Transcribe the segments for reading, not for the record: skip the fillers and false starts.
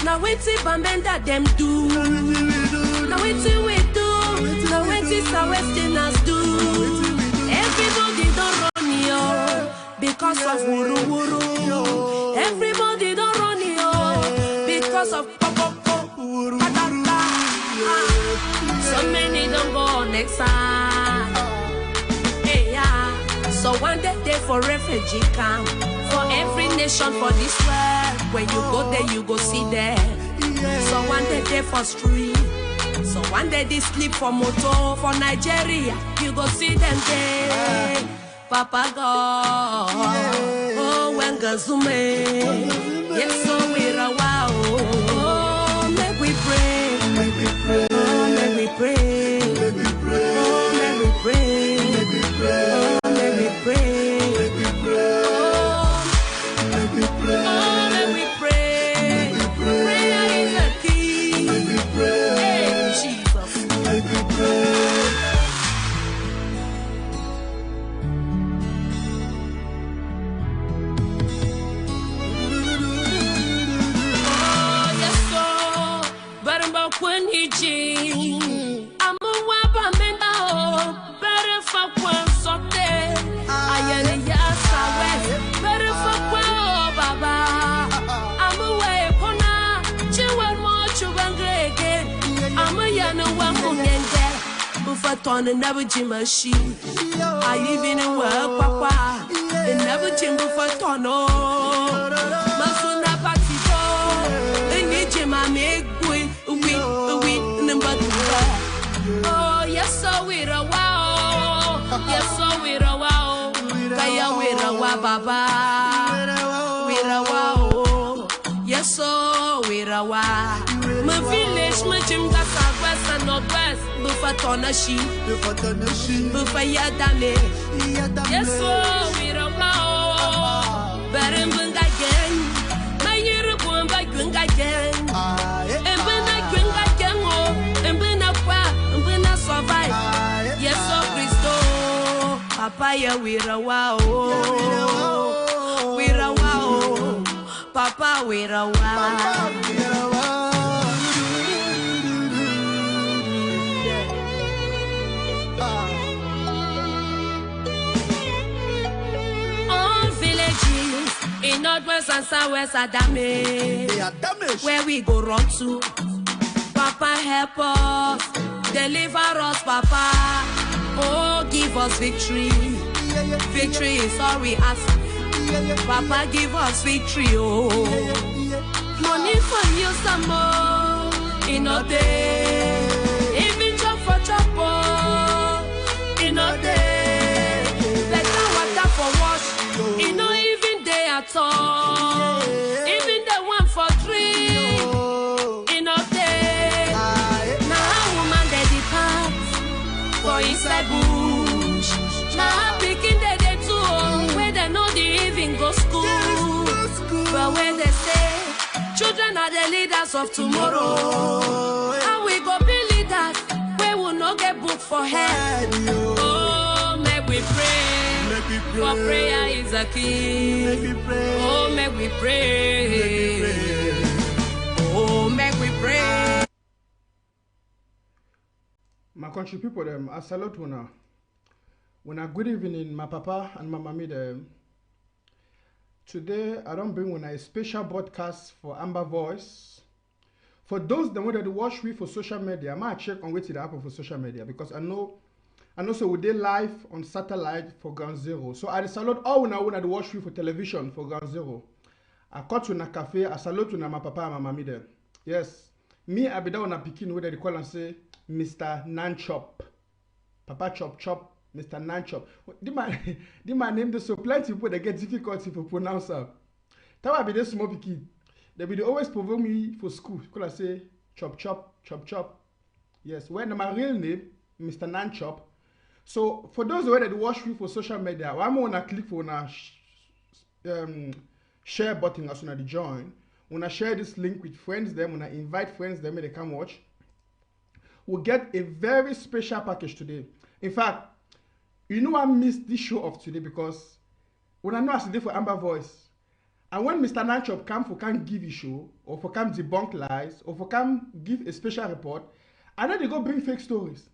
Now wait till Bambenda them do. Now wait till we do. Now wait till some Westerners do. Everybody don't run yo because of wuru wuru. Everybody don't run yo because of popo patata. So many don't go next time. Hey yeah. So one day for refugee camp. For every nation for this world. When you go there, you go see them. So one day they for street. So one day they sleep for motor. For Nigeria, you go see them there. Papa God, oh when Gazume, yes so we're a wow. Oh make we pray, oh make we pray, oh make we pray, oh make we pray. And never gym a sheep. I even in work, papa. And never gym before tono. Masuna patipo. And you gym I make we number two. Oh, yes, so we're a wow. Yes, so we're a wow. Kaya we're a wow, baba. We're a wow. Yes, so we're a wow. My village, my gym got southwest and northwest. Bufa tonashi, bufa yadame. Yes, so we don't know. Better bunga again. My year of one by gunga again. And when I gunga again, and when I qua, and when I survive. Yes, so Christo. Papaya, we're a wow. We're a wow. Papa, we're a wow. In Northwest and Southwest are damaged. Where we go run to. Papa help us. Deliver us, Papa. Oh, give us victory. Victory is all we ask. Papa, give us victory. Oh, money for you some more. In a day. Even job for trouble. In a day. Better water for wash. In a at all. Even the one for 3 in a day. Now woman they depart for inside bush. Now picking the day too where they know they even go school. But when they say children are the leaders of tomorrow, and we go be leaders, we will not get booked for head. Oh, may we pray. For prayer is a key. Oh, make we pray. Oh, make we pray. My country people, them, I salute una. When a good evening, my papa and my mommy them. Today, I don't bring a special broadcast for Amba Voice. For those that wanted to watch me for social media, I might check on what it happen for social media because I know. And also we did live on satellite for Ground Zero. So I salute all when I want to watch me for television for Ground Zero. I cut to a cafe, I salute to my papa and my mommy there. Yes. Me, I be down on a picking where they call and say Mr. Nanchop. Papa Chop Chop, Mr. Nanchop. Did my name the so plenty people they get difficulty for pronounce that. That will be the small picky. They be always provoke me for school. Call I say Chop Chop, Chop Chop. Yes. When my real name, Mr. Nanchop. So for those who that watch me for social media, I'm gonna click for na share button as soon as they join. When I share this link with friends, them when I invite friends, them they come watch. We'll get a very special package today. In fact, you know I missed this show of today because when I know I today for Amba Voice, And when Mr. Nanchop come for can give a show, or for come debunk lies, or for come give a special report, and then they go bring fake stories.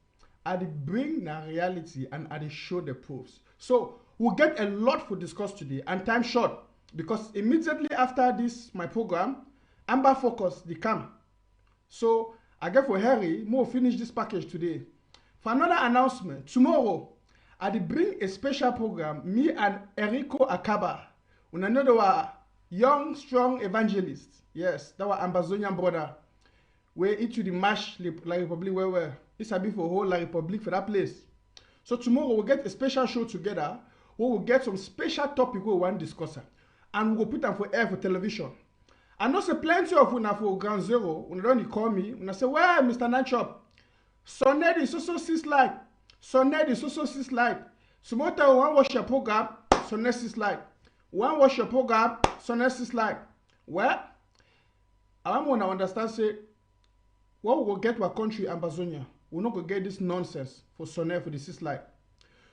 And they bring the reality and they show the proofs. So we'll get a lot for discuss today, and time short, because immediately after this, my program, Amba Focus, they come. So I get for Harry, more finish this package today. For another announcement, tomorrow, I will bring a special program, me and Eriko Akaba. We know they were young, strong evangelists. Yes, that was Ambazonian brother. Where it to the march La Republic where it's a bit for whole La Republic for that place. So tomorrow we'll get a special show together where we'll get some special topic we want to discuss. And we'll put them for air for television. I know say plenty of una for Ground Zero, when they don't call me, when I say, well, Mr. Nanchop, Sunday is also 6 light. Sunday is also 6 light. So more time one watch your program, Sunday 6 light. One watch your program, Sunday 6 light. Well, I want to understand say what we will get to our country, Amazonia, we're not going to get this nonsense for Sunday for the 6 light.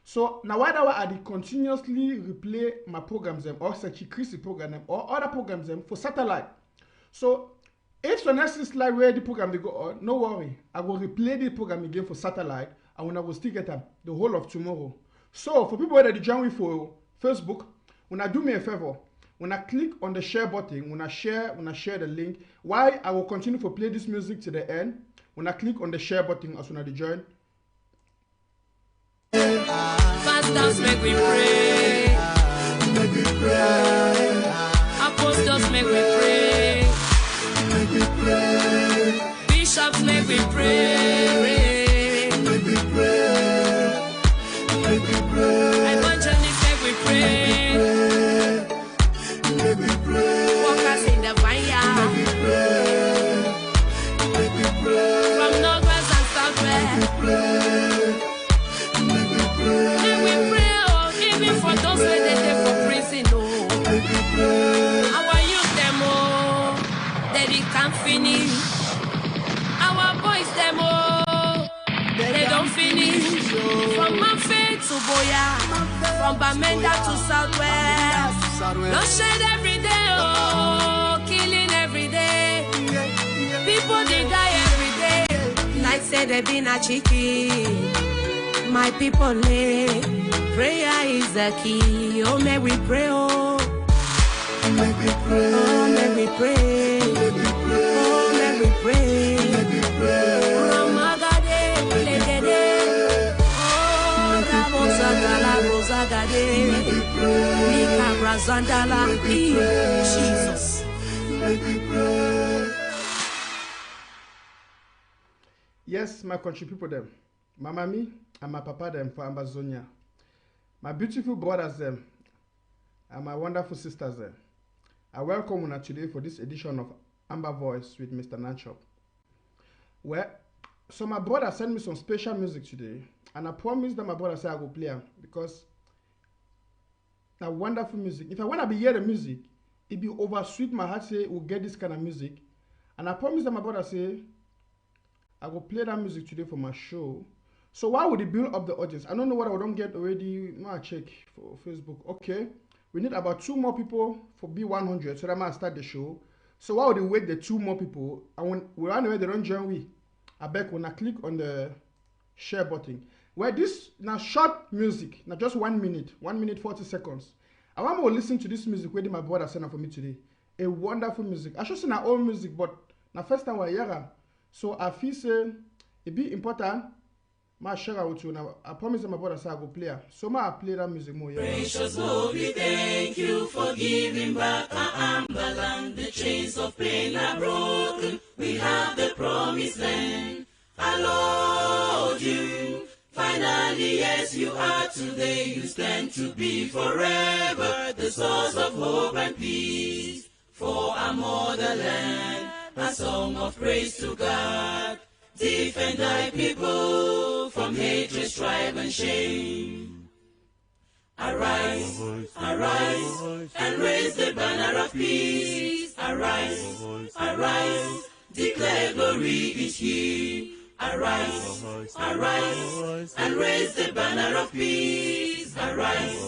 So now why do I continuously replay my programs them or such increase the program them or other programs them for satellite? So if the next slide where the program they go on, no worry. I will replay the program again for satellite and when I will still get them the whole of tomorrow. So for people that join me for Facebook, when I do me a favor, when I click on the share button, when I share the link, why I will continue to play this music to the end. When I click on the share button as when I join. Pastors make we pray. Make we pray. Apostles make we pray. Make we pray. Bishops make we pray. Make we pray. Make we pray. Evangelists make we pray. Make we pray. Workers in the vineyard. Make we pray. Make we pray. From northwest and southwest. Make we pray. Make we pray, oh, even for those who they there for prison, oh. Make we pray. Our youth them, oh, that they can't finish. Our boys them, oh, they don't finish. From Manfred to Boya, from Bamenda to Southwest. No shade every day, oh, killing every day. People they die every day. Like say they been a chicken. My people live. Prayer is the key. Oh, may we pray, oh. Make we pray. Oh, may we pray. Make we pray. Oh, may we pray. Make we pray. Ramagade, legede. Oh, Ramosagala, Rosagade. Make we pray. Nika Razandala. Jesus. Make we pray. Yes, my country people them. My mommy and my papa them for Amazonia. My beautiful brothers them and my wonderful sisters them. I welcome you today for this edition of Amba Voice with Mr. Nanchop. Well, so my brother sent me some special music today, and I promised that my brother say I go play them because now wonderful music. If I want to be hear the music, it be over sweet my heart say we'll get this kind of music. And I promised that my brother say I will play that music today for my show. So why would it build up the audience? I don't know what I don't get already. No, I check for Facebook. Okay. We need about 2 more people for B100 so that I might start the show. So why would they wait the 2 more people? And when we run away, they don't join we. I beg when I click on the share button. Where this now short music, now just 1 minute, 1 minute 40 seconds. I want to listen to this music where my brother sent for me today. A wonderful music. I should say our own music, but the first time we hear. So I feel say it be important. I share with you now. I promise my brother say I go play. So I play that music more. Precious Lord, we thank you for giving back our Amber land. The chains of pain are broken. We have the promised land. I Lord you. Finally, yes, you are today. You stand to be forever the source of hope and peace for our motherland. A song of praise to God. Defend thy people from hatred, strife, and shame. Arise, arise, and raise the banner of peace. Arise, arise, declare glory is here. Arise, arise, and raise the banner of peace. Arise,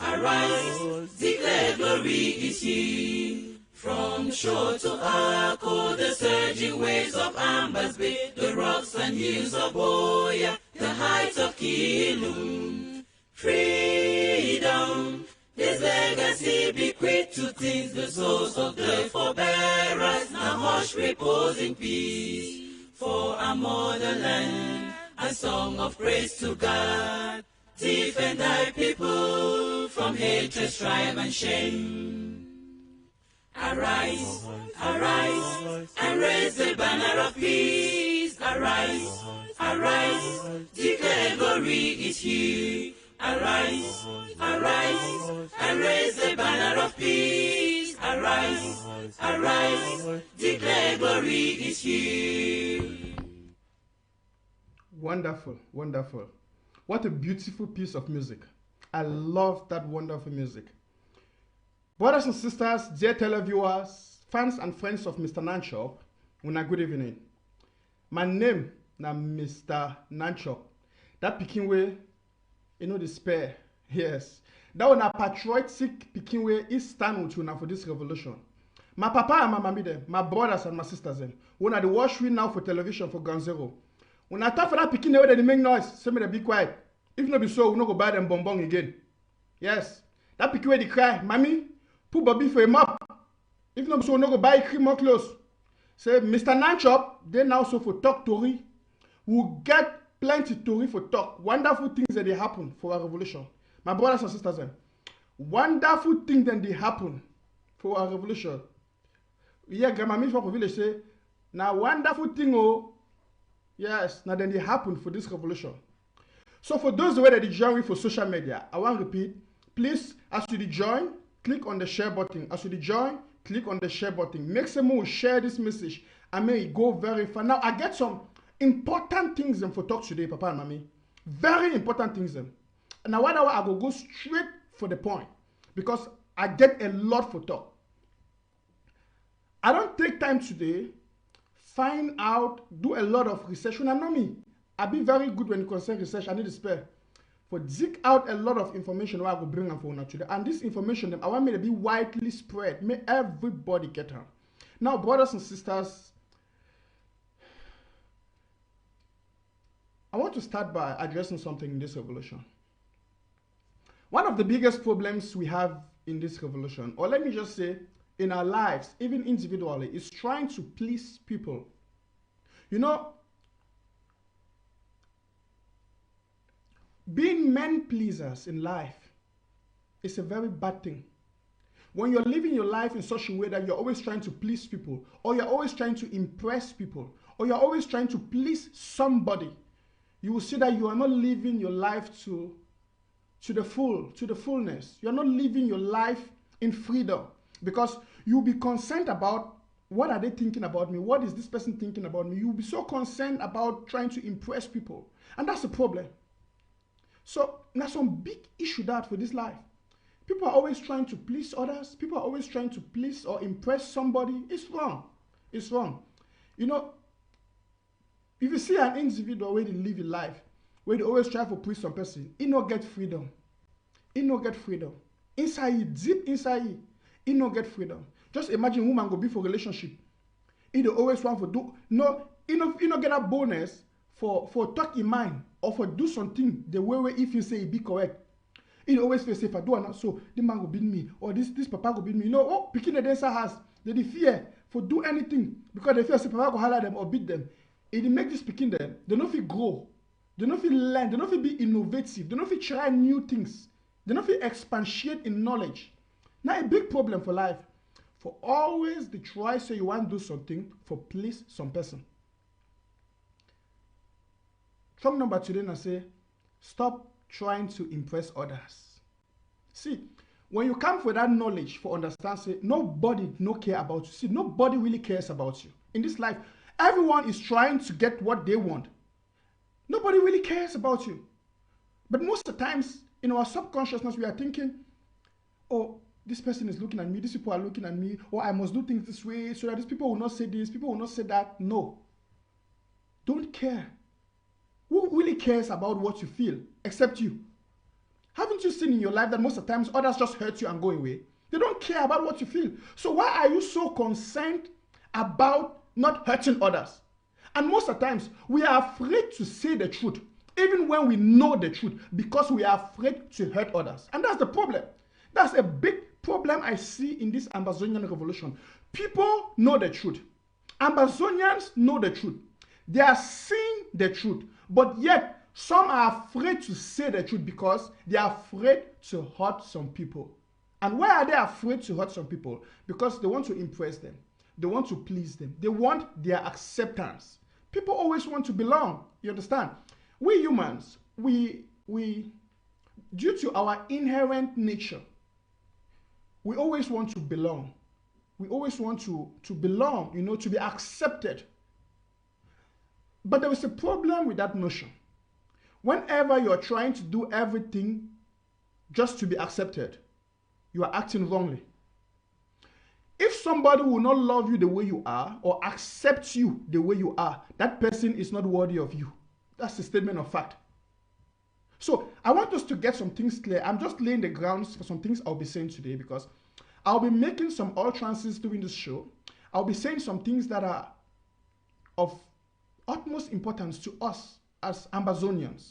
arise, declare glory is here. From shore to Akko, the surging waves of Amber's Bay, the rocks and hills of Boya, the heights of Kilum. Freedom, this legacy bequeathed to things, the souls of the forebearers, now hush, repose in peace. For our motherland, a song of praise to God, defend thy people from hatred, strife, and shame. Arise, arise, and raise the banner of peace. Arise, arise, declare glory is here. Arise, arise, and raise the banner of peace. Arise, arise, declare glory is here. Wonderful, wonderful. What a beautiful piece of music. I love that wonderful music. Brothers and sisters, dear televiewers, fans and friends of Mr. Nanchop, una good evening. My name na Mr. Nanchop. That picking way, you know, the spare. Yes. That one a patriotic picking way is stand with you now for this revolution. My papa and my mommy them, my brothers and my sisters them. When I the watch we now for television for Ground Zero. When I talk for that picking way, they make noise. Say me to be quiet. If not be so, we no go buy them bonbon again. Yes. That picking way they cry, mommy, put Bobby for a map. If not be so, we no go buy cream more clothes. Say Mr. Nanchop, they now so for talk Tory. We'll get plenty Tory for talk. Wonderful things that they happen for our revolution. My brothers and sisters them. Wonderful things that they happen for our revolution. Yeah, grandma me from village say, now wonderful thing oh. Yes, now then they happen for this revolution. So for those who are that join for social media, I want to repeat, please, as you join, click on the share button. As you join, click on the share button. Make someone share this message and may it go very far. Now I get some important things for talk today, Papa and Mommy. Very important things. Now what I will go straight for the point because I get a lot for talk. I don't take time today, find out, do a lot of research. When I know me, I'll be very good when it concerns research. I need to spare. For dig out a lot of information I will bring for today. And this information, I want me to be widely spread. May everybody get her. Now, brothers and sisters, I want to start by addressing something in this revolution. One of the biggest problems we have in this revolution, or let me just say, in our lives, even individually, is trying to please people. You know, being men pleasers in life is a very bad thing. When you're living your life in such a way that you're always trying to please people, or you're always trying to impress people, or you're always trying to please somebody, you will see that you are not living your life to the fullness. You're not living your life in freedom. Because you'll be concerned about what are they thinking about me? What is this person thinking about me? You'll be so concerned about trying to impress people. And that's the problem. So there's some big issue that for this life. People are always trying to please others. People are always trying to please or impress somebody. It's wrong. It's wrong. You know, if you see an individual where they live in life, where they always try to please some person, he no get freedom. He no get freedom. Inside, deep inside, he no get freedom. Just imagine woman go be for relationship. He don't always want to do he no get a bonus for talk in mind or for do something the way if you say it be correct. He always feel say if I do not so the man go beat me or this papa go beat me. You know, oh picking the dancer has they fear for do anything because they fear say papa go holler them or beat them. It make this picking them, they no feel grow, they no feel learn, they no feel be innovative, they no feel try new things, they no feel expatiate in knowledge. Now a big problem for life, for always the try say you want to do something for please some person. From number today, I say, stop trying to impress others. See, when you come for that knowledge, for understand, say nobody no care about you. See, nobody really cares about you in this life. Everyone is trying to get what they want. Nobody really cares about you. But most of the times in our subconsciousness, we are thinking, oh, this person is looking at me, these people are looking at me, or I must do things this way so that these people will not say this, people will not say that. No. Don't care Who really cares about what you feel except you? Haven't you seen in your life that most of the times others just hurt you and go away? They don't care about what you feel. So why are you so concerned about not hurting others? And most of the times, we are afraid to say the truth, even when we know the truth, because we are afraid to hurt others. And that's the problem. That's a big problem I see in this Amazonian revolution. People know the truth. Amazonians know the truth. They are seeing the truth, but yet some are afraid to say the truth because they are afraid to hurt some people. And why are they afraid to hurt some people? Because they want to impress them. They want to please them. They want their acceptance. People always want to belong. You understand? We humans, we due to our inherent nature, we always want to belong. We always want to belong, you know, to be accepted. But there is a problem with that notion. Whenever you're trying to do everything just to be accepted, you are acting wrongly. If somebody will not love you the way you are or accept you the way you are, that person is not worthy of you. That's a statement of fact. So I want us to get some things clear. I'm just laying the grounds for some things I'll be saying today because I'll be making some utterances during this show. I'll be saying some things that are of utmost importance to us as Amazonians,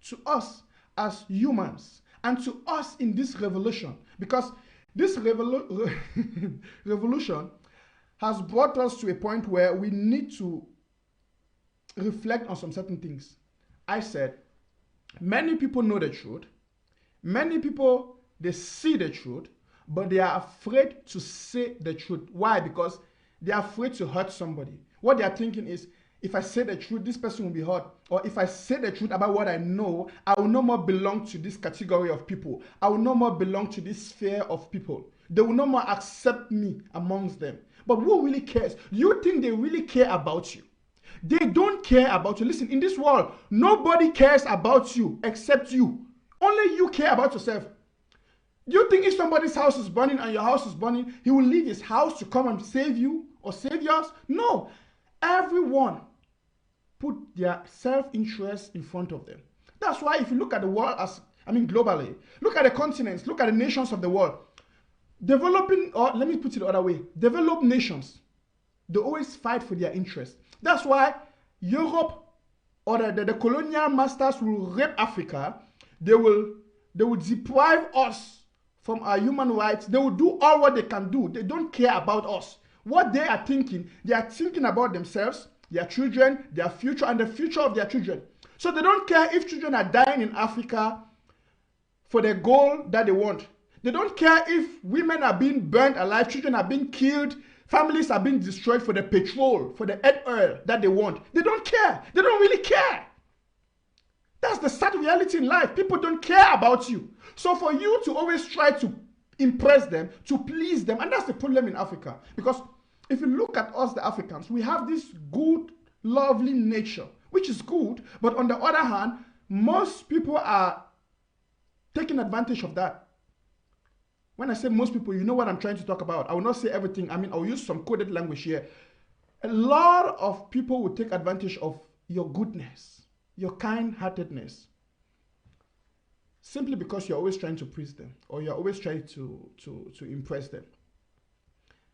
to us as humans, and to us in this revolution. Because this revolution has brought us to a point where we need to reflect on some certain things. I said, many people know the truth. Many people, they see the truth, but they are afraid to say the truth. Why? Because they are afraid to hurt somebody. What they are thinking is, if I say the truth, this person will be hurt. Or if I say the truth about what I know, I will no more belong to this category of people. I will no more belong to this sphere of people. They will no more accept me amongst them. But who really cares? You think they really care about you? They don't care about you. Listen, in this world, nobody cares about you except you. Only you care about yourself. Do you think if somebody's house is burning and your house is burning, he will leave his house to come and save you or save yours? No. Everyone put their self-interest in front of them. That's why if you look at the world globally, look at the continents, look at the nations of the world, developing, or let me put it the other way, developed nations, they always fight for their interests. That's why Europe or the colonial masters will rape Africa. They will deprive us from our human rights. They will do all what they can do. They don't care about us. What they are thinking about themselves, their children, their future, and the future of their children. So they don't care if children are dying in Africa for the goal that they want. They don't care if women are being burned alive, children are being killed, families are being destroyed for the petrol, for the head oil that they want. They don't care. They don't really care. That's the sad reality in life. People don't care about you. So for you to always try to impress them, to please them, and that's the problem in Africa. Because if you look at us, the Africans, we have this good, lovely nature, which is good, but on the other hand, most people are taking advantage of that. When I say most people, you know what I'm trying to talk about. I will not say everything. I'll use some coded language here. A lot of people will take advantage of your goodness, your kind-heartedness, simply because you're always trying to please them or you're always trying to impress them.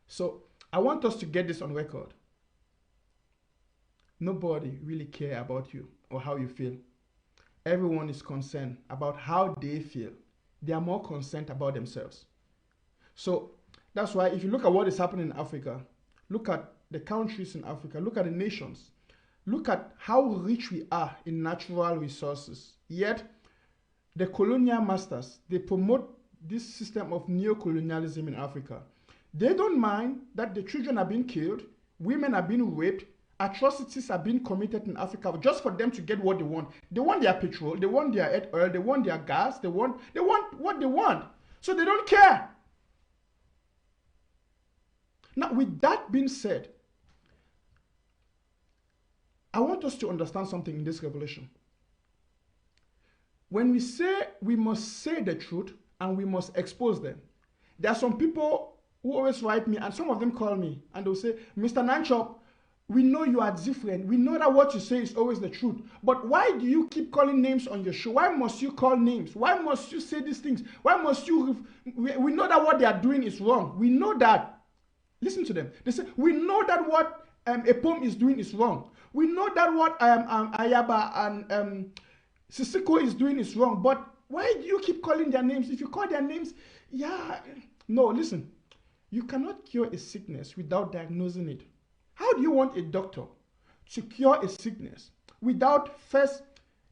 So I want us to get this on record. Nobody really cares about you or how you feel. Everyone is concerned about how they feel. They are more concerned about themselves. So that's why if you look at what is happening in Africa, look at the countries in Africa, look at the nations, look at how rich we are in natural resources. Yet the colonial masters, they promote this system of neo-colonialism in Africa. They don't mind that the children are being killed, women are being raped, atrocities are being committed in Africa just for them to get what they want. They want their petrol, they want their head oil, they want their gas, they want what they want. So they don't care. Now, with that being said, I want us to understand something in this revolution. When we say we must say the truth and we must expose them, there are some people who always write me, and some of them call me, and they'll say, Mr. Nanchop, We know you are different. We know that what you say is always the truth. But why do you keep calling names on your show? Why must you call names? Why must you say these things? Why must you... We know that what they are doing is wrong. We know that. Listen to them. They say, we know that what a poem is doing is wrong. We know that what Ayaba and Sisiko is doing is wrong. But why do you keep calling their names? If you call their names, yeah. No, listen. You cannot cure a sickness without diagnosing it. How do you want a doctor to cure a sickness without first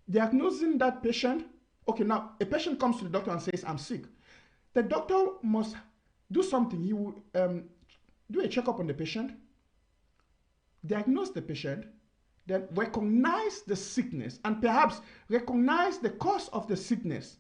diagnosing that patient? Okay, now a patient comes to the doctor and says, I'm sick. The doctor must do something. He will do a checkup on the patient, diagnose the patient, then recognize the sickness and perhaps recognize the cause of the sickness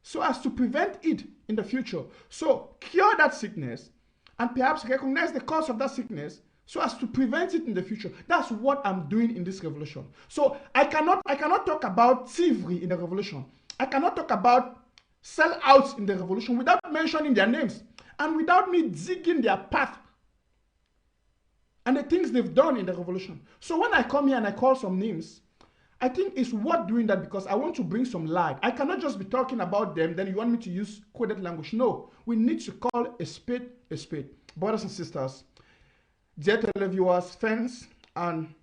so as to prevent it in the future. So cure that sickness and perhaps recognize the cause of that sickness so as to prevent it in the future. That's what I'm doing in this revolution. So I cannot talk about thievery in the revolution. I cannot talk about sellouts in the revolution without mentioning their names and without me digging their path and the things they've done in the revolution. So when I come here and I call some names, I think it's worth doing that because I want to bring some light. I cannot just be talking about them, then you want me to use coded language. No, we need to call a spade a spade. Brothers and sisters, dear televiewers, fans, and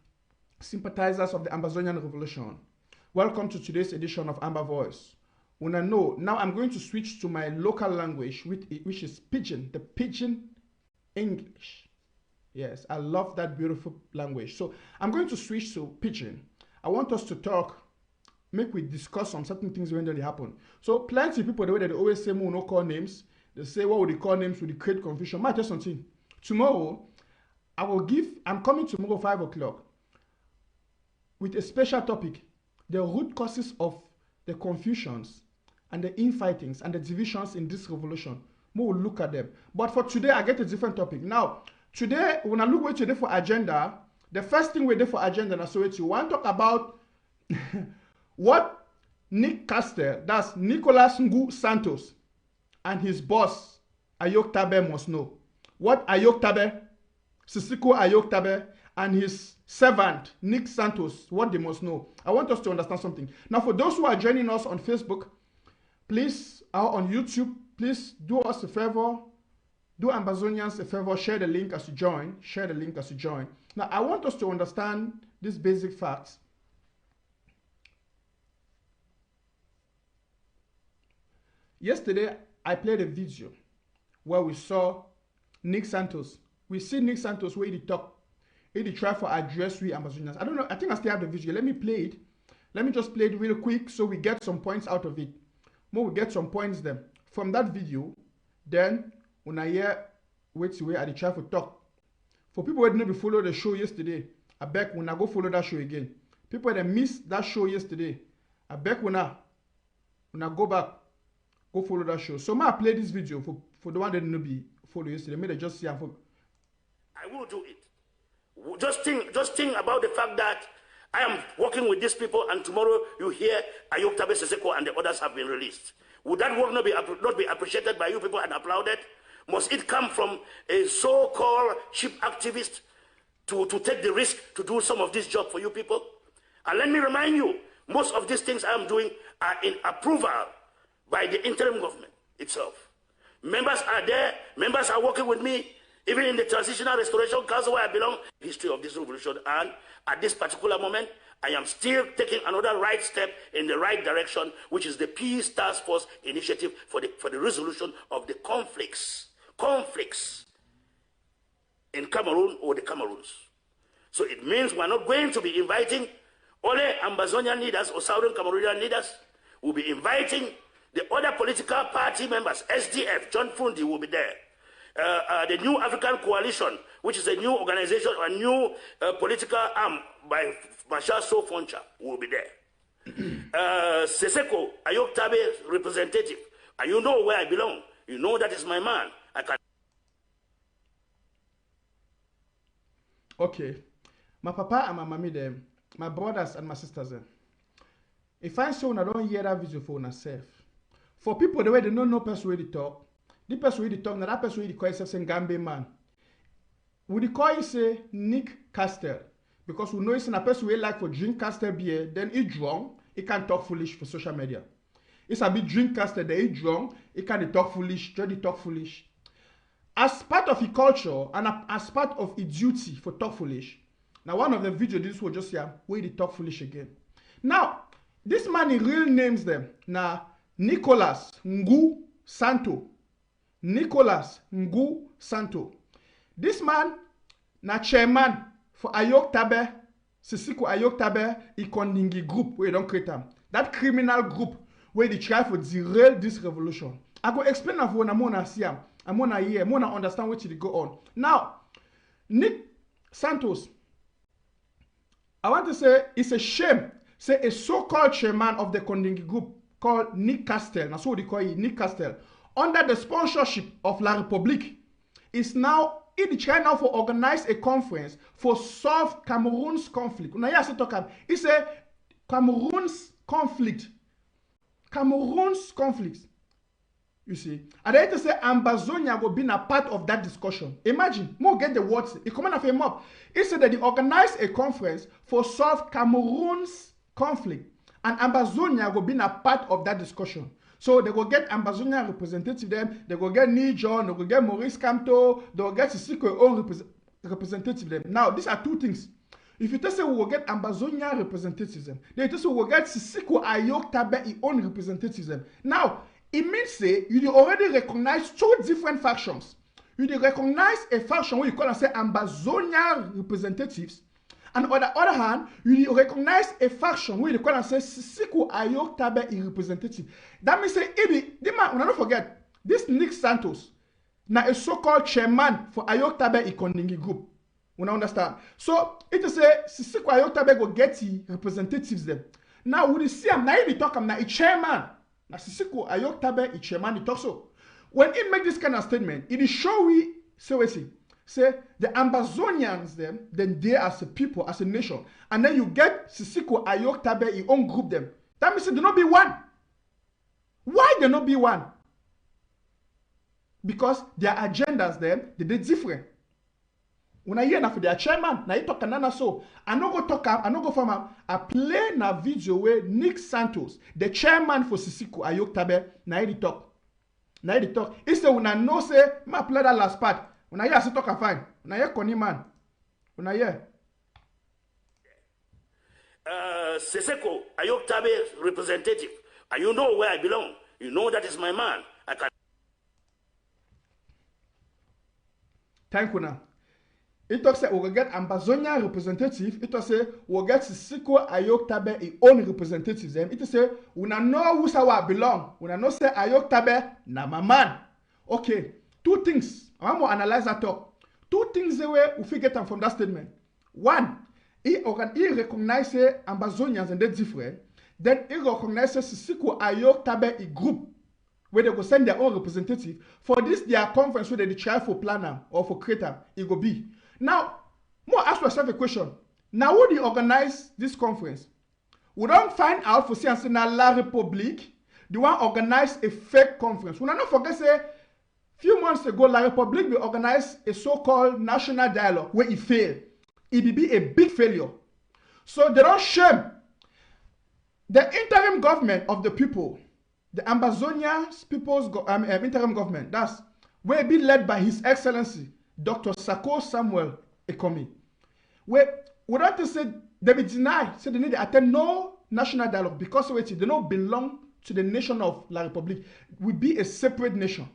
sympathizers of the Amazonian Revolution, welcome to today's edition of Amba Voice. When I know, now I'm going to switch to my local language, which is Pidgin, the Pidgin English. Yes, I love that beautiful language. So I'm going to switch to Pidgin. I want us to talk, make we discuss some certain things when they happen. So plenty of people, the way that they always say, no call names, they say, what would they call names? Would they create confusion? Might tell something. Tomorrow, I'm coming tomorrow 5 o'clock with a special topic, the root causes of the confusions and the infightings and the divisions in this revolution. We will look at them. But for today, I get a different topic. Now, today, when I look today for agenda, the first thing we do for agenda, and so you want to talk about what Nick Castle, that's Nicolas Ngu Santos, and his boss, Ayok Tabe, must know. What Ayok Tabe, Sisiko Ayok Tabe, and his servant, Nick Santos, what they must know. I want us to understand something. Now, for those who are joining us on Facebook, please, or on YouTube, please do us a favor. Do Ambazonians a favor, share the link as you join. Share the link as you join. Now, I want us to understand these basic facts. Yesterday, I played a video where we saw Nick Santos. We see Nick Santos where he talk. He try for address we Ambazonians. I don't know. I think I still have the video. Let me play it. Let me just play it real quick so we get some points out of it. More we get some points then. From that video, then when I hear wait I try for talk. For people who didn't follow the show yesterday, I beg when I go follow that show again. People that missed that show yesterday, I beg when I go back, go follow that show. So I play this video for the one that didn't be follow yesterday. Maybe they just see and I will do it. Just think about the fact that I am working with these people, and tomorrow you hear Ayok Tabe Seseko and the others have been released. Would that work not be appreciated by you people and applauded? Must it come from a so-called sheep activist to take the risk to do some of this job for you people? And let me remind you, most of these things I am doing are in approval by the interim government itself. Members are there, members are working with me, even in the Transitional Restoration Council where I belong, history of this revolution. And at this particular moment, I am still taking another right step in the right direction, which is the Peace Task Force initiative for the resolution of the conflicts in Cameroon or the Cameroons. So it means we're not going to be inviting only Ambazonian leaders or Southern Cameroonian leaders. We'll be inviting the other political party members. SDF, John Fundi will be there. The New African Coalition, which is a new organization, a new political arm by Marshal Sofoncha, will be there. Seseko, Ayok Tabe representative, and you know where I belong. You know that is my man. I can. Okay, my papa and my mommy them, my brothers and my sisters them. If I say I don't hear that video for myself, for people the way they don't know person way they talk, the person way they talk, now that person way they call himself saying Gambe man. we call it say Nick Castle. Because we know it's a person who like for drink Castle beer, then he drunk, he can talk foolish for social media. It's a bit drink Castle, then he drunk, he can talk foolish, try to talk foolish. As part of his culture and as part of his duty for talk foolish. Now one of the videos this was just here where he talk foolish again. Now, this man in real names them. Now Nicholas Ngu Santo. Nicholas Ngu Santo. This man na chairman for Ayok Tabe, Sisiko Ayok Tabe Ikondingi group where they don't create them. That criminal group where they try for derail this revolution. I go explain of when I'm gonna see him. I'm gonna hear, I'm gonna understand what should go on. Now, Nick Santos, I want to say it's a shame. Say a so-called chairman of the Kondingi group called Nick Castle, that's what they call it, Nick Castle, under the sponsorship of La République, is now in trying now for organize a conference for solve Cameroon's conflict. Now here I say talk about it's a Cameroon's conflict. Cameroon's conflict. You see, and I to say Ambazonia will be a part of that discussion. Imagine, more get the words. It come on him up. It said that they organized a conference for solve Cameroon's conflict, and Ambazonia will be a part of that discussion. So they will get Ambazonia representative them. They will get Nijon. They will get Maurice Kamto. They will get Sisiko own representative them. Now these are two things. If you tell say we will get Ambazonia representatives them, they tell say we will get Sisiko Ayok Tabe own representatives them. Now. It means say you already recognize two different factions. You recognize a faction where you call and say Ambazonia representatives, and on the other hand, you recognize a faction where you call and say Sisiko Ayok Tabe representative. That means say the man, don't forget, this Nick Santos, now a so-called chairman for Ayok Tabe Kondingi group. You understand? So it is say Sisiko Ayok Tabe go get the representatives them. Now we see him now he talk him now a chairman. Na Sisiko Ayok Tabe i chairman it also. When he make this kind of statement, it is show we say the Ambazonians them, then they as a people, as a nation, and then you get Sisiko Ayok Tabe i own group them. That means they not be one. Why they not be one? Because their agendas them they different. When I hear na for their chairman, na he talk anana so. I no go talk am, I no go from am. I play na video where Nick Santos, the chairman for Sisiko Ayok Tabe, na he talk. Na he talk. He say when I know say, ma play that last part. When I hear say talk a fine. When I hear Connie man. When I hear. Sisiko Ayok Tabe representative. And you know where I belong. You know that is my man. I can. Thank you now. It talks say we will get Ambazonia representative. It say we will get Sisiko Ayok Tabe i own representatives. It say we know who sawa belong. We know say Ayok Tabe na my man. Okay, two things. I want to analyze that talk. Two things the way we get them from that statement. One, he recognize Ambazonians and they're different. Then he recognize Sisiko Ayok Tabe i group where they go send their own representative for this their conference where they try for planner or for creator. It go be. Now, more ask yourself a question. Now, who do you organize this conference? We don't find out for say La République, the one organize a fake conference. We not forget say, few months ago, La République will organize a so-called national dialogue where it failed. It will be a big failure. So they don't shame the interim government of the people, the Ambazonia's people's interim government. That's will be led by His Excellency Dr. Sako Samuel Ekomi. We want to say they be denied, say they need to attend no national dialogue because they don't belong to the nation of La République. We be a separate nation.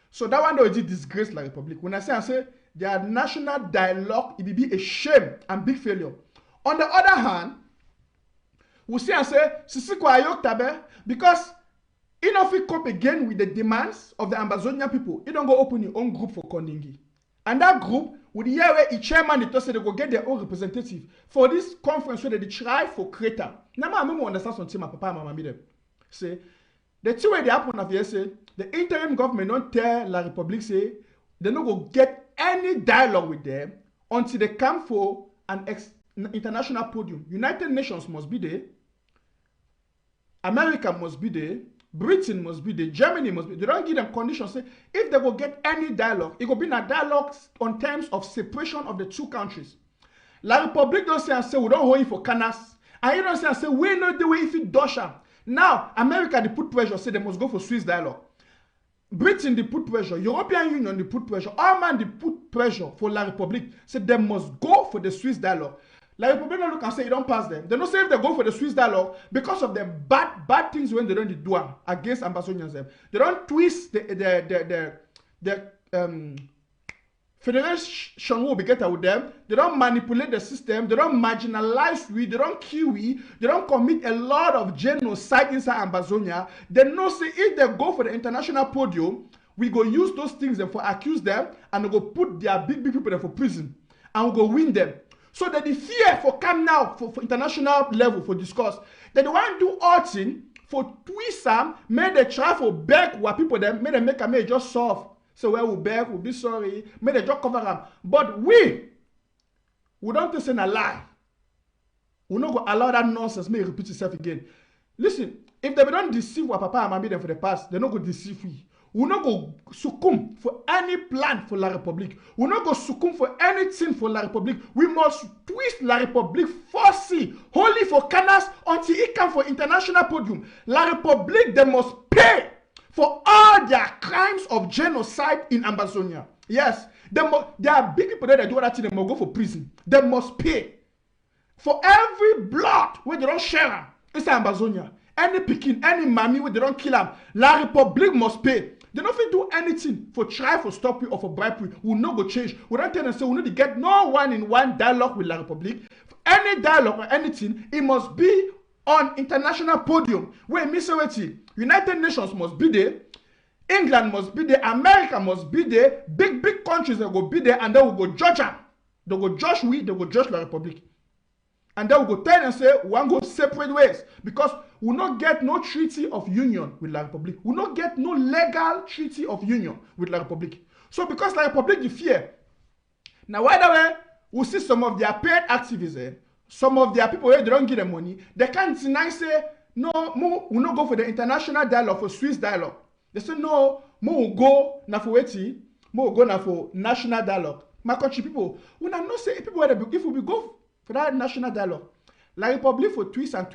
So that one already disgrace La République. When I say their national dialogue, it will be a shame and big failure. On the other hand, we see and say Sisiko Ayok Tabe because he not fit cope again with the demands of the Ambazonian people. He don't go open your own group for Kondingi. And that group, with the year where each chairman they say they go get their own representative for this conference where they try for creator. Now I remember understand something my papa and mama made them. Say the two way they happen of here say the interim government don't tell La République say they don't go get any dialogue with them until they come for an international podium. United Nations must be there. America must be there. Britain must be there, Germany must be. They don't give them conditions. Say if they will get any dialogue, it will be a dialogue on terms of separation of the two countries. La Republic don't say and say we don't hold it for canas. And you don't say and say we know the way if it Dosha. Now America they put pressure, say they must go for Swiss dialogue. Britain they put pressure, European Union they put pressure, all man they put pressure for La Republic. Say they must go for the Swiss dialogue. La Republic don't look and say you don't pass them. They don't say if they go for the Swiss dialogue because of the bad things when they don't do against Ambazonians. They don't twist the federation will be get with them. They don't manipulate the system. They don't marginalize we. They don't kill we. They don't commit a lot of genocide inside Ambazonia. They know say if they go for the international podium, we go use those things and for accuse them and we go put their big people there for prison and we go win them. So that the fear for come now for international level for discuss. They don't want to do all thing for twist them, make they try for beg what people them, make them make a may just solve. So where we beg, we'll be sorry, make they just cover them. But we don't say a lie. We not go allow that nonsense may repeat itself again. Listen, if they don't deceive what Papa and Mommy them for the past, they not go deceive we. We not go succumb for any plan for La Republic. We not go succumb for anything for La Republic. We must twist La Republic forcefully, wholly for canas until it come for international podium. La Republic, they must pay for all their crimes of genocide in Ambazonia. Yes, there are big people there that do that thing, they must go for prison. They must pay. For every blood where they don't share them, it's Ambazonia. Any Pekin, any mommy where they don't kill them, La Republic must pay. They don't fit do anything for try for stop you or for bribe you. We will not go change. We don't tell them say we need to get no one-in-one dialogue with La Republic. Any dialogue or anything, it must be on international podium. Where United Nations must be there, England must be there, America must be there, big countries that will be there, and then we go judge them. They go judge we, they go judge La Republic. And then we go tell and say, we want to go separate ways. Because we will not get no treaty of union with La Republic. We will not get no legal treaty of union with La Republic. So because La Republic is fear. Now, by the way, we see some of their paid activists, some of their people where they don't give them money, they can't deny say, no, we will not go for the international dialogue, for Swiss dialogue. They say, no, we will go na for weti, we will go na for national dialogue. My country people, we not say people if we go for that national dialogue, La Republic for twist and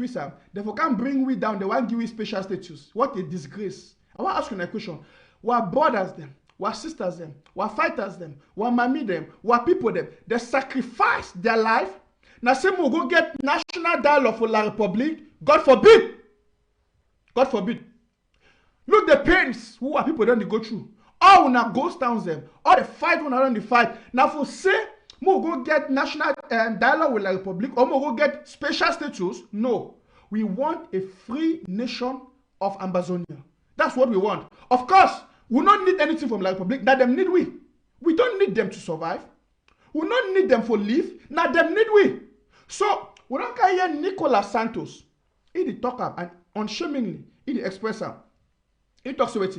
they can't bring we down, they want to give we special status. What a disgrace. I want to ask you a question. What brothers them, what sisters them, what fighters them, what mommy them, what people them, they sacrifice their life. Now say we go get national dialogue for La Republic. God forbid. God forbid. Look the pains who are people don't go through. All una ghost towns them, all the fight when around the fight. Now for say we go get national dialogue with La Republic or we go get special status. No. We want a free nation of Ambazonia. That's what we want. Of course, we don't need anything from La Republic. Now them need we. We don't need them to survive. We don't need them for live. Now them need we. So, we don't carry Nicolas Santos. He talk up and unshamingly, he express him. He talks to it.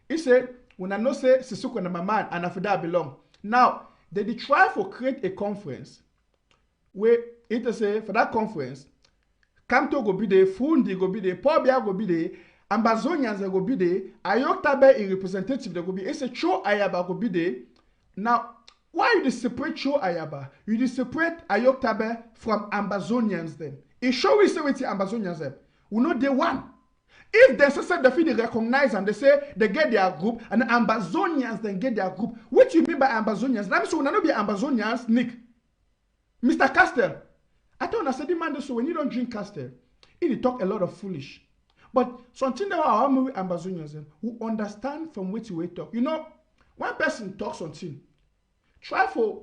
He said, when I know say Sissoko and my man and after that belong. Now, they try to create a conference where it say for that conference, Kamto go be there, Fundi go be there, Pobia go be there, Ambazonians go be there, Ayoktabe a representative they go be. It's a Cho Ayaba go be there. Now, why you separate Cho Ayaba? You separate Ayoktabe from Ambazonians then. It show we say with the Ambazonians them. We know they one. If they say they recognize and they say they get their group and Ambazonians then get their group. What do you mean by Ambazonians? That means we not be Ambazonians, Nick. Mr. Castel. I don't understand the man so when you don't drink Castel, he talk a lot of foolish. But something that our Ambazonians who understand from which we talk. You know, one person talks something. Try for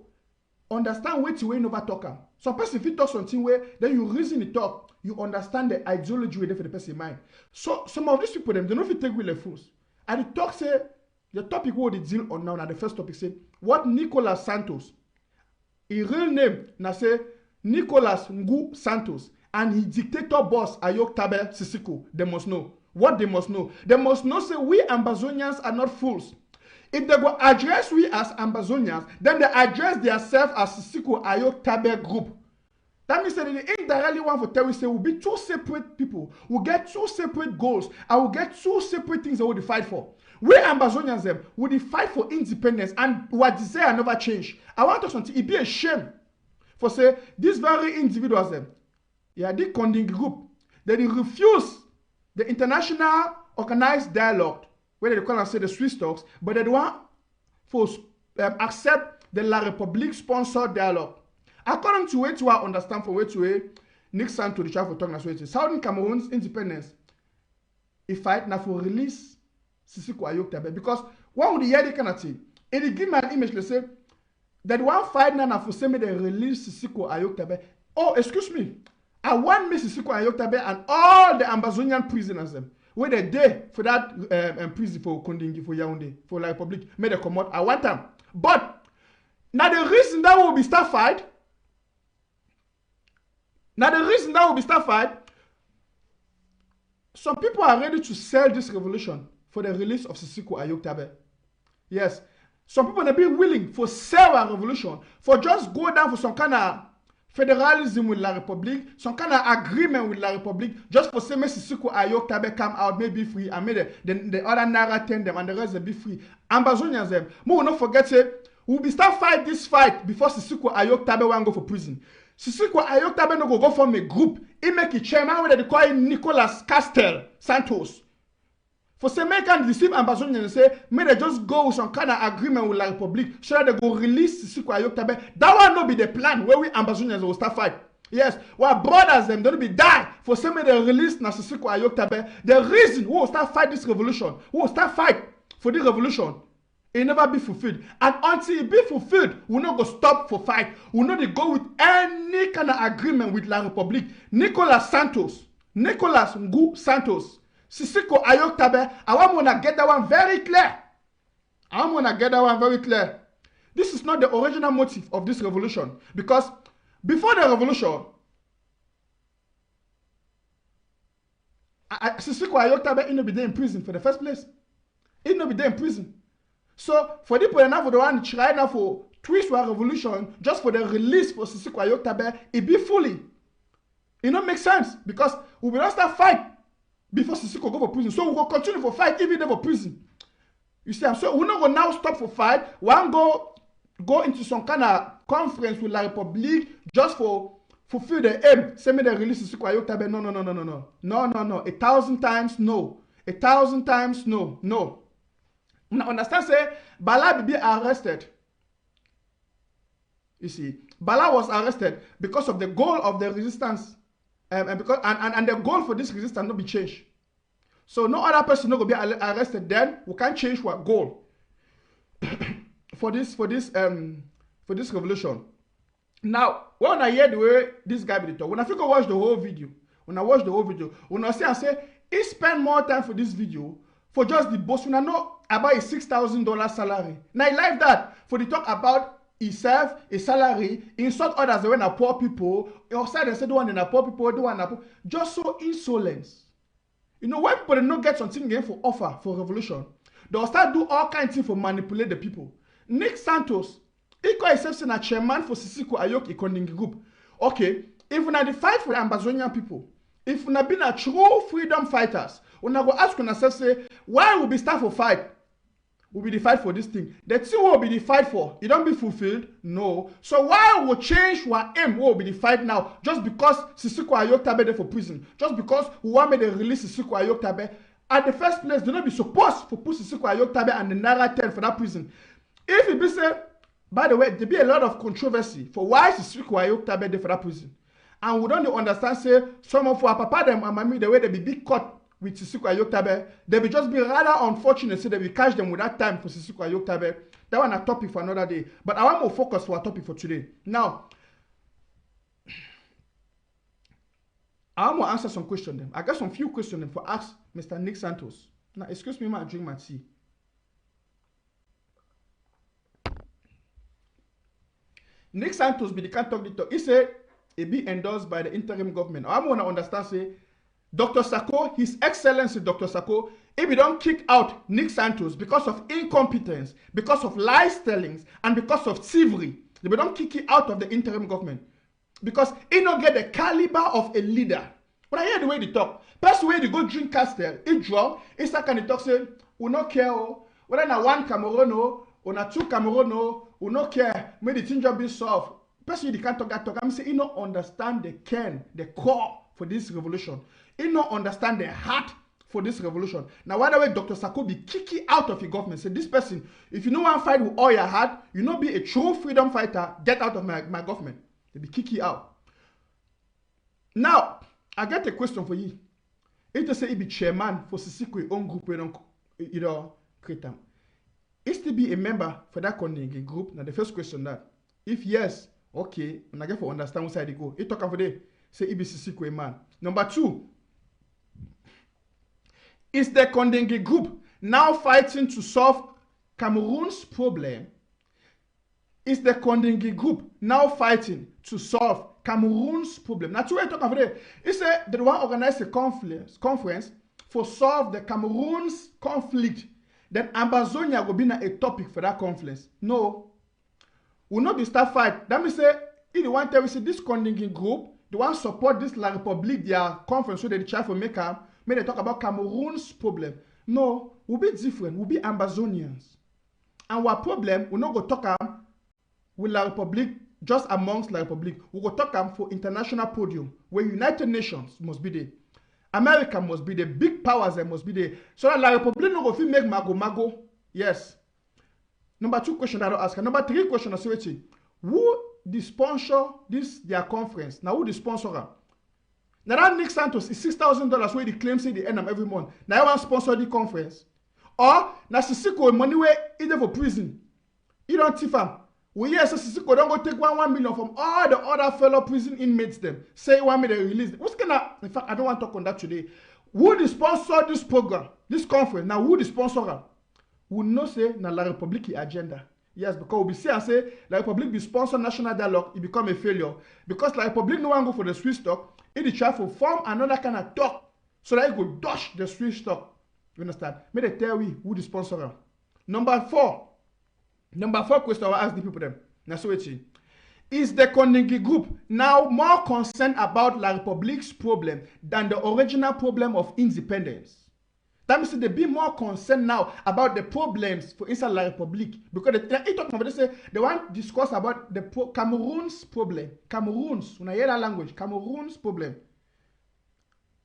understand which way never talk. Some person if you talk something where then you reason the talk, you understand the ideology where for the person mind. So some of these people them they don't fit take with the fools. And the talk say the topic what they deal on now. Now the first topic say what Nicolas Santos. His real name now say Nicolas Ngu Santos and his dictator boss Ayok Tabe Sisiko. They must know what they must know. They must know say we Ambazonians are not fools. If they go address we as Ambazonians, then they address themselves as Sisiko Ayok Tabe group. That means that they indirectly want for tell we say we'll be two separate people. We'll get two separate goals. I will get two separate things that we'll fight for. We Ambazonians them will fight for independence and what desire never change. I want us to it be a shame for say these very individuals them. Yeah, the conding group. They refuse the international organized dialogue, where they call and say the Swiss talks, but they want for accept the La République sponsored dialogue. According to way to understand for way to way, Nick Santo the child for talking as well. Southern Cameroon's independence, he fight now for release Sissoko Ayok Tabe because one would hear the kind of thing. It give me an image. Let's say that one fight now for say me they release Sissoko Ayok Tabe. Oh, excuse me. I want me Sissoko Ayok Tabe and all the Ambazonian prisoners them where they there for that prison for Kondingi for Yaoundé for La République. May they come out. I want them, but now the reason that will be start fight. Now the reason that will be start fight, some people are ready to sell this revolution for the release of Sissoko Ayok Tabe. Yes. Some people are being willing for sell a revolution, for just go down for some kind of federalism with La République, some kind of agreement with La République, just for say Sissoko Ayok Tabe come out, may be free, and may the other Nara tend them and the rest will be free. Ambazonians them. We will not forget say, we'll be start fight this fight before Sissoko Ayok Tabe will go for prison. Sissoko Ayok Tabe no go form a group. He make a chairman where they call him Nicolas Castel Santos. For say make and deceive Ambazonians and say, may they just go with some kind of agreement with La République so that they go release Sissoko Ayok Tabe. That will not be the plan where we Ambazonians will start fight. Yes, our brothers them don't be die for say may they release na Sissoko Ayok Tabe. The reason we will start fight this revolution, we will start fight for the revolution. It never be fulfilled. And until it be fulfilled, we'll not go stop for fight. We'll not go with any kind of agreement with La République. Nicolas Ngu Santos, Sissoko Ayok Tabe, I want to get that one very clear. This is not the original motive of this revolution. Because before the revolution, Sissoko Ayok Tabe he no be there in prison for the first place. He no be there in prison. So for the people now for the one try now for twist war revolution just for the release for Sissoko Ayok Tabe, it be fully. It don't make sense because we will not start fight before Sissoko go for prison. So we will continue for fight even there for prison. You see, so we're not going to now stop for fight. One go into some kind of conference with La République just for fulfill the aim. Say me the release Sissoko Ayok Tabe. No. 1,000 times no. 1,000 times no. No. Now understand say Bala be arrested. You see, Bala was arrested because of the goal of the resistance, and the goal for this resistance not be changed. So no other person not gonna be arrested. Then we can't change what goal for this revolution. Now when I hear the way this guy be talk, when I think I watch the whole video, when I see and say he spend more time for this video for just the boss. When I know about a $6,000 salary. Now he like that for the talk about himself, a salary, insult others when are poor people, outside and say the one in a poor people, the one poor. Just so insolence. You know, when people don't get something again for offer for revolution, they'll start do all kinds of things for manipulate the people. Nick Santos, he call himself a chairman for Sissoko Ayok Economic Group. Okay, if we are the fight for the Ambazonian people, if we have been a true freedom fighters, we are going to ask ourselves, say, why will we start for fight? Will be the fight for this thing. The thing will be the fight for. It don't be fulfilled? No. So why will change what aim will be the fight now? Just because Sissoko Ayok Tabe there for prison. Just because we want me to release Sissoko Ayok Tabe. At the first place, they don't be supposed to put Sissoko Ayok Tabe and the Naira 10 for that prison. If it be said, by the way, there be a lot of controversy for why Sissoko Ayok Tabe there for that prison. And we don't understand, say, some of our papa them and mommy, the way they be big cut with Sissoko Ayok Tabe, they will just be rather unfortunate, so they will catch them without time for Sissoko Ayok Tabe. That one a topic for another day. But I want more focus for our topic for today. Now, I want to answer some questions. I got some few questions for ask Mr. Nick Santos. Now, excuse me, I drink my tea. Nick Santos be the can't talk the talk. He said it be endorsed by the interim government. I want to understand, say, Dr. Sako, His Excellency Dr. Sako, if we don't kick out Nick Santos because of incompetence, because of lies tellings, and because of thievery, if we don't kick it out of the interim government, because he don't get the caliber of a leader. When I hear the way they talk, person way they go drink castel, he draw, he start kind of talk say, we no care, whether na one Cameroon or na two Cameroon, we no care, may the thing just be solved. Person you can't talk. I'm saying he don't understand the core for this revolution. He don't understand the heart for this revolution. Now, why the way Dr. Sako be kicking out of your government, say this person, if you know one fight with all your heart, you not be a true freedom fighter, get out of my government. They be kicking out. Now, I get a question for you. If you say he be chairman for Sisiko own group, you know, create them. Is to be a member for that group? Now, the first question that, if yes, okay, and I get for understand what side they go. He talk for day, say he be Sisiko a man. Number two, is the Kondenge group now fighting to solve Cameroon's problem? Is the Kondenge group now fighting to solve Cameroon's problem? Now, two way talk about it. He said they want to organize a conference for solve the Cameroon's conflict. Then Ambazonia will be a topic for that conference. No, will not be start fight. That means say if they want to say this Kondenge group, they want to support this La République, their conference, so they try to make them. When they talk about Cameroon's problem, no, we'll be different. We'll be Ambazonians. And our problem, we're not going to talk with La République, just amongst La République. We'll go talk for international podium, where United Nations must be there. America must be there. Big powers there must be there. So that La République no go fit make mago. Yes. Number two question I don't ask. Number three question I say, who the sponsor this their conference? Now who the sponsor? Now that Nick Santos is $6,000 where he claims they earn them every month. Now you want to sponsor the conference. Or now Sisiko money where either for prison. You don't tip him. We hear Sisiko don't go take 1 million from all the other fellow prison inmates them. Say 1 million release. What's gonna in fact I don't want to talk on that today. Who the sponsor this program, this conference? Now who the sponsor? We know say na La République agenda. Yes, because we see and say La République be sponsor national dialogue, it become a failure. Because La République no one go for the Swiss talk. If they try to form another kind of talk so that it go dodge the Swiss talk. You understand? May they tell we who the sponsor are. Number four question I will ask the people them. Now so is the Kondenge group now more concerned about La République's problem than the original problem of independence? That means they be more concerned now about the problems for inside La République because they talk about they want to discuss about the Cameroon's problem. Cameroon's, when I hear that language, Cameroon's problem.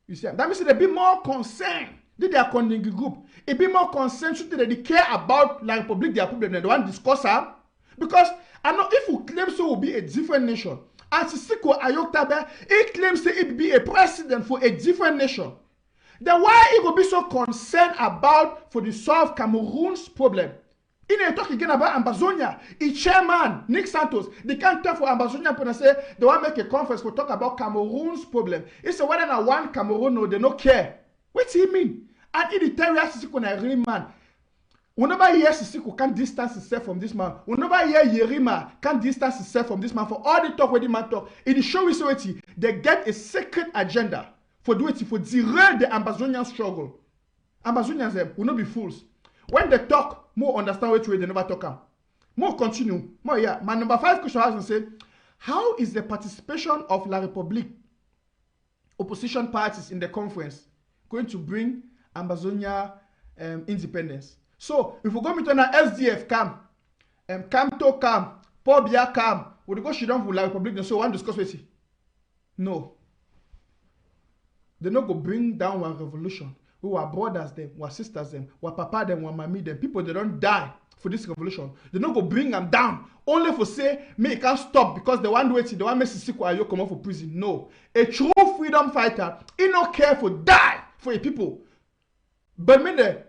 You see, that means they be more concerned. They are Kondenge group. It be more concerned so that they care about La République, their problem. They want to discuss her because I know if we claim so will be a different nation. And Sisiko Ayoktabe, he claims that it be a president for a different nation. Then why he will be so concerned about for the solve Cameroon's problem? In a talk again about Ambazonia, his chairman, Nick Santos, they can't talk for Ambazonia and say they want to make a conference for talk about Cameroon's problem. He said whether na one Cameroon no, they don't care. What do you mean? And in the territory Sisiko na real man. Whenever hear Sisiko can't distance himself from this man. Whenever hear Yerima can't distance himself from this man. For all the talk where the man talk, in the show we saw it, they get a secret agenda. For do it for derail the Ambazonian struggle. Ambazonians will not be fools. When they talk, more understand which way they never talk. More continue. More yeah. My number 5 question I say, how is the participation of La République opposition parties in the conference going to bring Ambazonia independence? So if we go meet on a SDF camp, Camto camp, Pobia camp, we go sit down for La République, so one discuss with it. No. They not go bring down one revolution. We were brothers them, we were sisters them, we were papa them, we were mommy them. People they don't die for this revolution. They not go bring them down. Only for say, me it can't stop because they want to wait, they want Sisiko Ayo come out for prison. No. A true freedom fighter, he not care for die for a people. But me the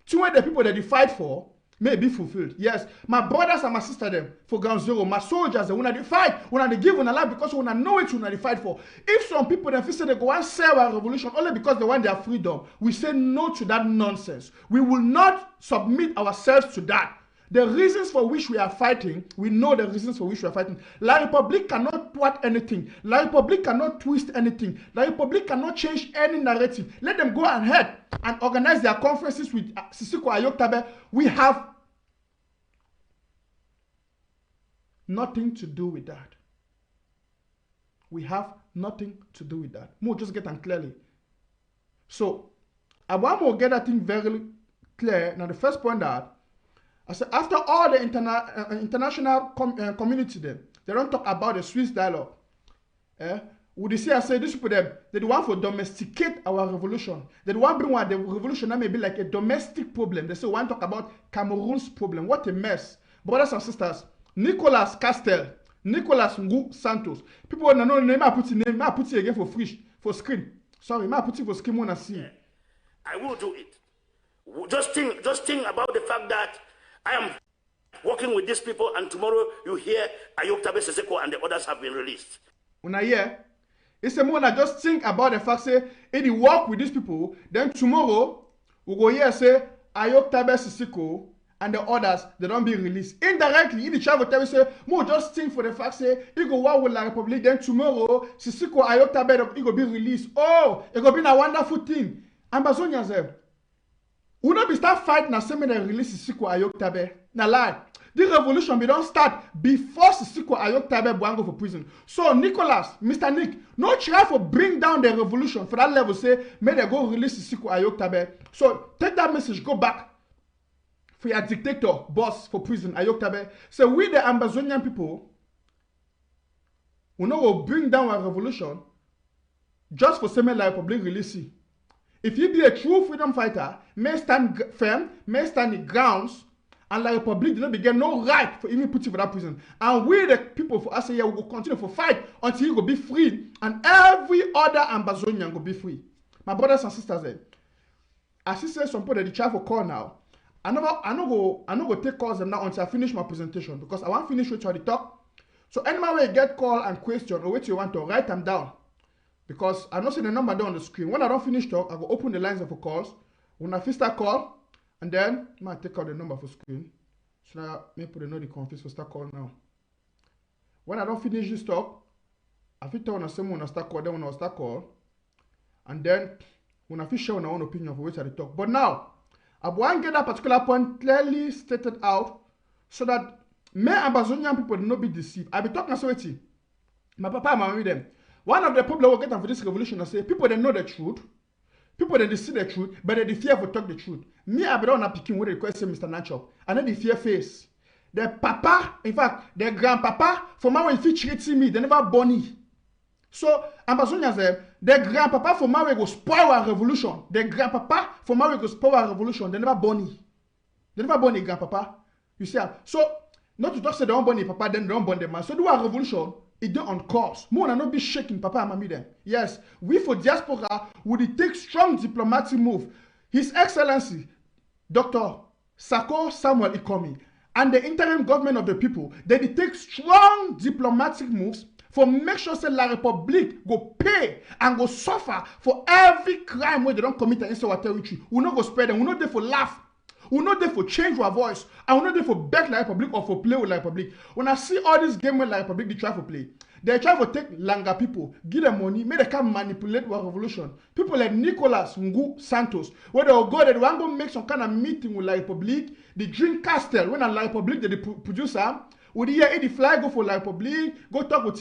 two of the people that they fight for may be fulfilled. Yes, my brothers and my sisters them for ground zero, my soldiers, when they fight, when they give when life because when I know it, when they fight for. If some people they feel say they go and sell our revolution only because they want their freedom, we say no to that nonsense. We will not submit ourselves to that. The reasons for which we are fighting, we know the reasons for which we are fighting. La République cannot thwart anything. La République cannot twist anything. La République cannot change any narrative. Let them go ahead and organize their conferences with Sisiko Ayoktabe. We have nothing to do with that. We have nothing to do with that. More just get them clearly. So, I want to get that thing very clear. Now, the first point that I said, after all the international community, then they don't talk about the Swiss dialogue. Would you see? I say these people they want to domesticate our revolution. They want to bring the revolution that may be like a domestic problem. They say we want to talk about Cameroon's problem. What a mess, brothers and sisters. Nicolas Castel, Nicolas Ngu Santos. People want to know the name. I put it again for screen. Sorry, I put it for screen. Wanna see? I will do it. Just think about the fact that I am working with these people, and tomorrow you hear Ayoktabe Seseko and the others have been released. Una hear? It's a more just think about the fact say if you work with these people, then tomorrow we go here say Ayoktabe Seseko and the others they don't be released. Indirectly, if the travel tell you say more just think for the fact say you go work with La Republic, then tomorrow Seseko Ayoktabe he go be released. Oh, it go be a wonderful thing. Ambazonia say we not be start fighting na same they release Seseko Ayoktabe. Na lie. The revolution we don't start before Seseko Ayoktabe Bwango for prison. So Nicholas, Mr. Nick, no try for bring down the revolution for that level. Say may they go release Seseko Ayoktabe. So take that message, go back for your dictator boss for prison Ayoktabe. So we the Ambazonian people, we know will bring down our revolution just for same like public release. If you be a true freedom fighter, may stand firm, may stand in grounds. And La Republic did not begin no right for even put you for that prison. And we the people for us here will continue for fight until you will be free. And every other Ambazonian will be free. My brothers and sisters, as he says some people that they try for call now. I no go take calls them now until I finish my presentation because I want to finish with the talk. So anyway way you get call and question or what you want to write them down. Because I don't see the number down on the screen. When I don't finish talk, I will open the lines of calls. When I first start call, and then I might take out the number for screen. So now I may put the note the confused for start call now. When I don't finish this talk, I feel tell on the same when I start call, then when I start call. And then when I feel share my own opinion for which I talk. But now, I want to get that particular point clearly stated out so that me Ambazonian people do not be deceived. I be talking so it. My papa and my mommy them. One of the problem we get for this revolution, I say people they know the truth. People they see the truth, but they fear to talk the truth. Me, I be not picking what they request Mr. Nanchop. And then they fear face. Their papa, in fact, their grandpapa, for my way if he treating me, they never born it. So, Ambazonia said, their grandpapa for my way go spoil our revolution. Their grandpapa for my way go spoil our revolution. They never born it. They never born it, grandpapa. You see, so not to talk say they don't born it, papa, then they don't born the man. So do our revolution. It don't on course. More than not be shaking, Papa and Mommy then. Yes, we for diaspora would take strong diplomatic move. His Excellency, Dr. Sako Samuel Ikomi, and the interim government of the people, they take strong diplomatic moves for make sure that La Republic go pay and go suffer for every crime where they don't commit against our territory. We not go spread them. We not there for laugh. We're not there for change our voice. And we're not there for beg La Republic or for play with La Republic. When I see all these games with La Republic, they try to play. They try to take Langa people, give them money, make them come manipulate our revolution. People like Nicolas Ngu Santos, where they will go, they want to make some kind of meeting with La Republic. They drink Castel. When a La Republic, they produce them. Would hear the fly go for La Republic, go talk with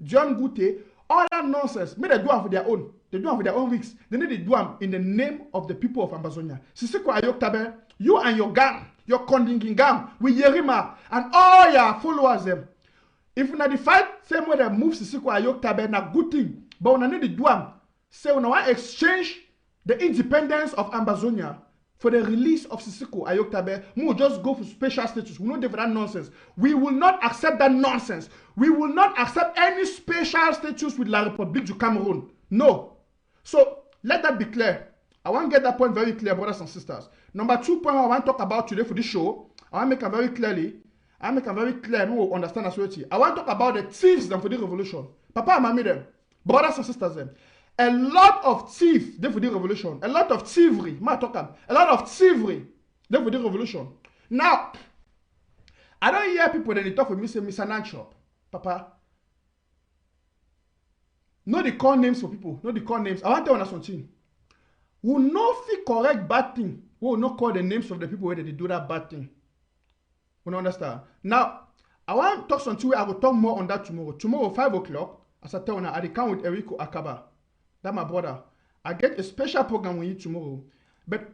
John Gute. All that nonsense. May they do them for their own. They do them for their own weeks. They need to do them in the name of the people of Ambazonia. Siseko Ayoktabe, you and your gang, your condinging gang, with Yerima and all your followers them. If you not the fight, same way they move Siseko Ayoktabe, na good thing. But when I need to do them, say when I want to exchange the independence of Ambazonia for the release of Siseko Ayoktabe, we will just go for special status. We will not do that nonsense. We will not accept that nonsense. We will not accept any special status with La Republique du Cameroon. No. So, let that be clear. I want to get that point very clear, brothers and sisters. Number 2 point I want to talk about today for this show, I want to make it very clearly. I make it very clear, we will understand as well. I want to talk about the thieves them for the revolution. Papa and mommy them, brothers and sisters them. A lot of thieves them for the revolution. A lot of thievery. A lot of thievery them for the revolution. Now, I don't hear people that they talk with me say, Mr. Nanchop, Papa. No, they call names for people. No, they call names. I want to tell you something. We will not fit correct bad thing. We will not call the names of the people where they do that bad thing. We don't understand. Now, I want to talk something. I will talk more on that tomorrow. Tomorrow, 5 o'clock, As I tell you now, I come with Eriko Akaba. That's my brother. I get a special program with you tomorrow. But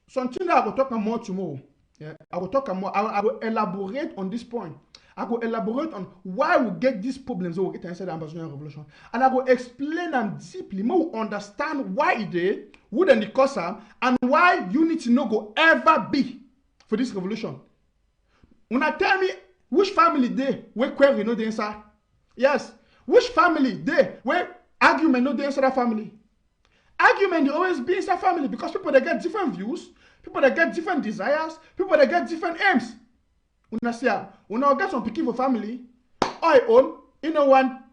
something that I will talk more tomorrow. Yeah, I will talk more. I will elaborate on this point. I will elaborate on why we get these problems we get inside the Amazonian revolution. And I will explain them deeply. More understand why it is, who then the cause am, and why unity no go ever be for this revolution. When I tell me which family they where query no the inside. Yes. Which family they where argument no the inside that family. Argument they always be inside family because people they get different views, people that get different desires, people that get different aims. Una say, una get some pikin for family, I own, you know one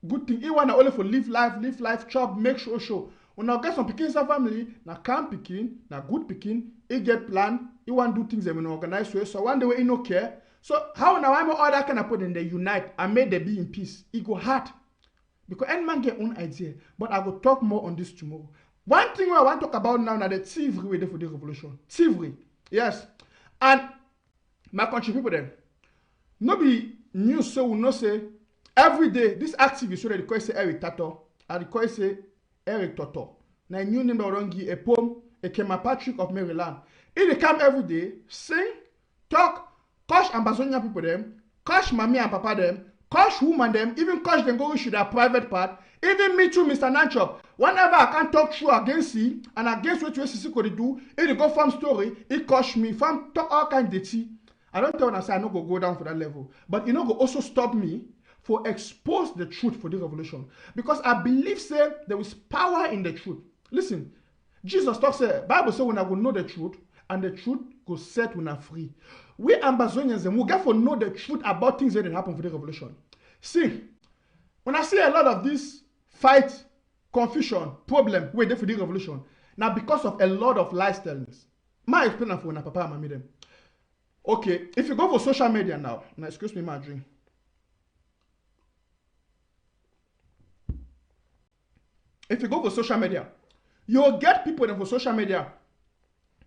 good thing, you want only for live life, chop, make sure. Una get some pikin inside family, na calm pikin, na good pikin, he get plan, he want do things in an organized way, so one day he no care. So how now I'm all that kind of put in they unite and make them be in peace. It go hard. Because any man get own idea. But I will talk more on this tomorrow. One thing I want to talk about now is the thievery we did for the revolution. Thievery. Yes. And my country people then. No be news so we no say every day this activist so they call say Eric Tato and they call say Eric Toto. Now new name they don't give a poem, a Kema Patrick of Maryland. He they come every day, sing, talk, coach Ambazonian people them, coach mommy and papa them, coach woman them, even coach them go to their private part. Even me too, Mr. Nanchop. Whenever I can talk true against him and against what you could do, he go farm story, he coach me, farm talk all kinds of tea. I don't tell when I say I no go down for that level. But you know go also stop me for expose the truth for the revolution. Because I believe say there is power in the truth. Listen, Jesus talks say, Bible say when I will know the truth, and the truth go set when I free. We Ambazonians we get to know the truth about things that happen for the revolution. See, when I see a lot of this fight, confusion, problem with the revolution, now because of a lot of lies tellings. My explain for when papa and mommy them. Okay, if you go for social media now excuse me, my drink. If you go for social media, you'll get people for social media.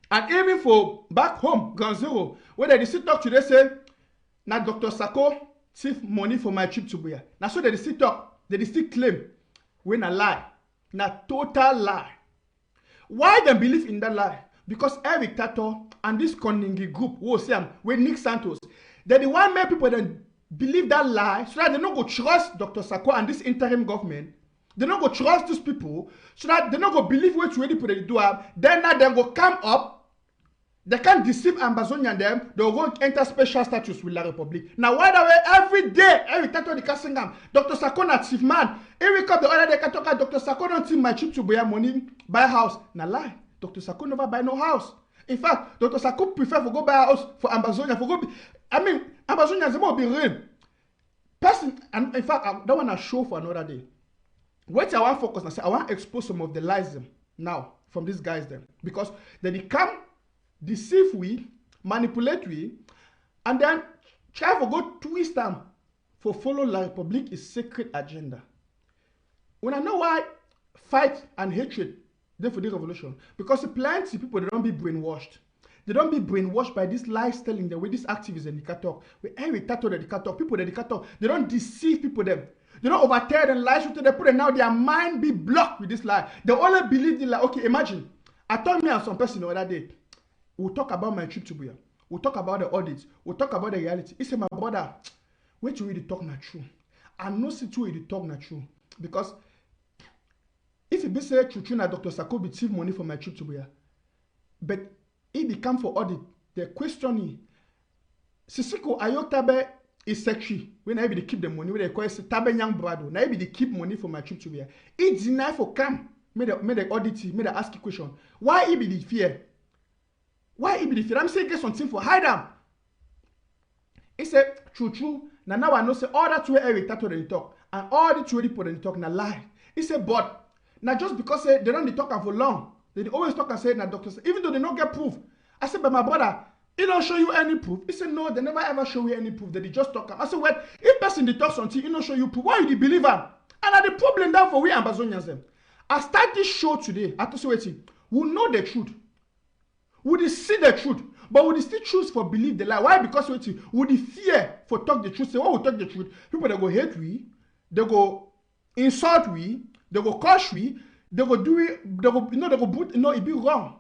And even for back home, Ground Zero, where they still talk today, say, now Dr. Sako thief money for my trip to Buya. Now so they still talk, they still claim, when a lie. Now total lie. Why they believe in that lie? Because Eric Tato and this Koningi group, who say with Nick Santos, they the one make people then believe that lie so that they don't go trust Dr. Sako and this interim government. They don't go trust these people so that they don't go believe what you ready put they do. Then now they go come up. They can't deceive Ambazonian them. They will go enter special status with La Republic. Now why the way every day Eric Tato the Kasingam, Dr. Sako na chief man. Eric up the other day talk Dr. Sako don't think my trip to buy money, buy a house. Now lie. Dr. Sako never buy no house. In fact, Dr. Sako prefer to go buy a house for Ambazonia. Ambazonians they won't be real. Person, and in fact, I don't want to show for another day. What I want to focus on, say I want to expose some of the lies them now from these guys them. Because they come, deceive we, manipulate we, and then try to go twist them for follow La Republic is secret agenda. When I know why fight and hatred then for the revolution, because plenty of people they don't be brainwashed. They don't be brainwashed by this lies telling them with these activists and the talk. With Eric Tato that they talk, people that they talk, they don't deceive people them. They don't overtake and lies to they put and now their mind be blocked with this lie. They only believe the lie. Okay, imagine. I told me and some person the other day, we'll talk about my trip to Buya. We'll talk about the audits. We'll talk about the reality. He said, my brother, wait till you talk not true. I know see to you talk not true. Because if you be say true na Dr. Sako be thief money for my trip to Buya, but if he come for audit, the questioning, Sisiko Ayotabe is sexy. When I be keep the money, when they call it Tabe Yang Brado, now be they keep money for my trip to Buya. It deny for come, made the audit, made the ask you question. Why he be the fear? Why he be the fear? I'm saying get something for hide them. He said true. Now I know say all that way Eric Tato they talk and all the two people they talk na lie. He said but now just because they don't talk for long, they always talk and say na doctors, even though they don't get proof. I said, but my brother, he don't show you any proof. He said, no, they never ever show you any proof. They just talk. I said, well, if person they talk something, he don't show you proof. Why you believe him? And at the problem down for we Ambazonians them. I start this show today. I to say waiting. We know the truth. We see the truth, but we still choose for believe the lie. Why? Because waiting. We fear for talk the truth. Say, oh, we talk the truth. People that go hate we. they go insult we, they go curse we, they go do it, they go, they go put, it be wrong.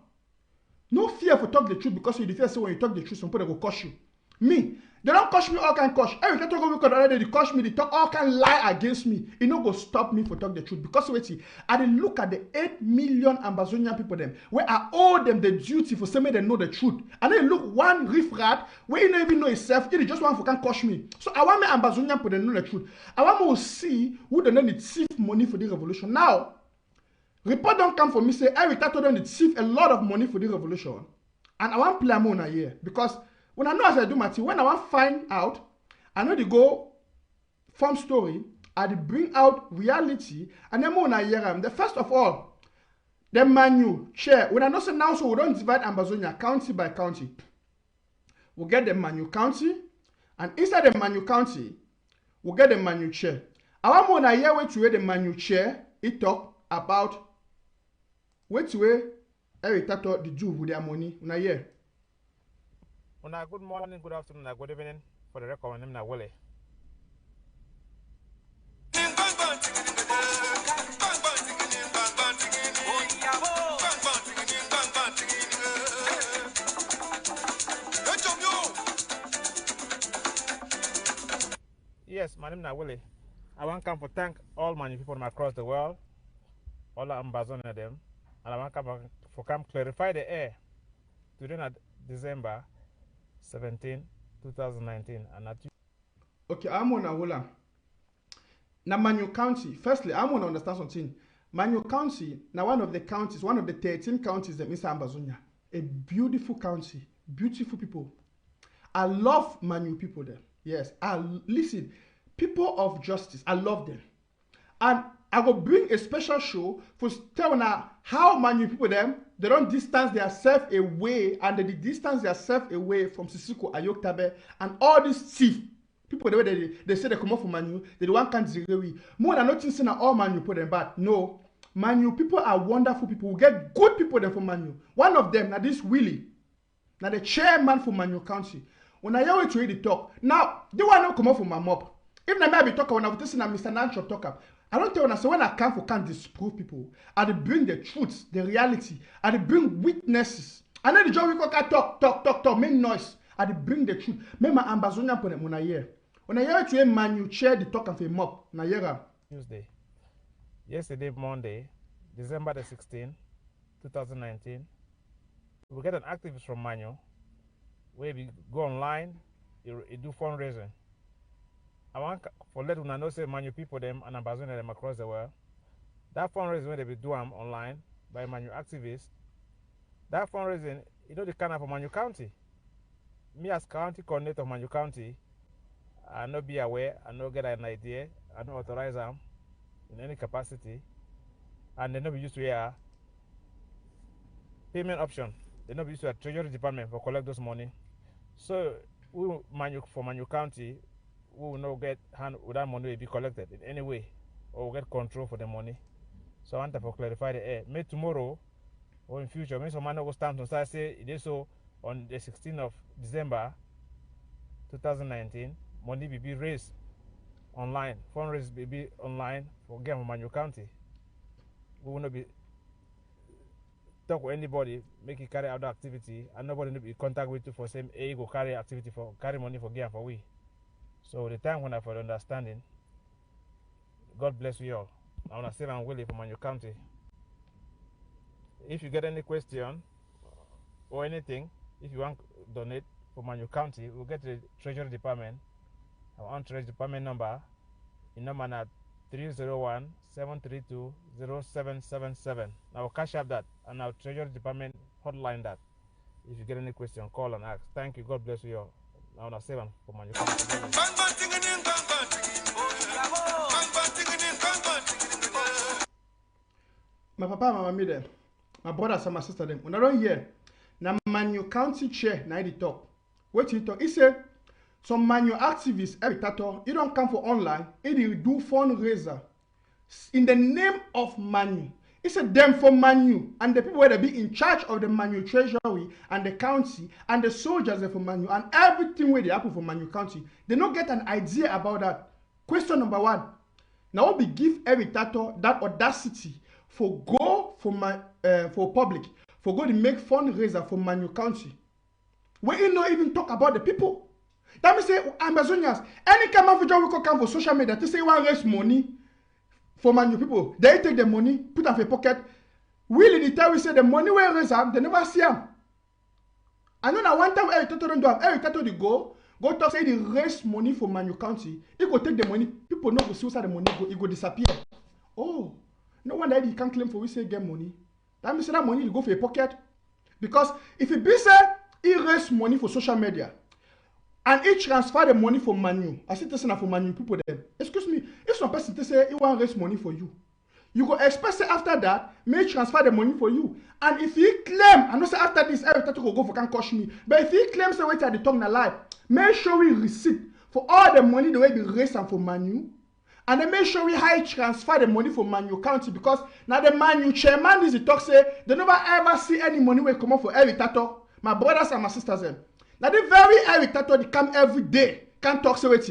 No fear for talk the truth because you fear say when you talk the truth, some people they go curse you. Me, they don't curse me all kind curse. Every time I talk about already, they curse me, they talk all kind lie against me. It no go stop me for talk the truth because wait, I dey look at the 8 million Ambazonian people them where I owe them the duty for saying they know the truth. And then look one riff rat where you don't even know itself, it just one for can curse me. So I want my Ambazonian people to know the truth. I want to see who they need thief money for the revolution. Now, report don't come for me say Eric Tato don't thief a lot of money for the revolution. And I want play on a year because when I know as I do my thing, when I want to find out, I know they go form story, I bring out reality, and then more year. The first of all, the manu chair. When I know say now, so we don't divide Ambazonia county by county. We get the manu county, and inside the manu county, we get the manu chair. I want more year way to where the manu chair. It talk about where to where Eric Tato the Jew with their money. Una year. Good morning, good afternoon, good evening. For the record, my name is Willie. Yes, my name is Willie. I want to come for thank all my people from across the world, all the Ambazonia them, and I want to come for clarify the air today at December 17, 2019, and at okay, I'm on a hola. Now, Manu County, firstly, I want to understand something. Manu County, now one of the counties, one of the 13 counties that Mr. Ambazonia, a beautiful county, beautiful people. I love Manu people there. Yes, listen, people of justice, I love them. And I will bring a special show for telling now how Manu people them, they don't distance themselves away and they distance themselves away from Sisiko, Ayoktabe, and all these thief people the way they say they come up from Manu, they don't can't zero. More than not saying all Manu put them bad. No, Manu people are wonderful people. We get good people them from Manu. One of them, now this Willie, now the chairman for Manu County. When I hear to read the talk, now they want to come up from my mob. If I be talking when I was listening to Mr. Nanchop talk up. I don't tell you, so when I come for can't disprove people, I bring the truth, the reality, I bring witnesses. And then the job we can talk, make noise. I bring the truth. Make my Ambazonia put them when I hear. When I hear to a man, you chair the talk and film up. Na hear Tuesday. Yesterday, Monday, December the 16th, 2019, we get an activist from Manu where we go online, you do fundraising. I want for let una know say Manu people them and Ambazonia them across the world. That fundraising when they be do online by Manu activists. That fundraising, you know the kind of Manu County. Me as county coordinator of Manu County, I not be aware, I not get an idea, I not authorize them in any capacity, and they not be used to a payment option. They not be used to a treasury department for collect those money. So we for Manu County, we will not get hand with that money will be collected in any way, or we'll get control for the money. So I want to clarify the air. May tomorrow or in future, may some man will stand on start say it is so on the 16th of December 2019, money will be raised online, fundraise will be online for game of Manu County. We will not be talk with anybody, make it carry out the activity, and nobody will be in contact with you for same go carry activity for carry money for game for we. So the time when I for the understanding, God bless you all. I want to say I'm Willie from Manu County. If you get any question or anything, if you want to donate for Manu County, we'll get the Treasury Department. Our own Treasury Department number, in number at 301-732-0777. Now cash up that and our Treasury Department hotline that. If you get any question, call and ask. Thank you. God bless you all. I want to say one for Manu County. my papa, my mommy them, my brothers and my sister them. When I don't hear, now Manu County chair, now the talk. What he talk? He said, some Manu activists, every tato, you don't come for online, it do fundraiser in the name of Manu. He said them for Manu and the people that be in charge of the Manu treasury and the county and the soldiers for Manu and everything where they happen for Manu County. They don't get an idea about that. Question number one. Now we give Eric Tato that audacity for go for public, for go to make fundraiser for Manu County. We not even talk about the people. That means say Amazonians, any kind of job we can come for social media to say one raise money for Manu people. They take the money, put it in their pocket. Really, the time we say the money we raise them, they never see them. I know that one time Eric Tato don't do them. Eric Tato go talk say they raise money for Manu County. He go take the money. People know go see where the money go. It go disappear. Oh, no wonder he can't claim for we say get money. That means that money will go for your pocket. Because if it be say he raise money for social media and he transfer the money for Manu, I see this for Manu people then. Excuse me, if some person to say he want raise money for you, you go expect say after that may transfer the money for you. And if he claim, I know say after this every time go for can cost me, but if he claims say wait at the tongue na lie, make sure we receipt for all the money the way we raise and for Manu. And then make sure we high transfer the money for Manu County because now the Manu chairman is the talk say they never ever see any money will come up for Eric Tato. My brothers and my sisters them. Now the very Eric Tato they come every day can't talk say wait.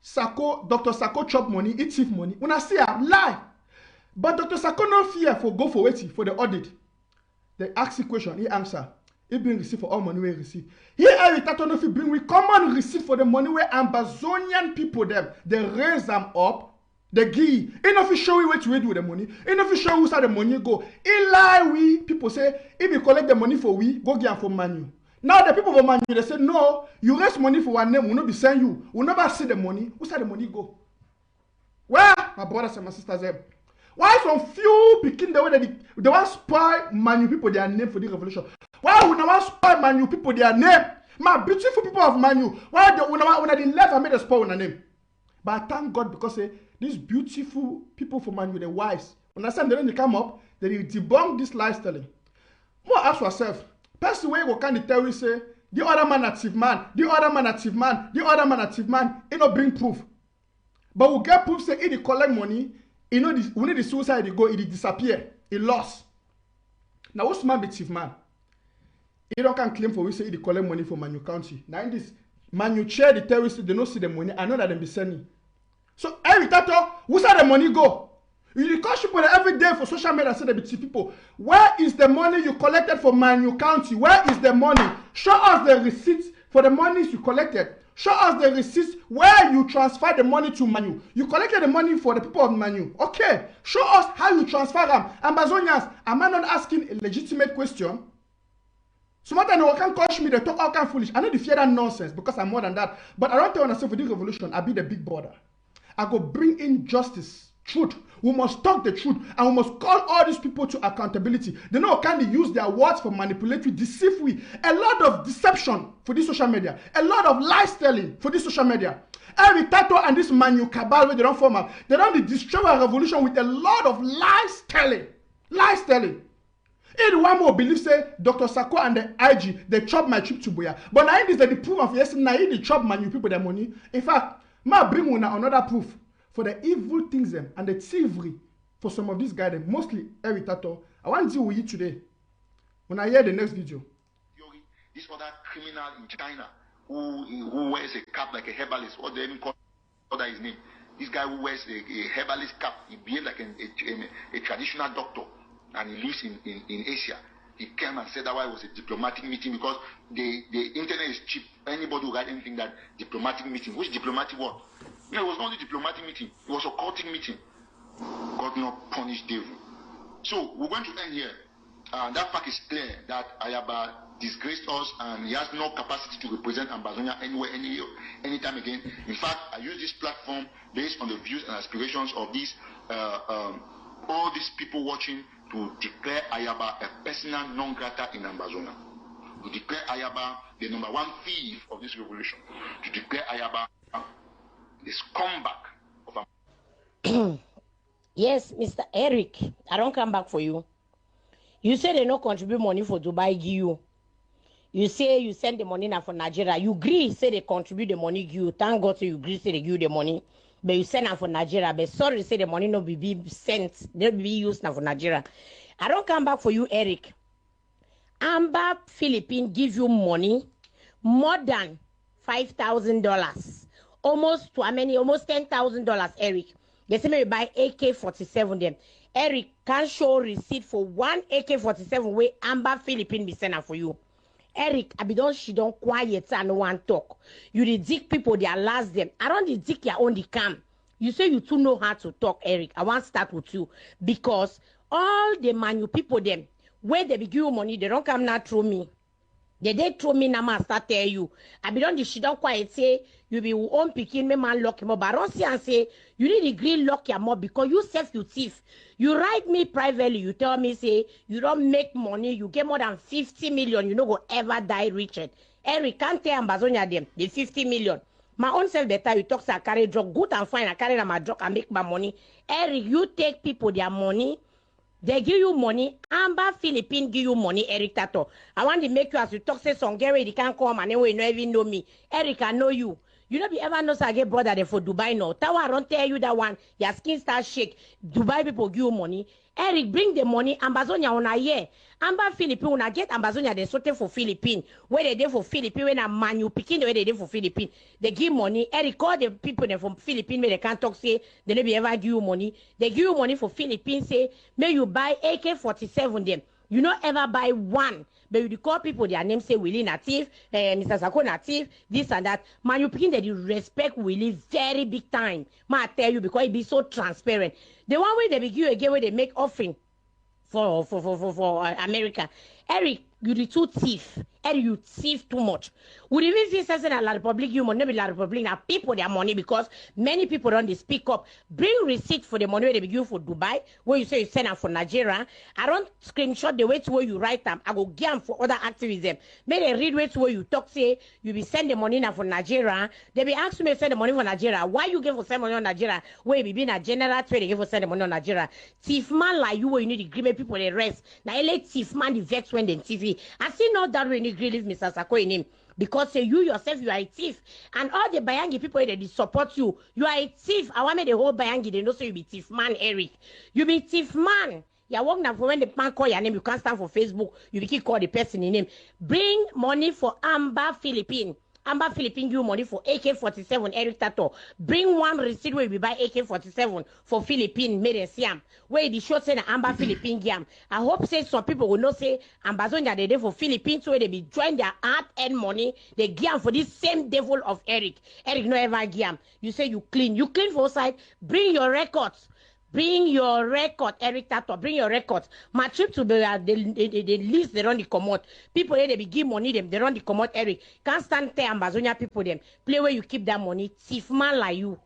Sako, Dr. Sako chop money, eat thief money. When I see a lie. But Dr. Sako no fear for go for wait for the audit. They ask the question, he answer. He bring receipt for all money we receive. Here Eric Tato no fit bring we common receipt for the money where Ambazonian people them. They raise them up. They give. He no fit show you where to do with the money. He no fit show you where the money go. He lie we people say if you collect the money for we go give for Manu. Now the people for Manu they say no, you raise money for one name, we no be send you. We never see the money. Where the money go? Where my brothers and my sisters them? Why some few picking the way that they want spoil Manu people their name for the revolution? Why would not spoil Manu people their name? My beautiful people of Manu. Why they when they left I made a spoil on their name? But I thank God because these beautiful people from Manu, they're wise. When I said they come up, they debunk this lie telling. More ask yourself, person where you can tell you say the other man active man, the other man active man, the other man active man, it not bring proof. But we get proof say it collect money. You know, this, when the suicide they go, it disappear. It lost. Now, what's man be chief man? He don't can claim for we say he collect money from Manu County. Now in this Manu chair the terrorists, they don't see the money. I know that they be sending. So every tato, where's the money go? You call people every day for social media say they be chief people. Where is the money you collected for Manu County? Where is the money? Show us the receipts for the monies you collected. Show us the receipts where you transfer the money to Manu. You collected the money for the people of Manu. Okay. Show us how you transfer them. Ambazonians, am I not asking a legitimate question? Some other no can coach me, they talk all kind of foolish. I know they fear that nonsense because I'm more than that. But I don't tell myself for this revolution, I'll be the big brother. I go bring in justice, truth. We must talk the truth and we must call all these people to accountability. They know can they use their words for manipulatory, deceive we. A lot of deception for this social media. A lot of lies telling for this social media. Eric Tato and this Manu cabal where they don't form up. They don't destroy our revolution with a lot of lies telling. Lies telling. In one more believe say Dr. Sako and the IG they chop my trip to Boya. But now this is the proof of yes, now they chop Manu people their money. In fact, ma bring una another proof. For the evil things them and the thievery for some of these guys, them, mostly Eric Tato. I want to deal with you today. When I hear the next video. This other criminal in China who wears a cap like a herbalist, what they even call his name. This guy who wears a herbalist cap, he behaves like a traditional doctor and he lives in Asia. He came and said that why it was a diplomatic meeting because the internet is cheap. Anybody will write anything that diplomatic meeting. Which diplomatic what? No, it was not a diplomatic meeting. It was a cultic meeting. God not punish devil. So we're going to end here. That fact is clear that Ayaba disgraced us and he has no capacity to represent Ambazonia anywhere, anytime again. In fact, I use this platform based on the views and aspirations of these all these people watching to declare Ayaba a persona non grata in Ambazonia. To declare Ayaba the number one thief of this revolution. To declare Ayaba the scumbag of Yes, Mr. Eric, I don't come back for you. You say they no contribute money for Dubai give you. You say you send the money now for Nigeria. You agree, say they contribute the money give you. Thank God you agree, say they give you the money. But you send now for Nigeria. But sorry, say the money no be sent. They'll be used now for Nigeria. I don't come back for you, Eric. Amba Philippines give you money more than $5,000. Almost $10,000, Eric. They say me buy AK-47 them. Eric can show receipt for one AK-47 way Amba Philippine be sending for you. Eric, she don't quiet and no one talk. You the dick people, they last them. I don't the dick your own the cam. You say you too know how to talk, Eric. I want to start with you. Because all the manu people them, where they be give you money, they don't come now through me. They throw me now, I start tell you. She don't quiet say, you be own picking me man lock him up. But I don't see and say, you need to green lock your up because you self you thief. You write me privately, you tell me, say, you don't make money, you get more than 50 million, you no go ever die Richard. Eric can't tell Ambazonia them, the 50 million. My own self better, you talk say I carry drug, good and fine, I carry my drug and make my money. Eric, you take people their money. They give you money. Amba Philippine give you money, Eric Tato. I want to make you as you talk, say some Gary, they can't come and anyway, you don't even know me. Eric, I know you. You don't be ever know I get brother there for Dubai now. That one I don't tell you that one. Your skin start shake. Dubai people give you money. Eric, bring the money. Ambazonia on a year. Amba Philippine, when I get Ambazonia, they sorted for Philippine. Where they did for Philippine, when I'm manu picking the way they did for Philippine. They give money. Eric, call the people there from Philippine where they can't talk, say, they never ever give you money. They give you money for Philippine, say, may you buy AK-47 them. You not ever buy one. But you call people their name, say Willie Native, Mr. Sako Native, this and that. Man, you picking that you respect Willie very big time. Man, I tell you, because it be so transparent. The one way they be give again where they make offering for America. Eric, you the two thief. Eric, you thief too much. Would even feel saying that La Republic, you money, La Republic, now people their money because many people don't they speak up. Bring receipt for the money where they be give for Dubai, where you say you send them for Nigeria. I don't screenshot the way to where you write them. I go give them for other activism. May they read way to where you talk, say you be send the money now for Nigeria. They be asking me to send the money for Nigeria. Why you give for send money on Nigeria? Where you be being a general trade, they give for send the money on Nigeria. Thief man like you, where you need to agreement people the rest. Now let thief man the vex when they TV. I see not that way. Leave Mr. Sako in him because say you yourself you are a thief and all the Bayangi people that they support you are a thief. I want me the whole Bayangi they know so you be thief man. Eric, you be thief man. You walk now for when the man call your name you can't stand for Facebook you be keep call the person in name. Bring money for Amba Philippine. Amba Philippine give money for AK-47 Eric Tato. Bring one receipt where we buy AK-47 for Philippine made in Siam. Where the show say na Amba Philippine gam. I hope say some people will not say Ambazonia they dey for Philippines so they be join their hard-earned money. They gam for this same devil of Eric. Eric no ever gam. You say you clean. You clean for outside. Bring your records. Bring your record, Eric Tato. Bring your records. My trip to the list they run the commode. People they be give money them. They run the commode. Eric can't stand there. Ambazonia people them play where you keep that money. Thief man like you.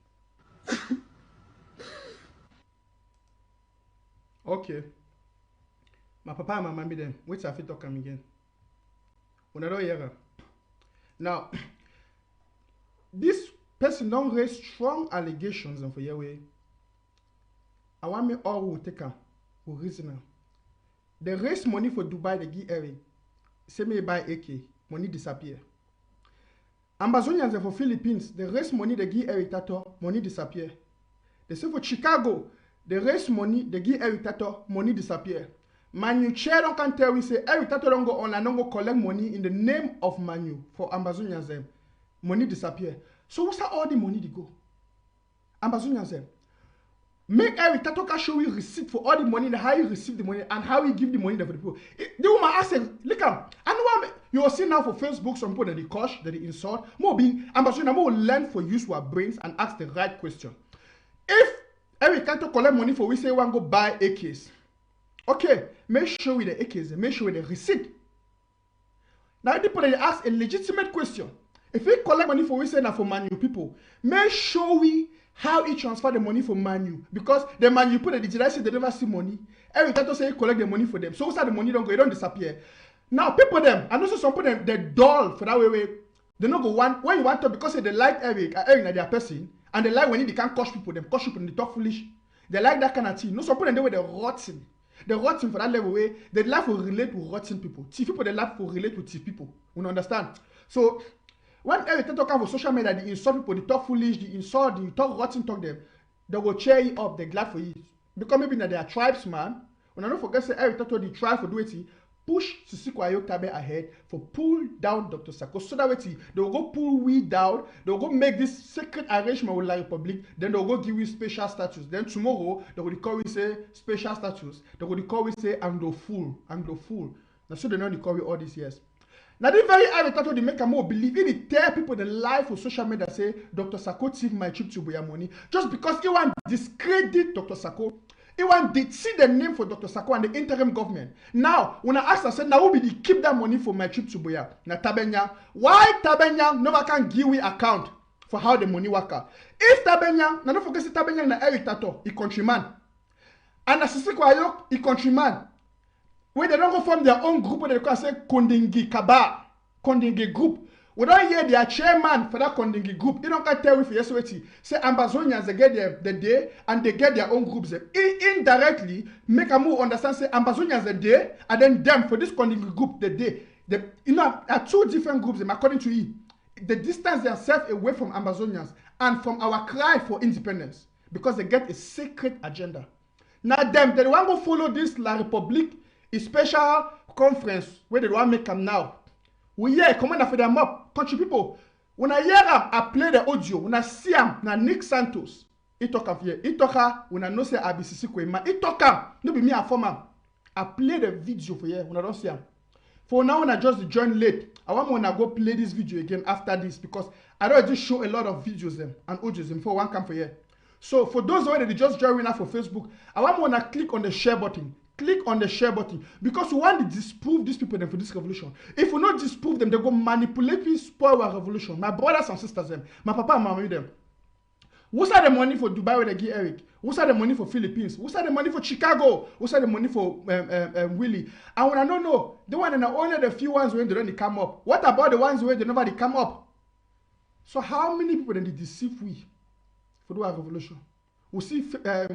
Okay. My papa and my mommy them. Wait till I talk come again. When I don't hear her. Now, this person don't raise strong allegations and for your way. I want me all will take her, will reason her. They raise money for Dubai, they give Eric. Say me buy AK, money disappear. Ambazonians for Philippines, they raise money, they give Eric Tato, money disappear. They say for Chicago, they raise money, they give Eric Tato, money disappear. Manu chair don't can tell we say Eric Tato don't go on and don't go collect money in the name of Manu for Ambazonians, money disappear. So what's that all the money they go? Ambazonians, make Eric Tato can show you receipt for all the money, and how you receive the money, and how you give the money to the people. The woman asked him, look at I know you are seeing now for Facebook some people that they curse, that they insult. More being ambassador, more learn for use our brains and ask the right question. If Eric Tato collect money for we say one go buy AKs, okay, make sure with the AKs, make sure with the receipt. Now people they ask a legitimate question. If we collect money for we say now for Manu people, make sure we how he transfer the money for Manu because the Manu put the digital say they never see money. Every time to say he collect the money for them. So the money don't go, it don't disappear. Now people them and also some people them they dull for that way. They don't go one when you want to because they like Eric na their person and they like when they can't coach people and they talk foolish. They like that kind of thing. No some people them they rotten. They rotten for that level way. They like to relate with rotten people. Thief people they like to relate with thief people. You understand? So when Eric talk about social media, they insult people, they talk foolish, they insult, they talk rotten, talk them, they will cheer you up, they're glad for you. Because maybe now they are tribes, man. When I don't forget, say Eric told the tribe for do it, push Sisiko Ayoktabe ahead for pull down Dr. Sako. So that way they will go pull we down, they will go make this secret arrangement with La Republic, then they will go give you special status. Then tomorrow they will call we say special status, they will call we say Anglo fool. Now so they know they call we all these years. Now the very irritated they make a more believe in it, tell people the life of social media say Dr. Sako took my trip to Buya money just because he want discredit Dr. Sako. He want to see the name for Dr. Sako and the interim government. Now, when I ask, I said, now who be the keep that money for my trip to Buya? Now Tabenya, why Tabenya never can give we account for how the money work out? If Tabenya, now don't forget Tabenya na Eric Tato, he countryman, and Sisiko Ayok, he countryman. When they don't go form their own group, they can say Kondingi Kaba, Kondingi group. We don't hear their chairman for that Kondingi group. They don't tell you for yesterday. Say Ambazonians, they get the day and they get their own groups. Indirectly, make a move understand, say Ambazonians the day, and then them for this Kondingi group the day. Are two different groups, according to you. They distance themselves away from Ambazonians and from our cry for independence because they get a secret agenda. Now, they want to follow this La Republique. A special conference where they want to make them now. We hear commander for them up, country people. When I hear them, I play the audio. When I see them, na Nick Santos. He talk of here. He talk when I know say ABCC Kwema. He talk no be me a former. I play the video for here when I don't see him. For now, when I just join late, I want to go play this video again after this because I don't just show a lot of videos them and audios them for one come for here. So for those who already just join now for Facebook, I want to click on the share button. Click on the share button because we want to disprove these people for this revolution. If we not disprove them, they go manipulate and spoil our revolution. My brothers and sisters, them, my papa and mama, them. Who's the money for Dubai where they give Eric? Who's the money for Philippines? Who's the money for Chicago? Who's the money for Willie? And when I don't know, the one and only the few ones when they don't come up. What about the ones where they never come up? So how many people then they deceive we for do our revolution? We see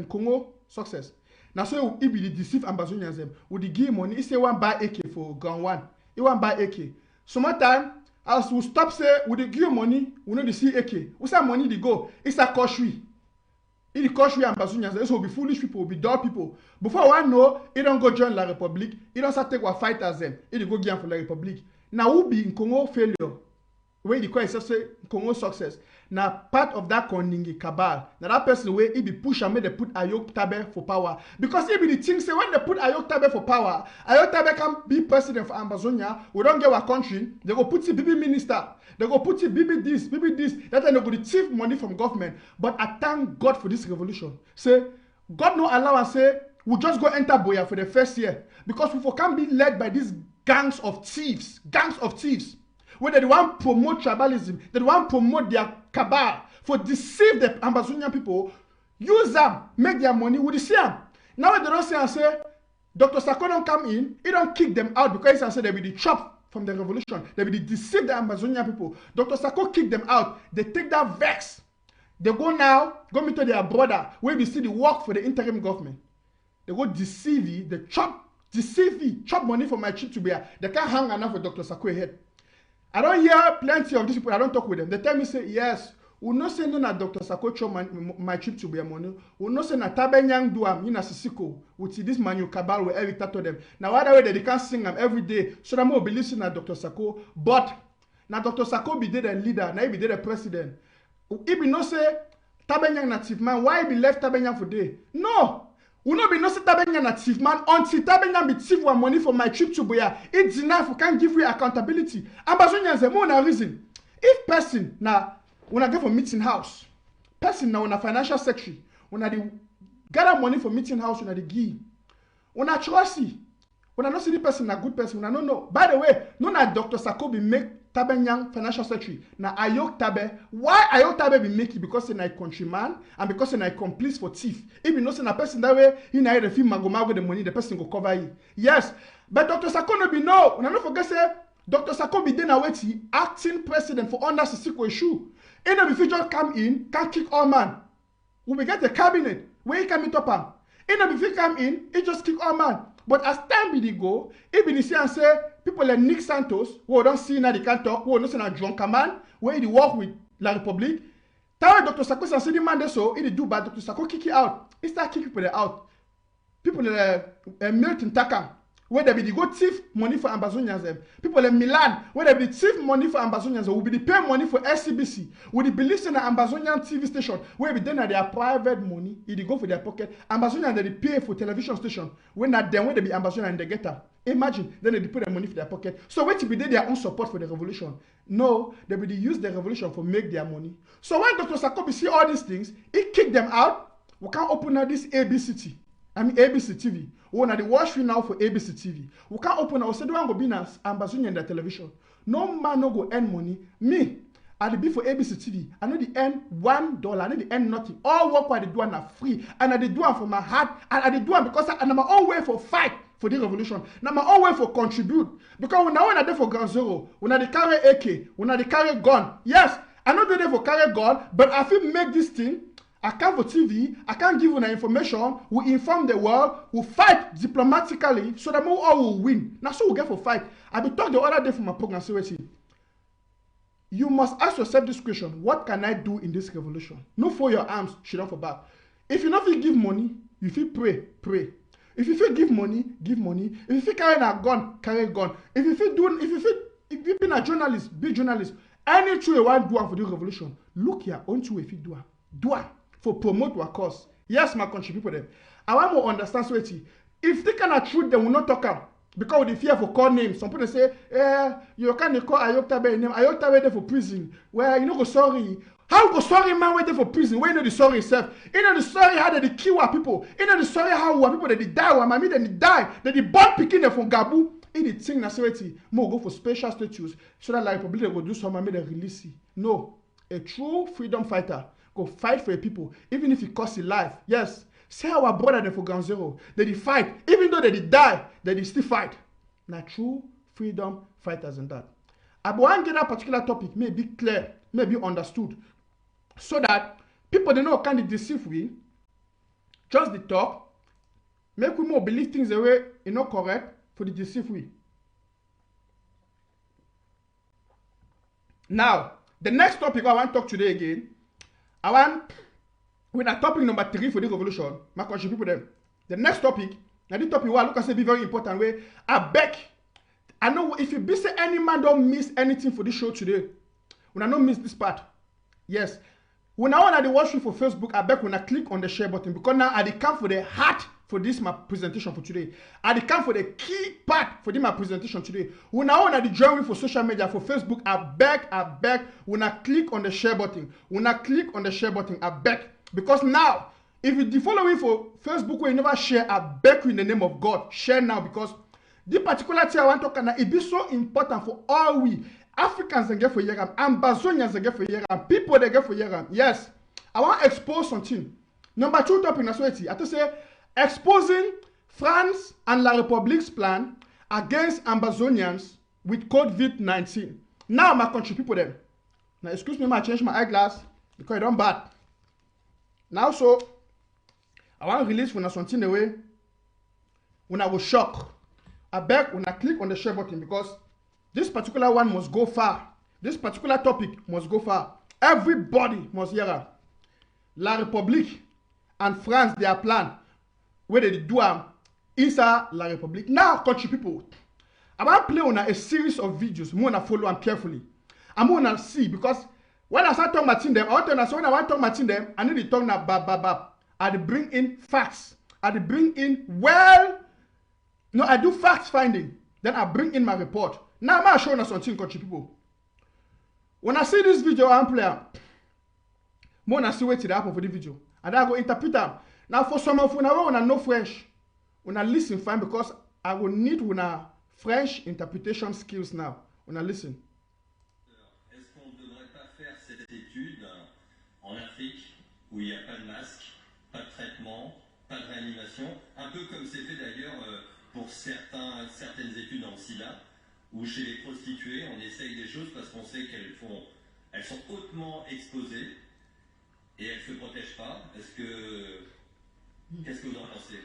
Congo success. Now so he be the deceive Ambazonians them. Would he give money? He say one buy AK for ground one. He want buy AK. Some time as we stop say would they give money? We know the see AK. We say money they go. It's a cautionary. It the cautionary Ambazonians. This will be foolish people, will be dull people. Before one know, he don't go join La Republique. He don't start take what fighters them. He go give for La Republique. Now who be in Congo failure? Where the call say Congo success. Now part of that Kondingi cabal. Now that person where he be push and make they put Ayoktabe for power. Because he be the thing say when they put Ayoktabe for power, Ayoktabe can be president for Ambazonia. We don't get our country. They go put the BB minister. They go put the BB this, BB this. That time they go receive money from government. But I thank God for this revolution. Say God no allow us say we just go enter Boya for the first year because we can't be led by these gangs of thieves. Gangs of thieves. Where they want to promote tribalism, they want to promote their cabal for deceive the Ambazonian people, use them, make their money with the same. Now when they don't say and say, Dr. Sako don't come in, he don't kick them out because he said they will be chopped from the revolution. They will deceive the Ambazonian people. Dr. Sako kick them out. They take that vex. They go now, go meet to their brother, where we see the work for the interim government. They go deceive you, they chop money from my trip to Buya. They can't hang enough for Dr. Sako head. I don't hear plenty of these people. I don't talk with them. They tell me, say, yes, we no say no na Dr. Sakocho my trip to Buya money. We no say na Tabenyang do am in Sisiko with this Manu Cabal where Eric tato them. Now other way they can't sing them every day. So that more be listening to Dr. Sako. But now Dr. Sako be the leader. Now he be the president. He be no say Tabenyang native man. Why he be left Tabenyang for day? No. We no be no say Tabenyang native man until Tabenyang be thief one money for my trip to Buya. It's enough. We can't give you accountability. Ambazonians say more na reason. If person now when I go for meeting house, person now when a financial secretary, when I gather money for meeting house, when I give, when I trust you, when I not see the person a good person, when I don't know. By the way, no na Dr. Sako be make Tabenyang financial secretary. Na Ayoktabe. Why Ayoktabe be make it? Because he's a countryman and because he's a complice for thief. If you know say na person that way, he na the film mago the money, the person go cover you. Yes, but Dr. Sako no be no. When I not forget say Dr. Sako be then away acting president for under Sisiko issue. And if you just come in, can kick all man. We will get a cabinet where he can meet up on. And if you come in, he just kick all man. But as time be go, even if you say people like Nick Santos, who don't see now they can't talk, who don't see now drunken man, where he work with La Republique, tell Dr. Sako say the man they so he do bad. Dr. Sako kick it out. He start kicking people out. People Milton Takam, where they be the go thief money for Ambazonians. People in Milan, where they be thief money for Ambazonians, will be the pay money for SCBC. Will they be listening to Ambazonian TV station, where be then at their private money, if they go for their pocket. Ambazonians they pay for television station. When not them, when they be Ambazonian and they get up. Imagine, then they put their money for their pocket. So wait till be their own support for the revolution. No, they will use the revolution for make their money. So when Dr. Sakobi see all these things, he kick them out. We can't open up this ABC TV. We want to watch now for ABC TV. We can't open up. We say, do want to be in Ambazonian in the television. No man no go earn money. Me, I the be for ABC TV. I know the earn $1. I know the earn nothing. All work what I do are free. And I do for my heart. And I do because I'm my own way for fight for the revolution. Now my own way for contribute. Because when I there for ground zero, when I carry AK, when I carry gun. Yes, I know they there for carry gun, but I feel make this thing. I can't for TV, I can't give you information, we inform the world, we fight diplomatically so that we all will win. Now so we get for fight. I be talking the other day from my program, you must ask yourself this question, what can I do in this revolution? No for your arms, shit off for back. If you not feel give money, you feel pray. If you feel give money, give money. If you feel carry a gun, carry a gun. If you been a journalist, be journalist. Any true you want do for the revolution, look here, on to if you do it. For promote our cause. Yes, my country people them. I want to understand sweaty. If they cannot truth, they will not talk out. Because of the fear for call names. Some people say, you can't call Ayoktabe name. Ayoktabe there for prison. Where you know go sorry. How go sorry man wait there for prison? Where you know the sorry itself? You know the story how they kill our people. You know the story how our people they die. Our mommy they die. They born picking them from Gabu. In the thing na sweaty. More go for special status so that like public they go do some and they release it. No. A true freedom fighter go fight for your people, even if it costs your life. Yes, say our brother they for ground zero, they did fight, even though they did die, they did still fight. Now true freedom fighters and that. I want to get that particular topic may be clear, may be understood, so that people they know can deceive we, just the talk, make we more believe things the way you know correct for the deceive we. Now, the next topic I want to talk today again. With a topic number 3 for the revolution, my country people them. The next topic, now this topic look say be very important way. I beg. I know if you be say any man don't miss anything for this show today. When I don't miss this part. Yes. When I want to watch you for Facebook, I beg when I click on the share button because now I come for the heart for this my presentation for today. I come for the key part for this my presentation today. When I want to join me for social media for Facebook, I beg when I click on the share button. When I click on the share button, I beg. Because now, if you follow me for Facebook where you never share, I beg you in the name of God. Share now because this particular thing I want to talk about, it be so important for all we Africans and get for Yeram, Ambazonians and get for Yeram, people that get for Yeram. Yes. I want to expose something. Number 2 topic na I to say exposing France and La République's plan against Ambazonians with COVID-19. Now, my country people them. Now, excuse me, I change my eyeglass because I don't bad. Now, so I want to release when something away. When I was shocked, I beg when I click on the share button because this particular one must go far. This particular topic must go far. Everybody must hear it. La République and France, their plan. Where they do inside La République. Now, country people, I want to play on a series of videos. I'm going to follow them carefully. I'm going to see because when I start talking about them, when I want to talk about them, I need to talk now bab. I bring in facts. I bring in I do facts finding. Then I bring in my report. Now I'm going to show you something, country people. When I see this video, I'm playing. I'm going to see what it happen for the video. And I go interpret them. Now, for some of you, when I know French, when I listen fine because I will need French interpretation skills now. When I listen. Est-ce qu'on ne devrait pas faire cette étude en Afrique où il n'y a pas de masque, pas de traitement, pas de réanimation, un peu comme c'est fait d'ailleurs pour certaines études en SIDA, où chez les prostituées, on essaye des choses parce qu'on sait elles sont hautement exposées et elles ne se protègent pas. Qu'est-ce que vous en pensez?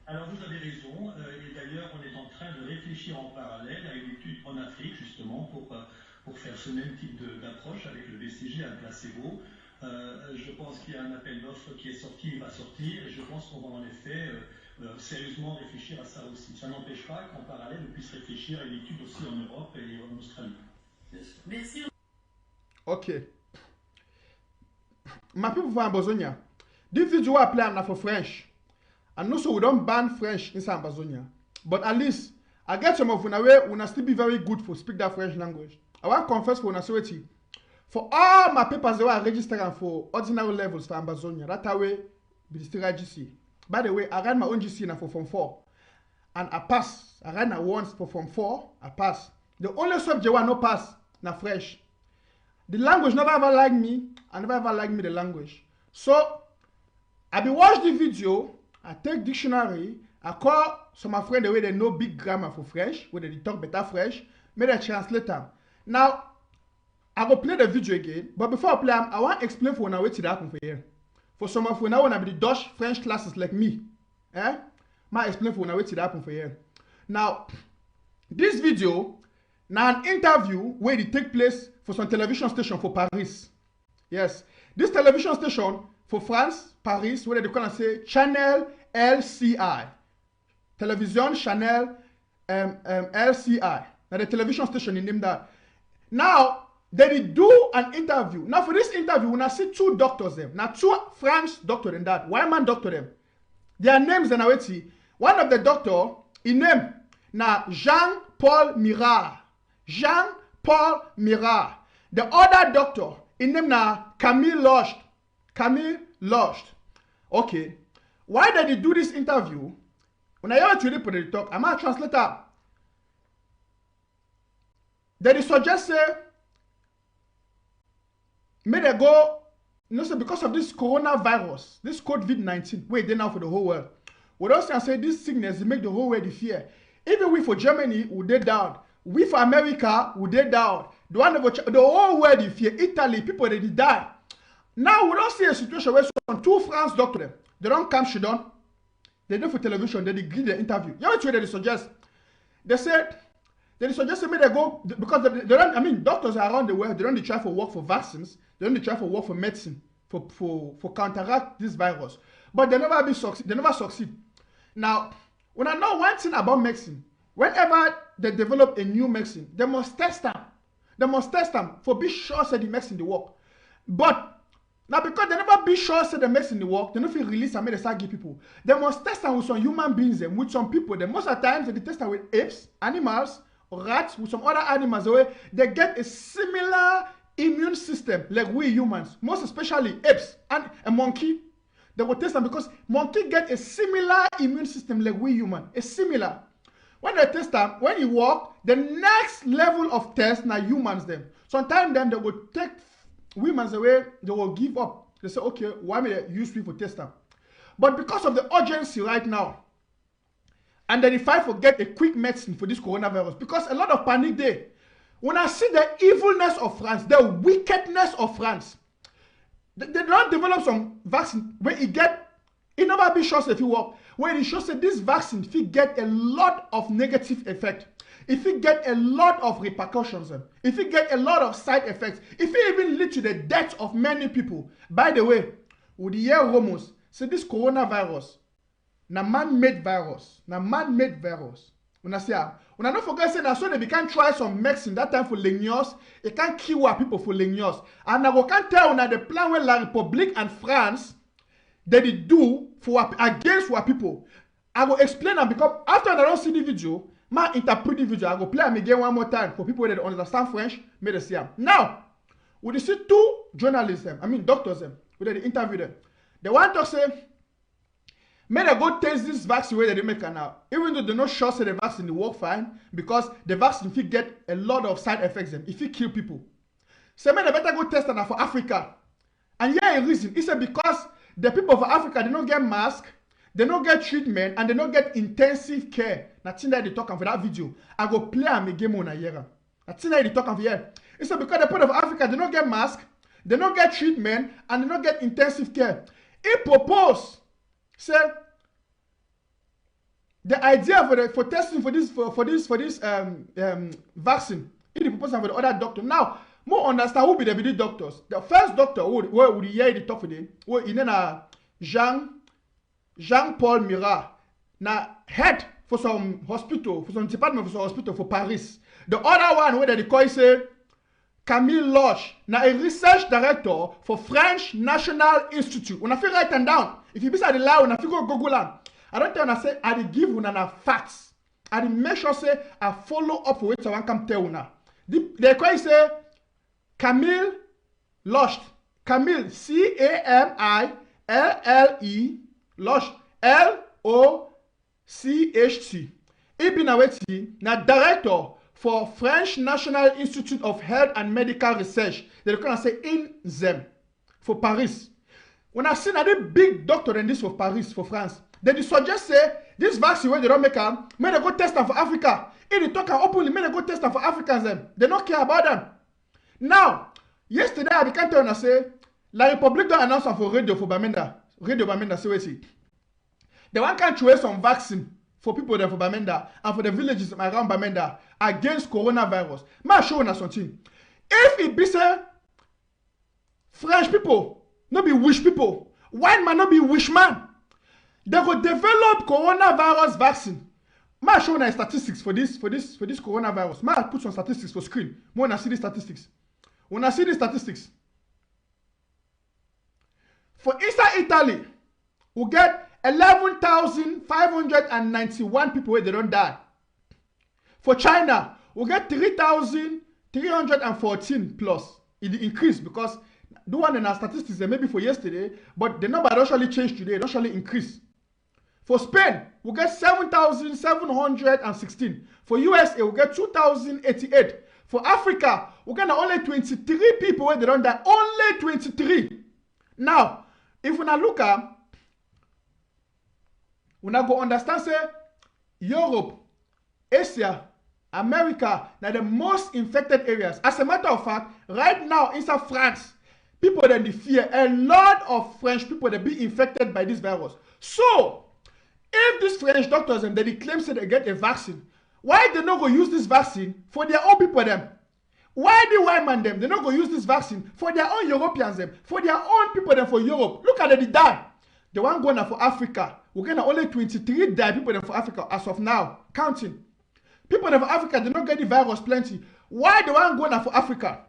Alors vous avez raison, et d'ailleurs on est en train de réfléchir en parallèle à une étude en Afrique justement pour faire ce même type d'approche avec le BCG à placebo. Je pense qu'il y a un appel d'offres qui est sorti, il va sortir, et je pense qu'on va en effet sérieusement réfléchir à ça aussi. Ça n'empêche pas qu'en parallèle, on puisse réfléchir à l'étude aussi en Europe et en Australie. Merci. Ok. My people for Ambazonia. This video I play am na for French. And also we don't ban French inside Ambazonia. But at least I get some of una way una still be very good for speak that French language. I want confess for una sorry. For all my papers they were registered for ordinary levels for Ambazonia. That way be still GC. By the way, I ran my own GC now for Form 4. And I pass. I ran once for Form 4. I pass. The only subject I no pass na French. The language never ever like me. I never ever like me the language. So I be watch the video. I take dictionary. I call some of my friends the way they know big grammar for French, where they talk better French. Make they translate them. Now I go play the video again. But before I play them, I want to explain for now what happen for here. For some of you now wanna be the Dutch French classes like me. I explain for now what happen for here. Now this video now an interview where it take place for some television station for Paris. Yes, this television station for France, Paris, where they call and say Channel LCI. Television Channel LCI. Now the television station in name that. Now they do an interview. Now for this interview, when I see two doctors them. Now two French doctor and that. One man doctor them. Their names are now one of the doctor, in name now Jean-Paul Mirard. Jean-Paul Mirard. The other doctor, in name now Camille Locht. Camille Locht. Okay. Why did they do this interview? When I hear to put the talk, I'm a translator. They suggest say, may they go, you know, say because of this coronavirus, this COVID-19, wait, they now for the whole world. We don't say this sickness make the whole world fear. Even we for Germany, we they down. We for America, we they down. The one of the whole world fear. Italy, people they die. Now we don't see a situation where some two France doctors, they don't come Shidon. They do for television, they give the interview. You know what they suggest? They said, they suggest me they go, because they don't, I mean, doctors around the world, they don't try for work for vaccines, they don't try for work for medicine, for counteract this virus. But they never succeed. Now, when I know one thing about medicine, whenever they develop a new medicine, they must test them. They must test them for be sure that the medicine they work. But now, because they never be sure say the medicine they work, they don't feel release and make the start give people. They must test them with some human beings, them, with some people. Then most of the times they test them with apes, animals, rats, with some other animals. They get a similar immune system like we humans, most especially apes and a monkey. They will test them because monkey get a similar immune system like we human, a similar. When they test them, when you walk, the next level of test now humans them. Sometimes then they will take women's away, they will give up. They say, okay, why may they use people for test them? But because of the urgency right now, and they fight for get a quick medicine for this coronavirus, because a lot of panic there. When I see the evilness of France, the wickedness of France, they don't develop some vaccine where it never be sure if you work, where it shows that this vaccine if you get a lot of negative effect. If you get a lot of repercussions, if you get a lot of side effects, if it even lead to the death of many people. By the way, with the year Romans, say this coronavirus, na man-made virus, When I say, when I don't forget saying that so they can try some medicine that time for Legnos, it can kill our people for Legnos. And I can tell now the plan where La République and France they do for against our people. I will explain them because after I don't see the video. I interpret the video. I go play them again one more time for people that understand French. May they see them. Now, we see two journalists, doctors, where they interview them. They want to say, may they go test this vaccine where they make now. Even though they're not sure say the vaccine will work fine, because the vaccine if get a lot of side effects, if it kill people. So may they better go test that for Africa. And yeah, a reason. It's because the people of Africa, they don't get mask, they don't get treatment, and they don't get intensive care. Nothing that they talk for that video. I go play a game on a year. Nothing that they talk for here. It's because the people of Africa, they don't get mask, they don't get treatment, and they don't get intensive care. He propose, say, the idea for testing for this vaccine. He propose for the other doctor. Now, more understand who be the doctors. The first doctor who would hear the talk for them, who in Jean-Paul Mirard. Now head for some hospital, for some department for some hospital for Paris. The other one where they call say Camille Loche, now a research director for French National Institute. When I feel write them down, if you be the lie, when I feel go Google them, I don't tell you say I give una facts. I make sure say I follow up for what I want come tell una. They call say Camille Loche, Camille CAMILLE Loche LOCHT. He been away na director for French National Institute of Health and Medical Research. They can say INSEM for Paris. When I see that the big doctor than this for Paris, for France, they suggest say this vaccine where they don't make them, may they go test them for Africa. If they talk openly, may they go test them for Africans. They don't care about them. Now, yesterday I began to say, La République don't announce for Radio for Bamenda. Radio Bamenda, so see. They want to choose some vaccine for people there for Bamenda and for the villages around Bamenda against coronavirus. May I show you something. If it be say French people, not be wish people, white man not be wish man, they will develop coronavirus vaccine. May I show you statistics for this coronavirus. May I put some statistics for screen. When I see the statistics. When I see the statistics. For inside Italy, we get 11,591 people where they don't die. For China, we get 3,314 plus. It increased because the one in our statistics maybe for yesterday, but the number don't actually change today, don't actually increase. For Spain, we get 7,716. For USA, we get 2,088. For Africa, we get only 23 people where they don't die. Only 23. Now, if we now look at, we now go understand say Europe, Asia, America, now the most infected areas. As a matter of fact, right now inside France, people then they fear a lot of French people that be infected by this virus. So, if these French doctors and they claim say they get a vaccine, why they not go use this vaccine for their own people them? Why the white man them? They not go use this vaccine for their own Europeans them, for their own people them for Europe. Look at the die. The one going for Africa, we're gonna only 23 die people them for Africa as of now, counting. People them for Africa, they don't get the virus plenty. Why the one going for Africa?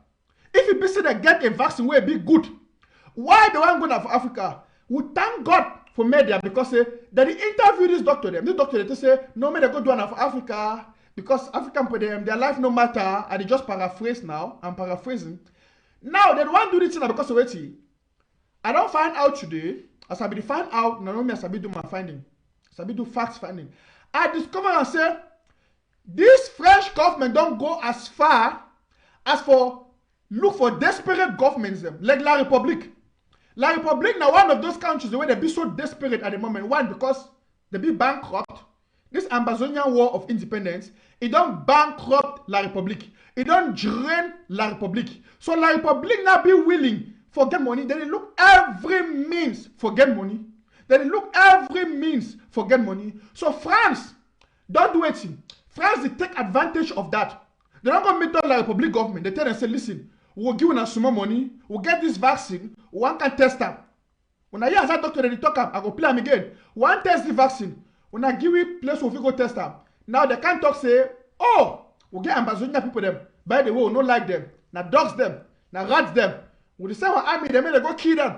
If you be say they get a vaccine, will be good. Why the one going for Africa? We thank God for media because that they interview this doctor them. This doctor they say no me they go do one for Africa because African for them their life no matter. And they just paraphrase now. I'm paraphrasing. Now they want to do this because of it. I don't find out today. As I be find out, no me as I be do my finding. As I be do facts finding. I discover and say this French government don't go as far as for look for desperate governments them like La République. La République now one of those countries where they be so desperate at the moment. One, because they be bankrupt. This Amazonian War of Independence, it don't bankrupt La République. It don't drain La République. So La République now be willing for get money. Then they look every means for get money. Then they look every means for get money. So France, don't do it. France, they take advantage of that. They're not going to meet La République government. They tell them, say, listen, we'll give us some more money. We'll get this vaccine. One can test them. When I hear as that doctor, they talk them, I go play them again. One test the vaccine. When I give you place where we go test them. Now they can't talk, say, oh, we'll get Amazonian people them. By the way, we don't like them. Now dogs them. Now rats them. With the same army, they go kill them.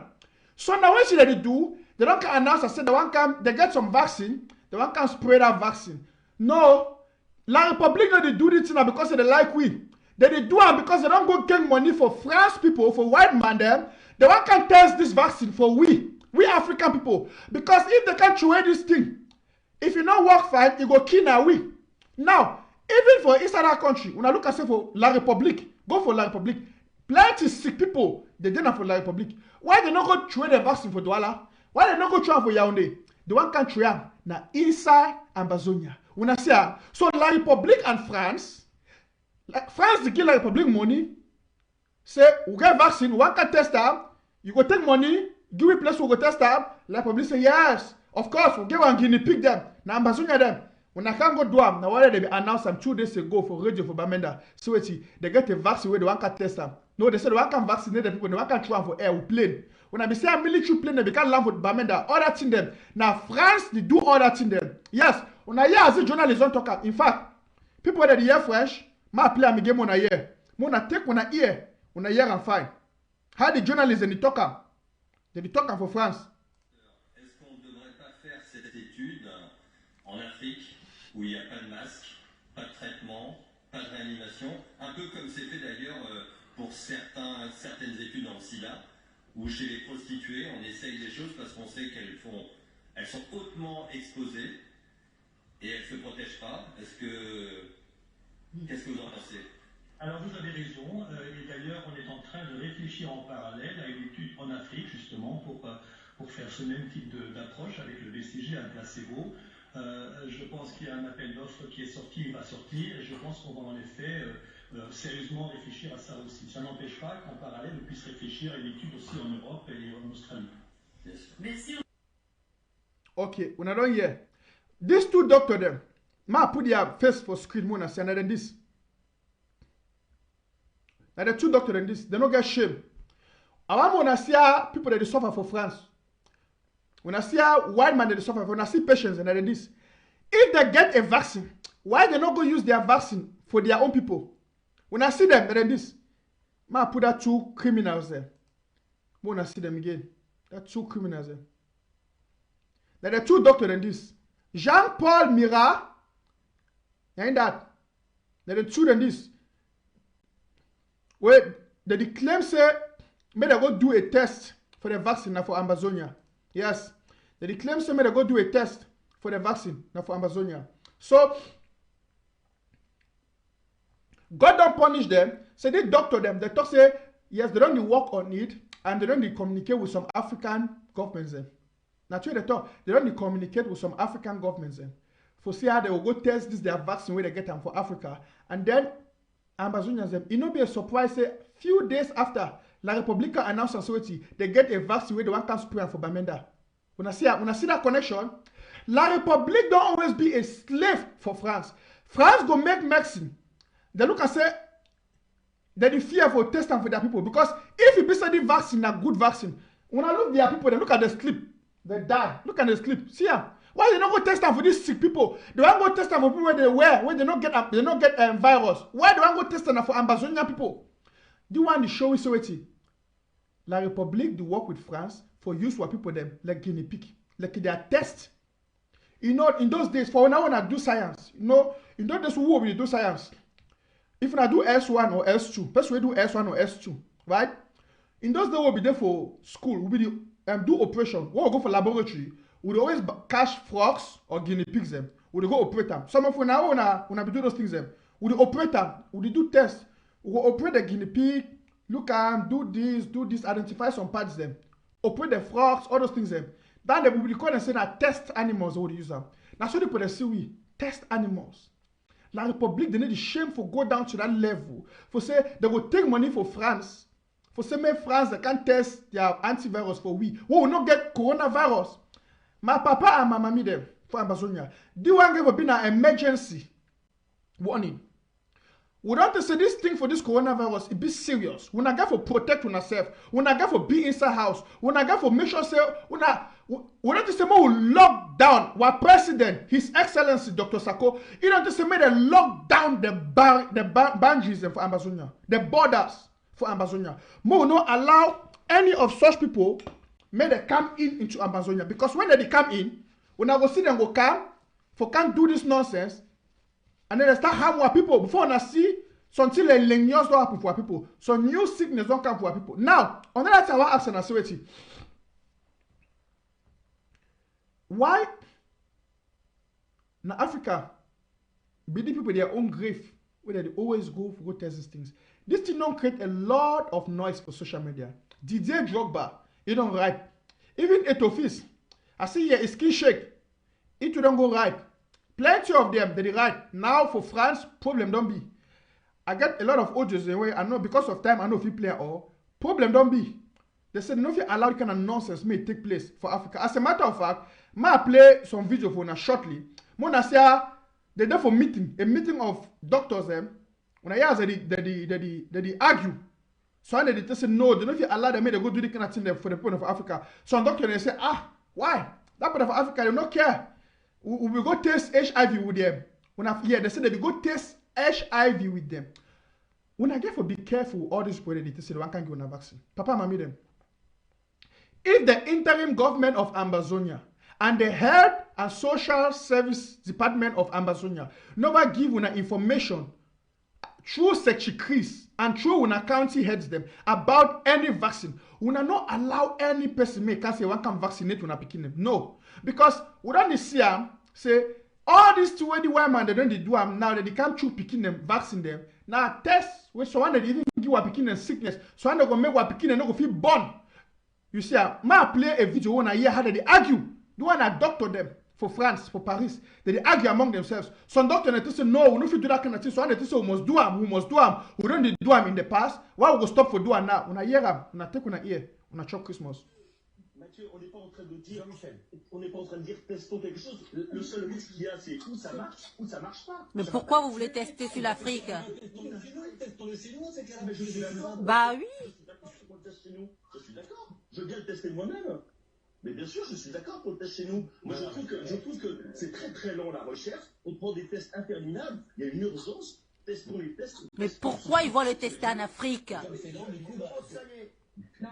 So now what should they do? They don't can announce and say they want come, they get some vaccine, they want can spray that vaccine. No, La République they do this now because they like we. They do it because they don't go get money for France people, for white man them. They want can test this vaccine for we African people. Because if they can't trade this thing, if you not work fine, you go kill now we. Now, even for inside our country, when I look at say for La République, go for La République. Plenty sick people, they did not for La République. Why they not go trade the vaccine for Douala? Why they not go trade for Yaoundé? The one country now inside Amazonia. When I say so La République and France, like France they give La République money, say we get vaccine, one can test them, you go take money, give me place we go test them. La République say yes, of course, we get one guinea pig them, now Amazonia them. When I can't go do them, now why they announced them 2 days ago for radio for Bamenda. So they get a vaccine where they one can test them. No, they said they want to vaccinate the people, they want to try for air with plane. When I be say a military plane, they can't land for Bamenda, all that thing them. Now France, they do all that thing them. Yes, on a year as a journalist don't talk. In fact, people that hear French, ma play am game on a year. Mona take on a year and fine. How the journalists and the talker? They talk for France. Est-ce qu'on ne devrait pas faire cette étude en Afrique où il n'y a pas de masque, pas de traitement, pas de réanimation, un peu comme c'est fait d'ailleurs pour certaines études en sida, où chez les prostituées on essaye des choses parce qu'on sait elles sont hautement exposées et elles ne se protègent pas. Qu'est-ce que vous en pensez? Alors vous avez raison, et d'ailleurs on est en train de réfléchir en parallèle à une étude en Afrique justement pour faire ce même type d'approche avec le BCG, un placebo. Je pense qu'il y a un appel d'offres qui est sorti, il va sortir, et je pense qu'on va en effet sérieusement réfléchir à ça aussi. Ça n'empêche pas qu'en parallèle on puisse réfléchir à une étude aussi en Europe et en Australie. Merci. Okay, when I don't hear. These two doctors them, ma put their face for screen more than this. Now the two doctors in this, they don't get shame. I want to see people that they suffer for France. When I see white man that they suffer for, when I see patients and then this, if they get a vaccine, why they not go use their vaccine for their own people? When I see them, then this, ma put that two criminals there. When I see them again, that two criminals there. Now the two doctors in this, Jean-Paul Mira, and that. Now the two in this. Well, they claim say, may they go do a test for the vaccine now for Amazonia. Yes, they claim say, may they go do a test for the vaccine now for Amazonia. So, God don't punish them. So they doctor them. They talk say, yes, they don't work on it and they don't communicate with some African governments. Now, they talk, they don't communicate with some African governments. For see how they will go test this their vaccine where they get them for Africa. And then Ambazonians, it not be a surprise. Say, few days after La Repubblica announced authority, they get a vaccine where they want to spray for Bamenda. When I see that connection, La République don't always be a slave for France. France go make medicine. They look and say that the fear for testing for their people because if you be the vaccine, a good vaccine, when I look their people, they look at the sleep, they die. Look at the sleep. See ya. Why they not go test them for these sick people? They want go test them for people where they not get virus. Why they want go test them for Ambazonian people? The one the show is so it. La République they work with France for use for people them like guinea pig, like their test. You know, in those days, for when I do science, you know, in those days who will do science. If I do S1 or S2, first we do S1 or S2, right? In those days we'll be there for school, we'll be do operation. We'll go for laboratory. We'll always catch frogs or guinea pigs them. We'll go operate them. Some of when I do those things them, we'll operate them. We'll do tests. We'll operate the guinea pig. Look at do this, identify some parts them. Operate the frogs, all those things them. Then they will record and say that test animals will use them. That's what they put see we test animals. La République they need the shame for go down to that level. For say they will take money for France. For say make France they can test their antivirus for we. We will not get coronavirus. My papa and my mommy them for Amazonia. They want to give an emergency warning. We don't say this thing for this coronavirus, it be serious. We not get for protect ourselves. We not get for be inside house. We not get for make sure say we don't say more lock down. Our president, His Excellency Dr. Sako, he don't say make they lock down the boundaries for Amazonia, the borders for Amazonia. More not allow any of such people may they come into Amazonia because when they come in, when I go see them go come for can't do this nonsense. And then they start harming our people. Before I see, so until the news don't happen for our people. So new sickness don't come for our people. Now, on that time, I ask an authority. Why? Now, Africa, be the people their own grave, where they always go test these things. This thing don't create a lot of noise for social media. DJ Drogba, he don't write. Even Etofis, I see here, his skin shake. It don't go right. Plenty of them, they write. Now for France, problem don't be. I get a lot of audios anyway. I know because of time, I know if you play all. Problem don't be. They said, no, if you allow kind of nonsense may take place for Africa. As a matter of fact, I play some video for now shortly. Mona say, they're there for meeting, a meeting of doctors. When I hear they argue. So they say, no, they don't if you allow them, they go do the kind of thing for the people of Africa. Some doctors, they say, why? That part of Africa, they don't care. We will go test HIV with them. They said they will go test HIV with them. When I get for be careful, all these people they say one can give a vaccine. Papa, mommy them. If the interim government of Ambazonia and the Health and Social Service Department of Ambazonia never give una information through Secretary Chris and through una county heads them about any vaccine, una not allow any person make can say one can vaccinate una picking them. No, because we don't see say all these 2 women they don't do them now that they can't choose picking them vaccine them. Now test with someone that even give a picking them sickness, so one they go make a picking and no go feel born. You see, I play a video when I hear how they argue. The one I doctor them for France, for Paris, they argue among themselves. Some doctor they say no, we don't fit do that kind of thing. So they say we must do them, we must do them. We don't do them in the past. Why we go stop for doing now? When I hear them, when I take una ear, when I chop Christmas. Mathieu, on n'est pas en train de dire, on n'est pas en train de dire testons quelque chose. Le seul risque qu'il y a, c'est où ça marche ou ça marche pas. Mais pourquoi vous voulez tester sur l'Afrique? Bah oui. Je suis d'accord. Je veux bien le tester moi-même. Mais bien sûr, je suis d'accord pour le test chez nous. Moi, je trouve que c'est très très long la recherche. On prend des tests interminables. Il y a une urgence. Testons les tests. Mais pourquoi ils vont le tester en Afrique? Non,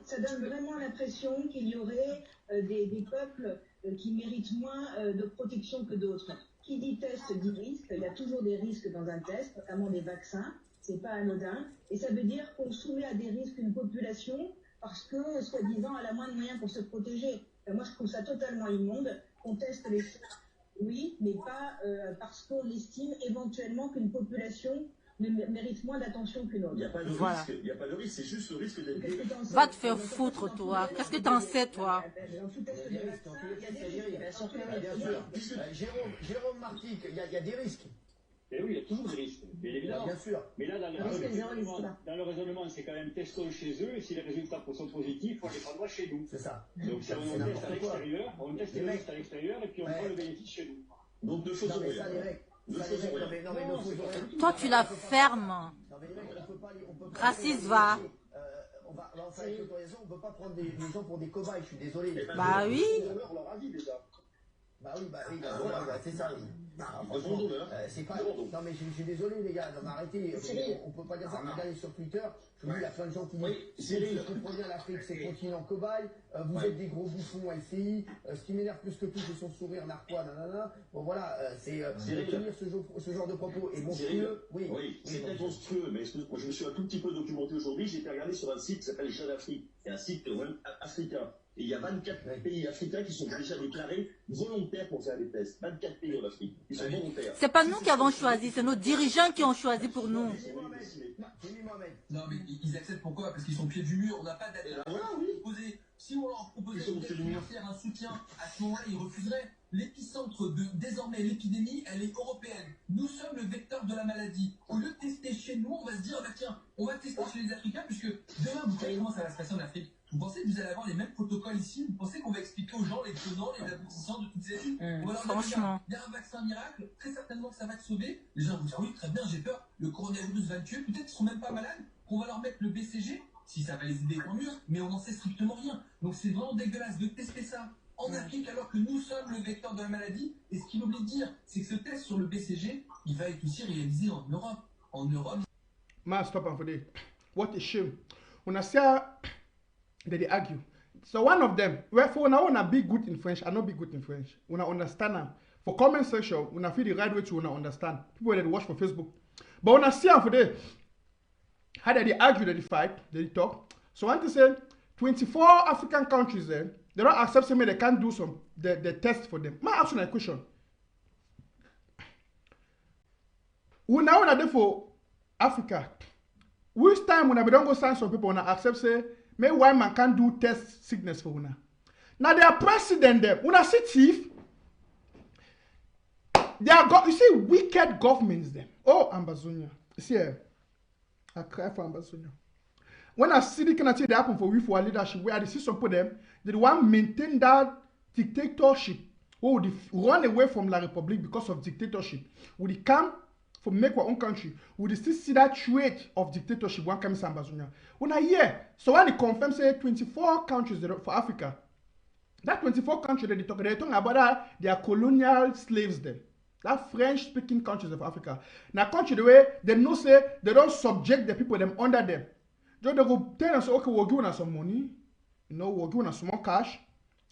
ça donne vraiment l'impression qu'il y aurait des peuples qui méritent moins de protection que d'autres. Qui dit test dit risque. Il y a toujours des risques dans un test, notamment des vaccins. C'est pas anodin. Et ça veut dire qu'on soumet à des risques une population parce que, soi-disant, elle a moins de moyens pour se protéger. Moi, je trouve ça totalement immonde qu'on teste les choses. Oui, mais pas parce qu'on estime éventuellement qu'une population mérite moins d'attention qu'une autre. Il n'y a pas de risque, il n'y a pas de risque, c'est juste le risque d'être... Va te faire foutre, toi. Qu'est-ce que t'en sais, toi? Jérôme Martic, il y a des risques. Et oui, il y a toujours des risques, bien évidemment. Bien sûr. Mais là, dans le raisonnement, c'est quand même testons chez eux, et si les résultats sont positifs, on les prendra chez nous. C'est ça. Donc si on teste à l'extérieur, on teste les risques à l'extérieur, et puis on prend le bénéfice chez nous. Donc deux choses au rien. Toi, tu la fermes. Raciste, va. On va faire avec l'autorisation, on ne peut pas prendre des gens pour des cobayes, je suis désolé. Bah oui. On leur a dit déjà. Bah oui, c'est ça. C'est pas... Non mais je suis désolé les gars, non mais arrêtez, on peut pas dire ça. Regardez sur Twitter, je vous dis, il y a plein de gens qui disent je comprends bien l'Afrique, c'est continent cobaye, vous êtes des gros bouffons LCI, ce qui m'énerve plus que tout c'est son sourire narquois, nanana. Bon voilà, c'est tenir ce genre de propos. Et monstrueux, oui, c'est très monstrueux, mais je me suis un tout petit peu documenté aujourd'hui, j'ai été regardé sur un site qui s'appelle Jeune Afrique, c'est un site africain. Et il y a 24 pays africains qui sont déjà déclarés volontaires pour faire des tests. 24 pays en Afrique. Ils sont volontaires. C'est pas nous qui avons choisi, c'est nos dirigeants qui ont choisi pour nous. Non, mais ils acceptent pourquoi? Parce qu'ils sont au pied du mur, on n'a pas d'adhésion. Si on leur proposait de faire un soutien, à ce moment-là, ils refuseraient. L'épicentre de désormais l'épidémie, elle est européenne. Nous sommes le vecteur de la maladie. Au lieu de tester chez nous, on va se dire, bah tiens, on va tester chez les Africains, puisque demain, vous savez comment ça va se passer en Afrique. Vous pensez que vous allez avoir les mêmes protocoles ici? Vous pensez qu'on va expliquer aux gens les tenants, les aboutissants de toutes ces études? On va leur dire, franchement. il y a un vaccin miracle, très certainement que ça va te sauver. Les gens vont dire, oui, très bien, j'ai peur, le coronavirus va te tuer, peut-être qu'ils seront même pas malades, qu'on va leur mettre le BCG, si ça va les aider, tant mieux, mais on n'en sait strictement rien. Donc c'est vraiment dégueulasse de tester ça en Afrique alors que nous sommes le vecteur de la maladie. Et ce qu'il oublie de dire, c'est que ce test sur le BCG, il va être aussi réalisé en Europe. En Europe. Stop and for this. What a shame. When I say they argue. So one of them, wherefore when I want to be good in French, I not be good in French. When I understand them. For comment section, when I feel the right way to understand. People that watch for Facebook. But when I see them for this, how they argue, they fight, they talk. So I want to say 24 African countries there, they don't accept me, they can't do some the test for them. My ask you a question. When I want to do for Africa, which time when I don't go sign some people when I accept say, may why man can't do test sickness for una. Now they are president there. When I see thief, they are you see wicked governments there. Oh, Ambazonia. You see I cry for Ambazonia. When I see the kind of thing that happen for our leadership, where I see some of them, they want maintain that dictatorship. Oh, they run away from La Republic because of dictatorship. Would they come for make our own country? Would they still see that trait of dictatorship one comes to Ambazonia? When I hear, so when they confirm say 24 countries for Africa, That 24 countries they're talking about that they are colonial slaves there. That French-speaking countries of Africa. Now country the way they know say they don't subject the people them under them. Just they go tell us, okay, we're giving us some money, we're giving us small cash.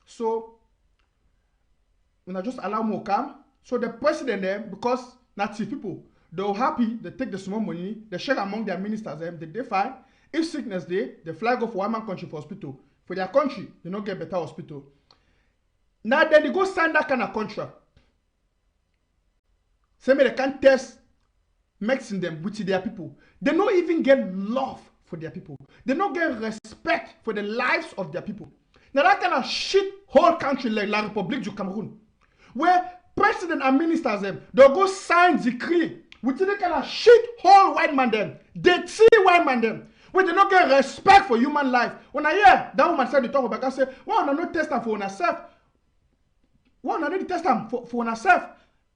So when just allow more come. So the president there, because Nazi people, they're happy, they take the small money, they share among their ministers, they fine. If sickness day, they fly go for one man country for hospital. For their country, they don't get better hospital. Now then they go sign that kind of contract. Say me they can't test mixing them with their people. They don't even get love for their people. They don't get respect for the lives of their people. Now that kind of shit whole country like La République du Cameroon, where president and ministers them, they'll go sign decree with the kind of shit whole white man them, they see white man them, where they don't get respect for human life. When I hear that woman said the talk about, I say, why well, not test them for ourselves? Why well, not test them for ourselves?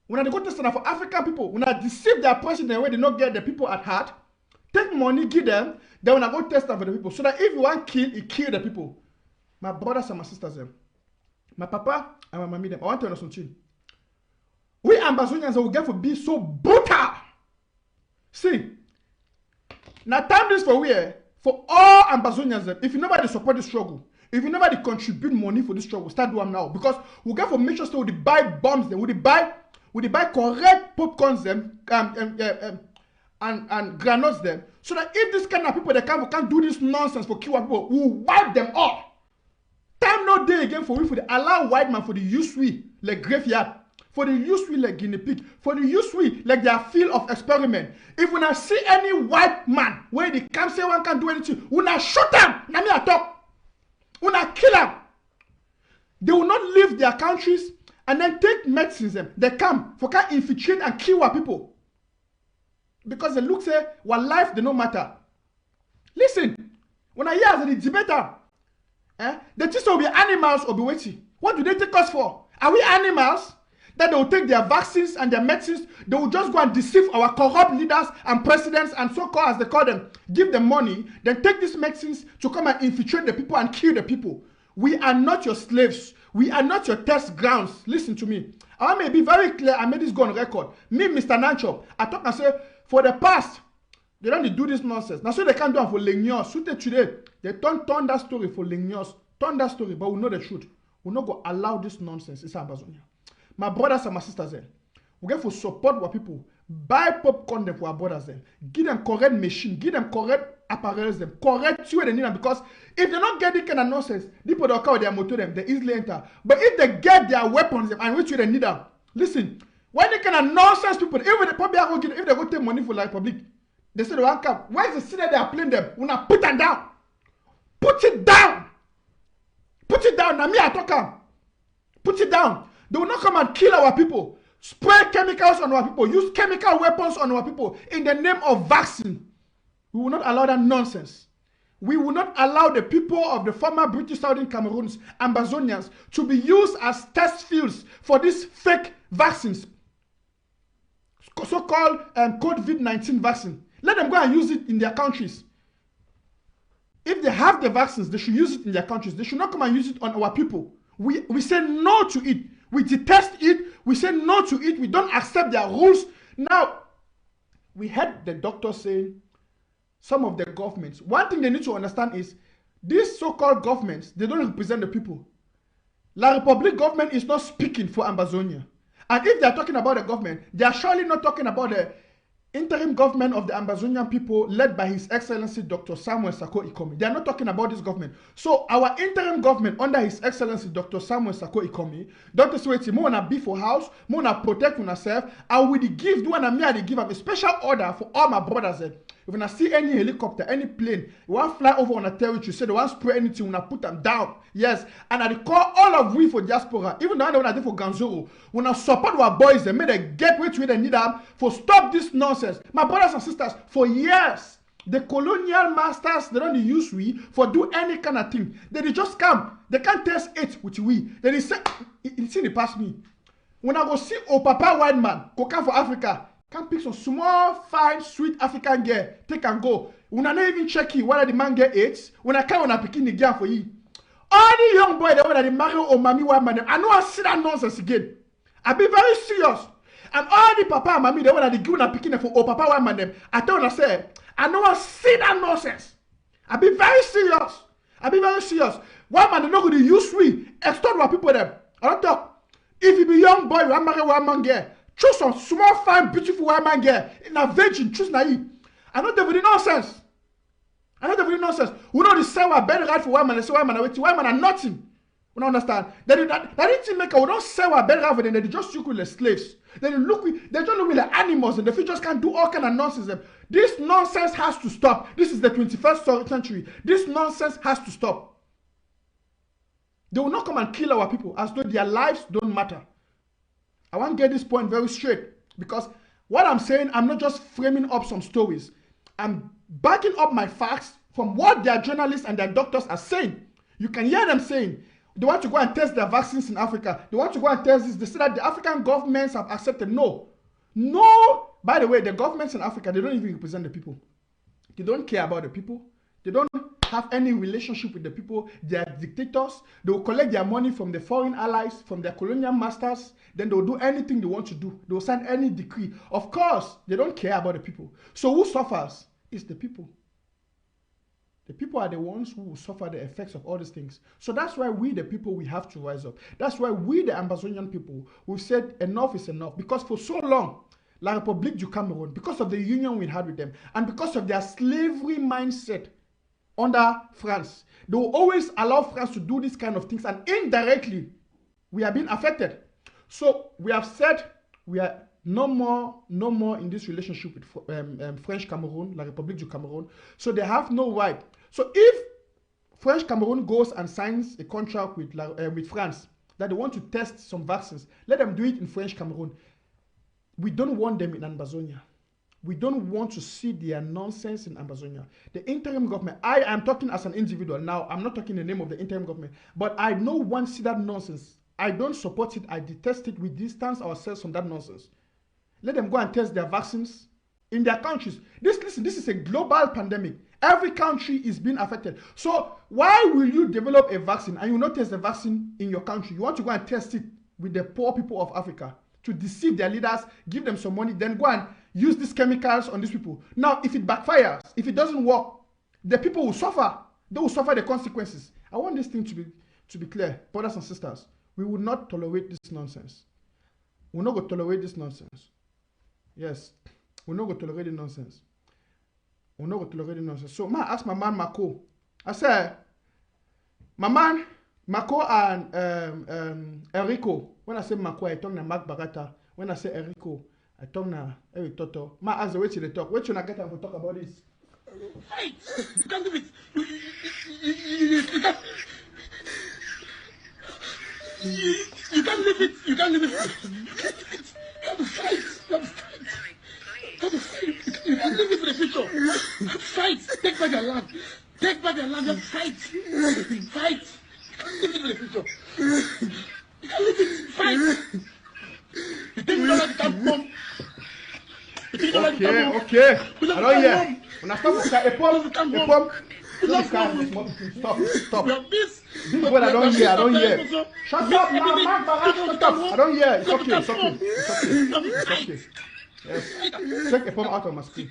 When they go test them for African people, when I deceive their president where they not get the people at heart, take money, give them, then when I go test them for the people, so that if you want kill, it kill the people. My brothers and my sisters them, my papa and my mommy them, I want to know something. We Ambazonians will get for be so brutal. See, now time this for we for all Ambazonians them, if you nobody support this struggle, if you nobody contribute money for this struggle, start doing now. Because we get for make sure so we buy bombs them, we buy correct popcorns them and granules them. So that if this kind of people they can't do this nonsense for kill people, we'll wipe them off. Time no day again for we for the allow white man for the use we like graveyard, for the use we like guinea pig, for the use we like their field of experiment. If we not see any white man where they can't say one can't do anything, we not shoot them. Now me I talk, we not kill them. They will not leave their countries and then take medicines them. They come for can infiltrate and kill our people because they look say what life they no matter. Listen, when I hear as a debater. The teachers will be animals or be waiting. What do they take us for? Are we animals? That they will take their vaccines and their medicines, they will just go and deceive our corrupt leaders and presidents and so-called as they call them, give them money, then take these medicines to come and infiltrate the people and kill the people. We are not your slaves. We are not your test grounds. Listen to me. I may be very clear. I made this go on record. Me, Mr. Nanchop, I talk and say, for the past, they don't do this nonsense. Now, so they can't do it for Legnos. So today, they turn that story for Legnos. Turn that story, but we know the truth. We're not going to allow this nonsense. It's Ambazonia. My brothers and my sisters, we get to support our people. Buy popcorn them for our brothers. Give them correct machine. Give them correct apparels. Correct you they need them. Because if they don't get this kind of nonsense, people don't call their motor them. They easily enter. But if they get their weapons and which they need them, listen. When they kind of nonsense people, even the public are going if they go take money for like public. They say they want come. Why is the city they are playing them? We not put them down. Put it down. Put it down. Now me I talk them. Put it down. They will not come and kill our people. Spray chemicals on our people. Use chemical weapons on our people in the name of vaccine. We will not allow that nonsense. We will not allow the people of the former British Southern Cameroons, Ambazonians, to be used as test fields for these fake vaccines. So-called COVID-19 vaccine. Let them go and use it in their countries. If they have the vaccines, they should use it in their countries. They should not come and use it on our people. We say no to it. We detest it. We say no to it. We don't accept their rules. Now, we heard the doctor saying, some of the governments, one thing they need to understand is, these so-called governments, they don't represent the people. La République government is not speaking for Ambazonia. And if they are talking about the government, they are surely not talking about the interim government of the Ambazonian people led by His Excellency Dr. Samuel Sako Ikomi. They are not talking about this government. So our interim government under His Excellency Dr. Samuel Sako Ikomi, Dr. Sweti, we want to be for house, we want to protect ourselves, and with the gift, we want to give them a special order for all my brothers. If you see any helicopter, any plane, you want to fly over on a territory, say they want to spray anything, we want to put them down. Yes, and I call all of we for diaspora, even the one that for Ganzoro, we want to support our boys, they made a gateway to where they need them for stop this nonsense. My brothers and sisters, for years, the colonial masters, they don't use we for do any kind of thing. They just come, they can't test it with we. They say, it's in the past me. When I go see oh papa white man, go come for Africa, can pick some small, fine, sweet African girl, take and go. When I not even check it whether the man get AIDS, when I come on a picking the girl for you. all the young boy that they marry or mommy one man, I know I see that nonsense again. I be very serious. And all the papa and mommy, they want to give a picking for papa one man them. I don't know say, I know I see that nonsense. I be very serious. I be very serious. One man they not going to use we extort what people them. I don't talk. If you be young boy, you marry one man girl, choose some small, fine, beautiful one man girl in a virgin, choose naive. I know there be nonsense. I know there be nonsense. We know the same way better right for one man, the same man with one man and nothing. We don't understand. That didn't make we don't sell our better right for them. They just look with the slaves. They just look with the animals, and the just can't do all kind of nonsense. This nonsense has to stop. This is the 21st century. This nonsense has to stop. They will not come and kill our people as though their lives don't matter. I want to get this point very straight, because what I'm saying, I'm not just framing up some stories. I'm backing up my facts from what their journalists and their doctors are saying. You can hear them saying they want to go and test their vaccines in Africa. They want to go and test this. They say that the African governments have accepted. No. By the way, the governments in Africa, they don't even represent the people. They don't care about the people. They don't have any relationship with the people. They are dictators. They will collect their money from the foreign allies, from their colonial masters. Then they will do anything they want to do. They will sign any decree. Of course, they don't care about the people. So who suffers is the people. The people are the ones who will suffer the effects of all these things. So that's why we, the people, we have to rise up. That's why we, the Ambazonian people, we've said enough is enough. Because for so long, La République du Cameroon, because of the union we had with them, and because of their slavery mindset under France, they will always allow France to do these kind of things, and indirectly, we are being affected. So we have said we are no more in this relationship with French Cameroon, La République du Cameroon. So they have no right. So if French Cameroon goes and signs a contract with France that they want to test some vaccines, let them do it in French Cameroon. We don't want them in Ambazonia. We don't want to see their nonsense in Ambazonia. The interim government, I am talking as an individual now. I'm not talking in the name of the interim government, but I don't want to see that nonsense. I don't support it. I detest it. We distance ourselves from that nonsense. Let them go and test their vaccines in their countries. Listen, this is a global pandemic. Every country is being affected. So why will you develop a vaccine and you not test the vaccine in your country? You want to go and test it with the poor people of Africa to deceive their leaders, give them some money, then go and use these chemicals on these people. Now, if it backfires, if it doesn't work, the people will suffer. They will suffer the consequences. I want this thing to be clear, brothers and sisters. We will not tolerate this nonsense. We're not going to tolerate this nonsense. Yes, we're not going to tolerate the nonsense. We're not going to tolerate the nonsense. So, I asked my man Mako. I said, my man Mako and Enrico. When I say Mako, I talk na Mark Barata. When I say Enrico, I talk na Eric Toto. I ask the way to talk. Wait till I get time to talk about this. Hey, you can't do it. You can't. You can't leave it. You can't leave it. You have to fight. You have to fight. You have to fight. You can't leave it for the future. You have to fight. Take back your land. Take back your land. You have to fight. Fight. You can't leave it for the future. You can't leave it. Fight. You think you don't like that bomb? Okay. I don't hear. When I stop, a bomb. Stop. Big boy, I don't hear. Shut up, man. Stop. I don't hear. It's okay. Yes. Take a bomb out of my screen.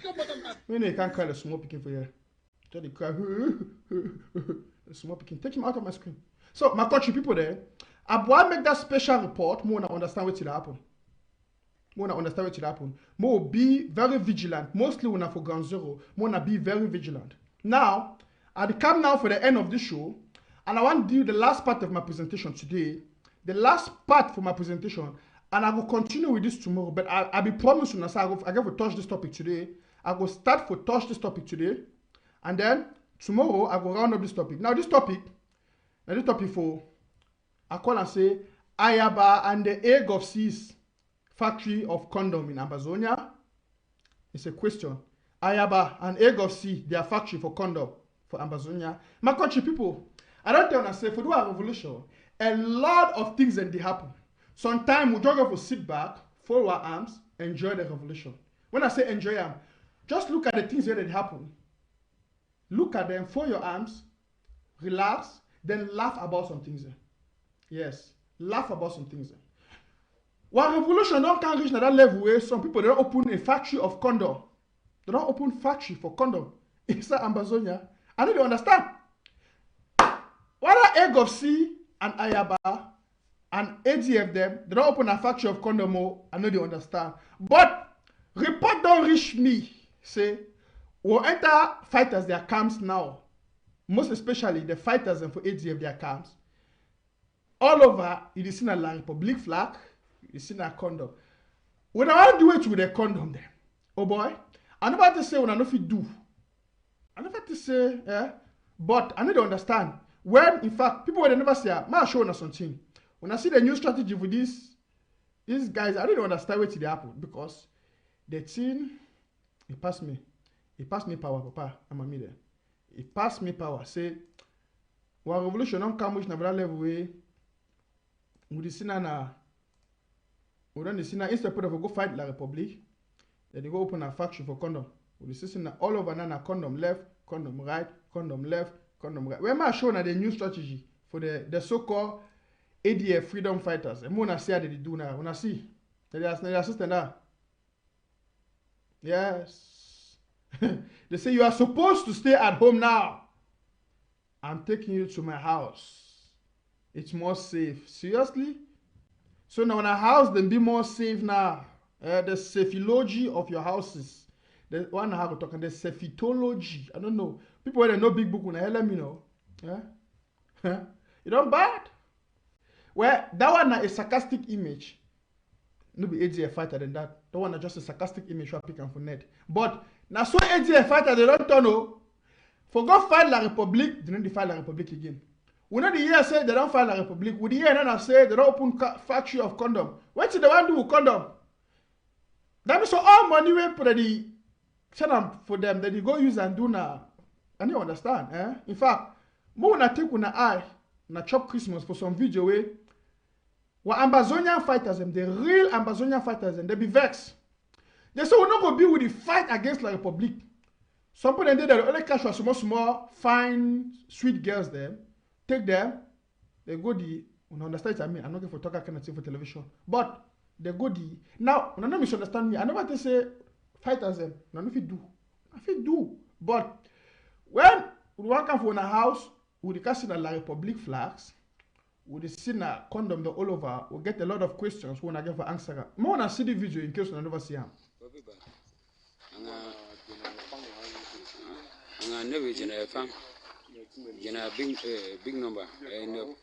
You know you can't cry the small picking for you. Tell the cry. The small picking. Take him out of my screen. So, my country people there, I want to make that special report. More to understand what will happen. More be very vigilant. Mostly when I for ground zero, more be very vigilant. Now, I come now for the end of the show, and I want to do the last part of my presentation today. The last part for my presentation, and I will continue with this tomorrow. But I be promising us I go to touch this topic today. I will start to touch this topic today, and then tomorrow I will round up this topic. Now this topic for I call and say Ayaba and the egg of seas factory of condom in Ambazonia. It's a question. Ayaba and egg of sea, their factory for condom for Ambazonia. My country people, I don't tell you say for do a revolution, a lot of things that they happen. Sometimes we just have to sit back, fold our arms, enjoy the revolution. When I say enjoy them, just look at the things that happen. Look at them, fold your arms, relax, then laugh about some things. Yes, laugh about some things. While revolution don't can reach that level where some people they don't open a factory of condom. They don't open factory for condom inside Amazonia. I don't understand. Why the egg of C and Ayaba and ADF them, they don't open a factory of condom. I know they understand. But report don't reach me. Say, we'll enter fighters their camps now. Most especially the fighters and for ADF their camps. All over, you see a La Republic flag, you see a condom. When I want to do it with a condom then, oh boy, I never to say when I know if you do. I never to say, but I need to understand. When, in fact, people will never say, man, show us something. When I see the new strategy for these guys, I don't understand what they happen because the thing, it passed me. It passed me power, papa. I'm a there. It passed me power. Say, when revolution don't come with another level way, we see na instead of go fight La Republic, they go open a factory for condom. We see na all over na condom left, condom right, condom left, condom right. Where am I showing the new strategy for the so-called ADF freedom fighters? And when I see how they do now, when I see they assistant now. Yes. They say you are supposed to stay at home now. I'm taking you to my house. It's more safe. Seriously? So now in a house, then be more safe now. The safeology of your houses. The one I have to talk about the safetology. I don't know. People when they know big book when I let me know. Yeah? You don't bad? Well, that one is a sarcastic image. No be ADF fighter than that. That one is just a sarcastic image for pick and for net. But now so ADF fighter they don't turn no. For go fight La Republic, they don't fight La Republic again. We know the year say they don't fight La Republic. We the year now say they don't open factory of condom. What did they want to do with condom? That means so all money we put the send them for them that they go use and do now. And you understand, eh? In fact, more when I take when I Nanchop Christmas for some video way. What Ambazonian fighters them, the real Ambazonian fighters them, they be vexed. They say we're not gonna be with the fight against La Republic. Some people they only catch was small, fine, sweet girls them. Take them, they go the. You understand what I mean? I'm not going for talk I cannot say for television. But they go the. Now, don't misunderstand me. I never to say fighters them. No, if you do. If you do. But when we walk come from a house, we can see the La Republic flags, we see a condom all over, we get a lot of questions when I get for answer. More when I see the video in case I never see them. You know, big number. And you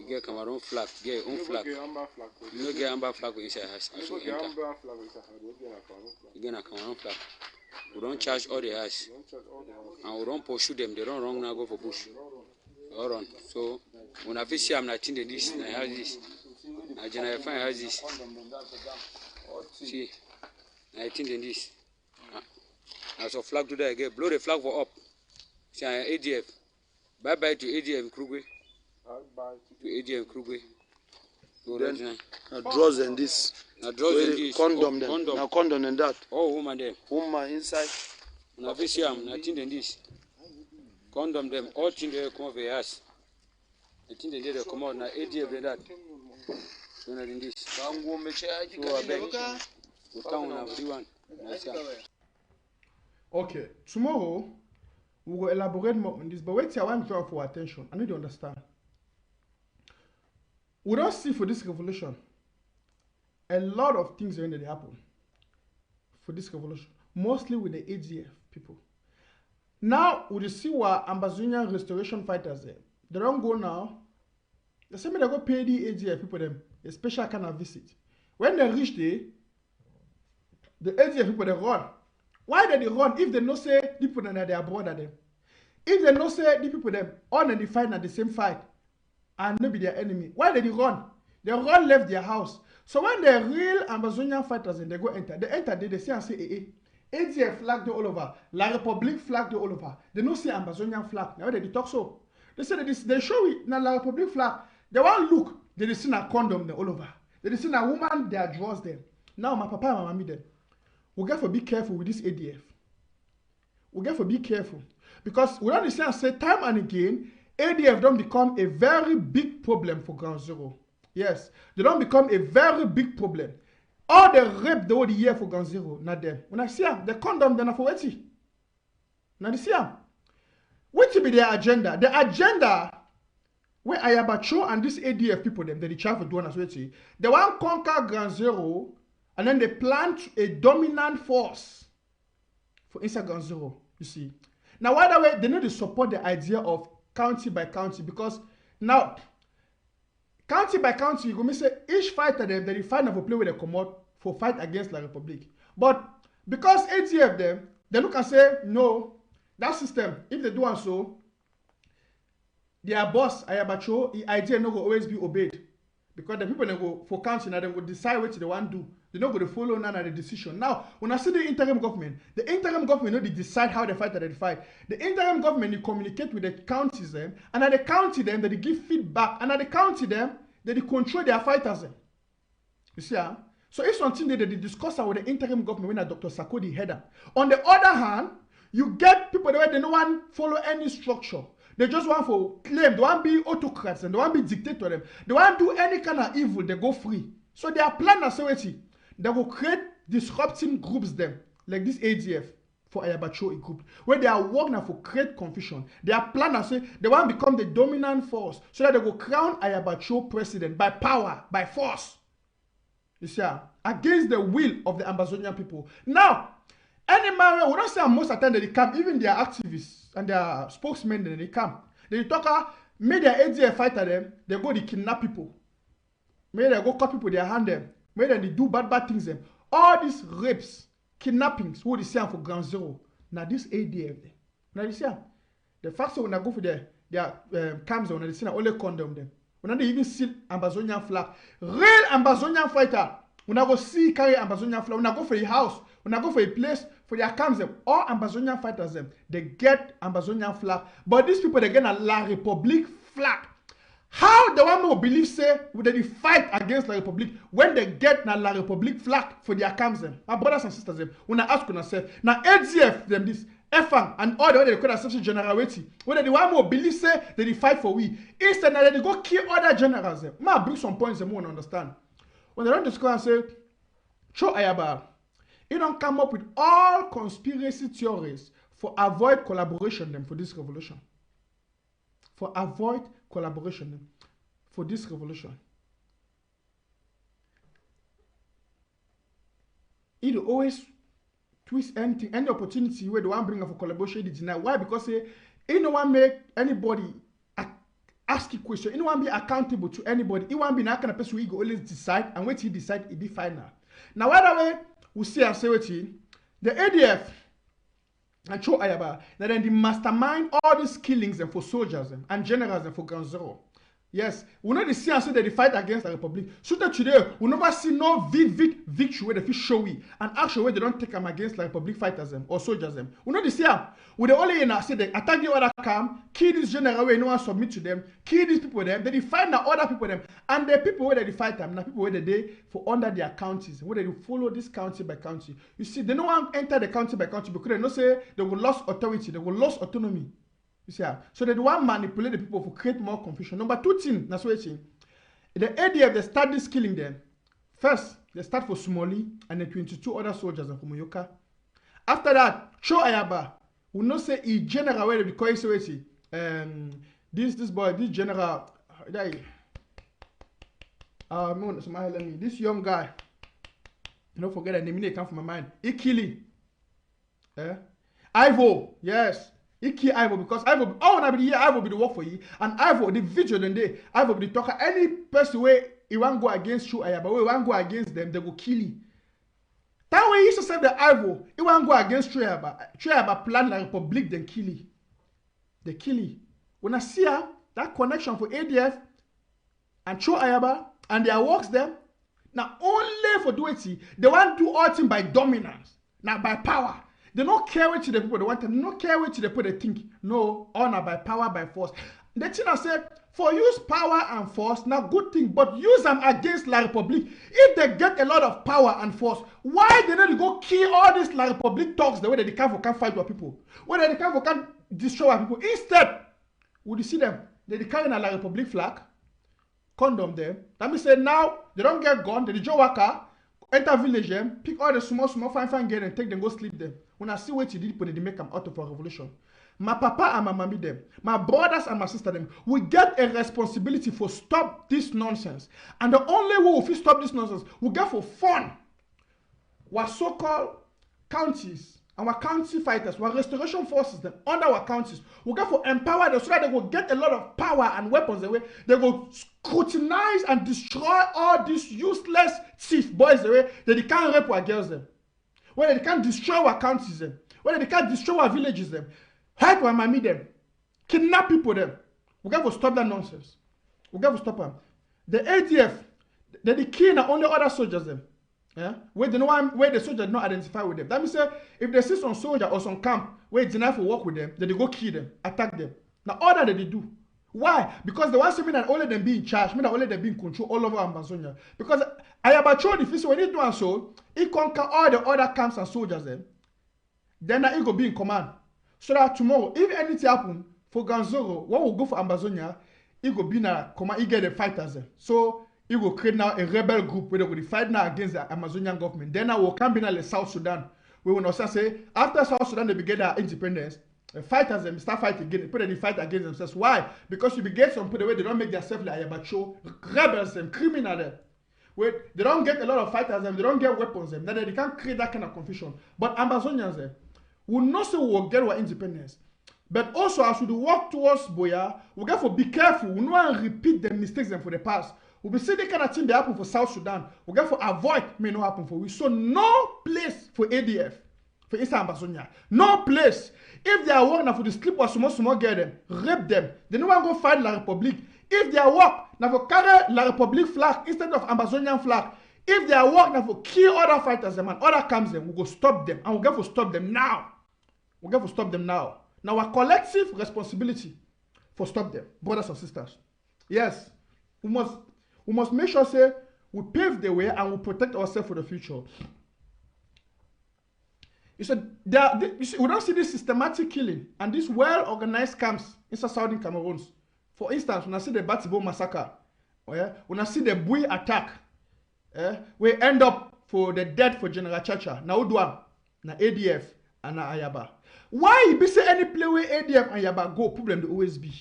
get Cameroon flag, get own flag. You know, get Amba flag inside house. You get a Cameroon flag. We don't charge all the house. And we don't pursue them. They don't run now go for bush. All run. So when I fish, I'm not in this. I have this. I generally find has this. See, I think in this. As a flag today, I get blow the flag for up. See, I ADF. Bye bye to ADM Krugwe. To ADM Krugwe. Then draws and this. Draws and this. Condom them. Now condom and that. Oh, woman them. Woman inside. Now this year, nothing than this. Condom them. All things they come over us. I think they did come out now. ADM and that. So not in this. So I beg. We can't have the one. Okay, tomorrow. We will elaborate more on this, but wait till I want to draw for attention. I need to understand. We don't see for this revolution a lot of things are going to happen for this revolution, mostly with the ADF people. Now, we see what Ambazonian restoration fighters there. They don't go now. They say they go pay the ADF people them a special kind of visit. When they reach there, the ADF people they run. Why did they run if they know say the people that they are brother them? If they know say the people them on and they fight at the same fight and not be their enemy, why did they run? They run left their house. So when the real Ambazonian fighters and they go enter, they say and say ADF flag all over, La Republic flag all over. They don't see Ambazonian flag. Now they talk so. They say that they show it now La Republic flag. They want look, they see a condom all over. They see a woman that draws them. Now my papa and my mommy them. We got to be careful with this ADF. We got to be careful. Because we understand say time and again, ADF don't become a very big problem for Ground Zero. Yes, they don't become a very big problem. All the rape the whole year for Ground Zero, not them. When I see them, the condom then for what? Now they see them. What will be their agenda? The agenda where Ayabacho and these ADF people them they try for doing as well. They want to conquer Ground Zero and then they plant a dominant force for inside Ground Zero. You see. Now, by the way, they need to support the idea of county by county because now, county by county, you go say each fighter them they find a play with a commode for fight against the Republic. But because ATF them, they look and say, no, that system, if they do and so, their boss, Ayabacho, the idea no go always be obeyed. Because the people they go for county now they will decide what they want to do. They're not going to follow none of the decision. Now, when I see the interim government know they decide how they fight and they fight. The interim government, they communicate with the counties them, and at the county them, they give feedback, and at the county them, they control their fighters them. You see, huh? So it's something that they discuss with the interim government when Dr. Sarkozy head up. On the other hand, you get people that they don't want follow any structure. They just want for claim, they want to be autocrats, and they want to be dictator them. They want to do any kind of evil, they go free. So their plan is they will create disrupting groups them, like this ADF for Ayabacho group, where they are working for create confusion. Their plan is they want to become the dominant force, so that they will crown Ayabacho president by power, by force. You see, against the will of the Amazonian people. Now, any man, we don't say most of the time that they come, even their activists and their spokesmen, they come. They talk, may their ADF fighter them, they go to kidnap people. May they go cut people, their hand them. May they do bad things them. All these rapes, kidnappings, what they say for Ground Zero. Now this ADF. Now they say, the first one when I go for their camps, when they say only condemn them. When they even see Amazonian flag. Real Amazonian fighter. When I go see carry Amazonian flag, when I go for a house, when I go for a place, for their camps, them, all Amazonian fighters, them, they get Amazonian flag. But these people, they get a La Republique flag. How the one who believe say would they fight against La Republique when they get na La Republique flag for their camps them? My brothers and sisters them, when I ask yourself, now ADF them this FN and all the way they call themselves generality. When the one who believe say they fight for we, instead now they go kill other generals them. Ma bring some points them won't understand. When they don't discuss and say, Cho Ayaba, he don't come up with all conspiracy theories for avoid collaboration them for this revolution. For avoid collaboration for this revolution. It always twist anything, any opportunity where the one bring up for collaboration, they deny. Why? Because no one make anybody ask a question. No one be accountable to anybody. It won't be that kind of person who go always decide, and when he decide, it be final. Now, by the way, we see and say the ADF and Cho Ayaba, that then the mastermind all these killings and for soldiers and generals and for Ground Zero. Yes, we know the see and say that they fight against the Republic. So that today, we never see no victory where they feel showy and actually where they don't take them against the Republic fighters or soldiers. We know the see with the only in say they attack the other camp, kill this general where no one submit to them, kill these people them, they fight the other people them, and the people where they fight them, the people where they for under their counties, where they follow this county by county. You see, they don't want to enter the county by county because they know say they will lose authority, they will lose autonomy. You see, so they want to manipulate the people for create more confusion. Number two thing, that's what the ADF, they start this killing them. First, they start for Somali and the 22 other soldiers in Kumoyoka. After that, Cho Ayaba will not say he general where they call it this boy, this general, this young guy, don't forget the name, they come from my mind. Ikili. Ivo, yes. He kill Ivo because Ivo, oh, I be here, Ivo be the work for you. And Ivo, the vigil and day, Ivo be the talker. Any person where he won't go against you, but we won't go against them, they will kill you. That way he used to say the Ivo, he won't go against Triaba plan la Republic, then kill you. They kill you. When I see that connection for ADF and Cho Ayaba and their works them, now only for doing it, they want to do all things by dominance, not by power. They don't care what the people they want, they don't care what the people they think. No, honor by power, by force. The thing I said, for use power and force, now good thing, but use them against La Republique. If they get a lot of power and force, why they don't go kill all these La Republique talks the way that they can't fight with people? Whether they can't destroy our people. Instead, Would you see them? They carry a La Republic flag, condom them. That means say now they don't get gone, they join waka, enter village them, pick all the small fine girl and take them, go sleep them. When I see what you did when they make them out of a revolution. My papa and my mommy them, my brothers and my sister them, we get a responsibility for stop this nonsense. And the only way we stop this nonsense, we get for fun. What so-called counties, our county fighters, our restoration forces them under our counties, we get for empower them so that they will get a lot of power and weapons. They will scrutinize and destroy all these useless thief boys that they can't rape our girls them. Whether they can't destroy our counties them, whether they can't destroy our villages them. Hide our mommy them, kidnap people them. We got to stop that nonsense. We got to stop them. The ADF, they're the key and only other soldiers them. Yeah, where the soldiers not identify with them. That means if they see some soldier or some camp where it's enough to work with them, then they go kill them, attack them. Now all that they do. Why? Because they want to mean that only them be in charge, mean that only them be in control all over Ambazonia. Because Ayabacho the when he do and so, he conquer all the other camps and soldiers them. Then he go be in command. So that tomorrow, if anything happen for Ganzoro, what will go for Ambazonia, he go be in a command, he get the fighters there. So he will create now a rebel group where they will fight now against the Amazonian government. Then I will come in the South Sudan. We will also say, after South Sudan, they begin their independence. The fighters them start fighting again. People they fight against themselves. Why? Because you begin some people the way they don't make themselves like Ayabacho, rebels them, criminal them. Where they don't get a lot of fighters them, they don't get weapons them. Then they can't create that kind of confusion. But Ambazonians them will not say we will get our independence. But also as we work towards Boya, we got to be careful. We don't repeat the mistakes them for the past. We see the kind of thing that happen for South Sudan. We got to avoid may not happen for we. So no place for ADF, for East Ambazonia. No place. If they are working for the sleep or small get them, rape them. They don't want to go fight La Republique. If they are working now for carry La Republique flag instead of Ambazonian flag. If they are working now for kill other fighters them and other camps them, we go stop them. And we got to stop them now. We got to stop them now. Now our collective responsibility for stop them, brothers and sisters. Yes, we must make sure say we pave the way and we protect ourselves for the future. You said we don't see this systematic killing and these well-organized camps in southern Cameroon. For instance, when I see the Batibo massacre, when I see the Bui attack, we end up for the death for General Chacha, na Udwa, na ADF, and na Ayaba. Why be say any play where ADF and Ayaba go, problem will always be?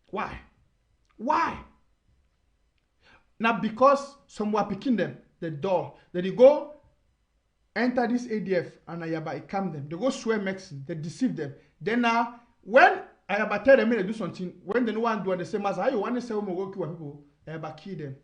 Why? Why? Now because someone picking them, the door, then they go enter this ADF and Ayaba, it calm them. They go swear Mexican, they deceive them. Then now, when Ayaba tell them they do something, when they no one do the same as how you want to say we go kill people, Ayaba kill them.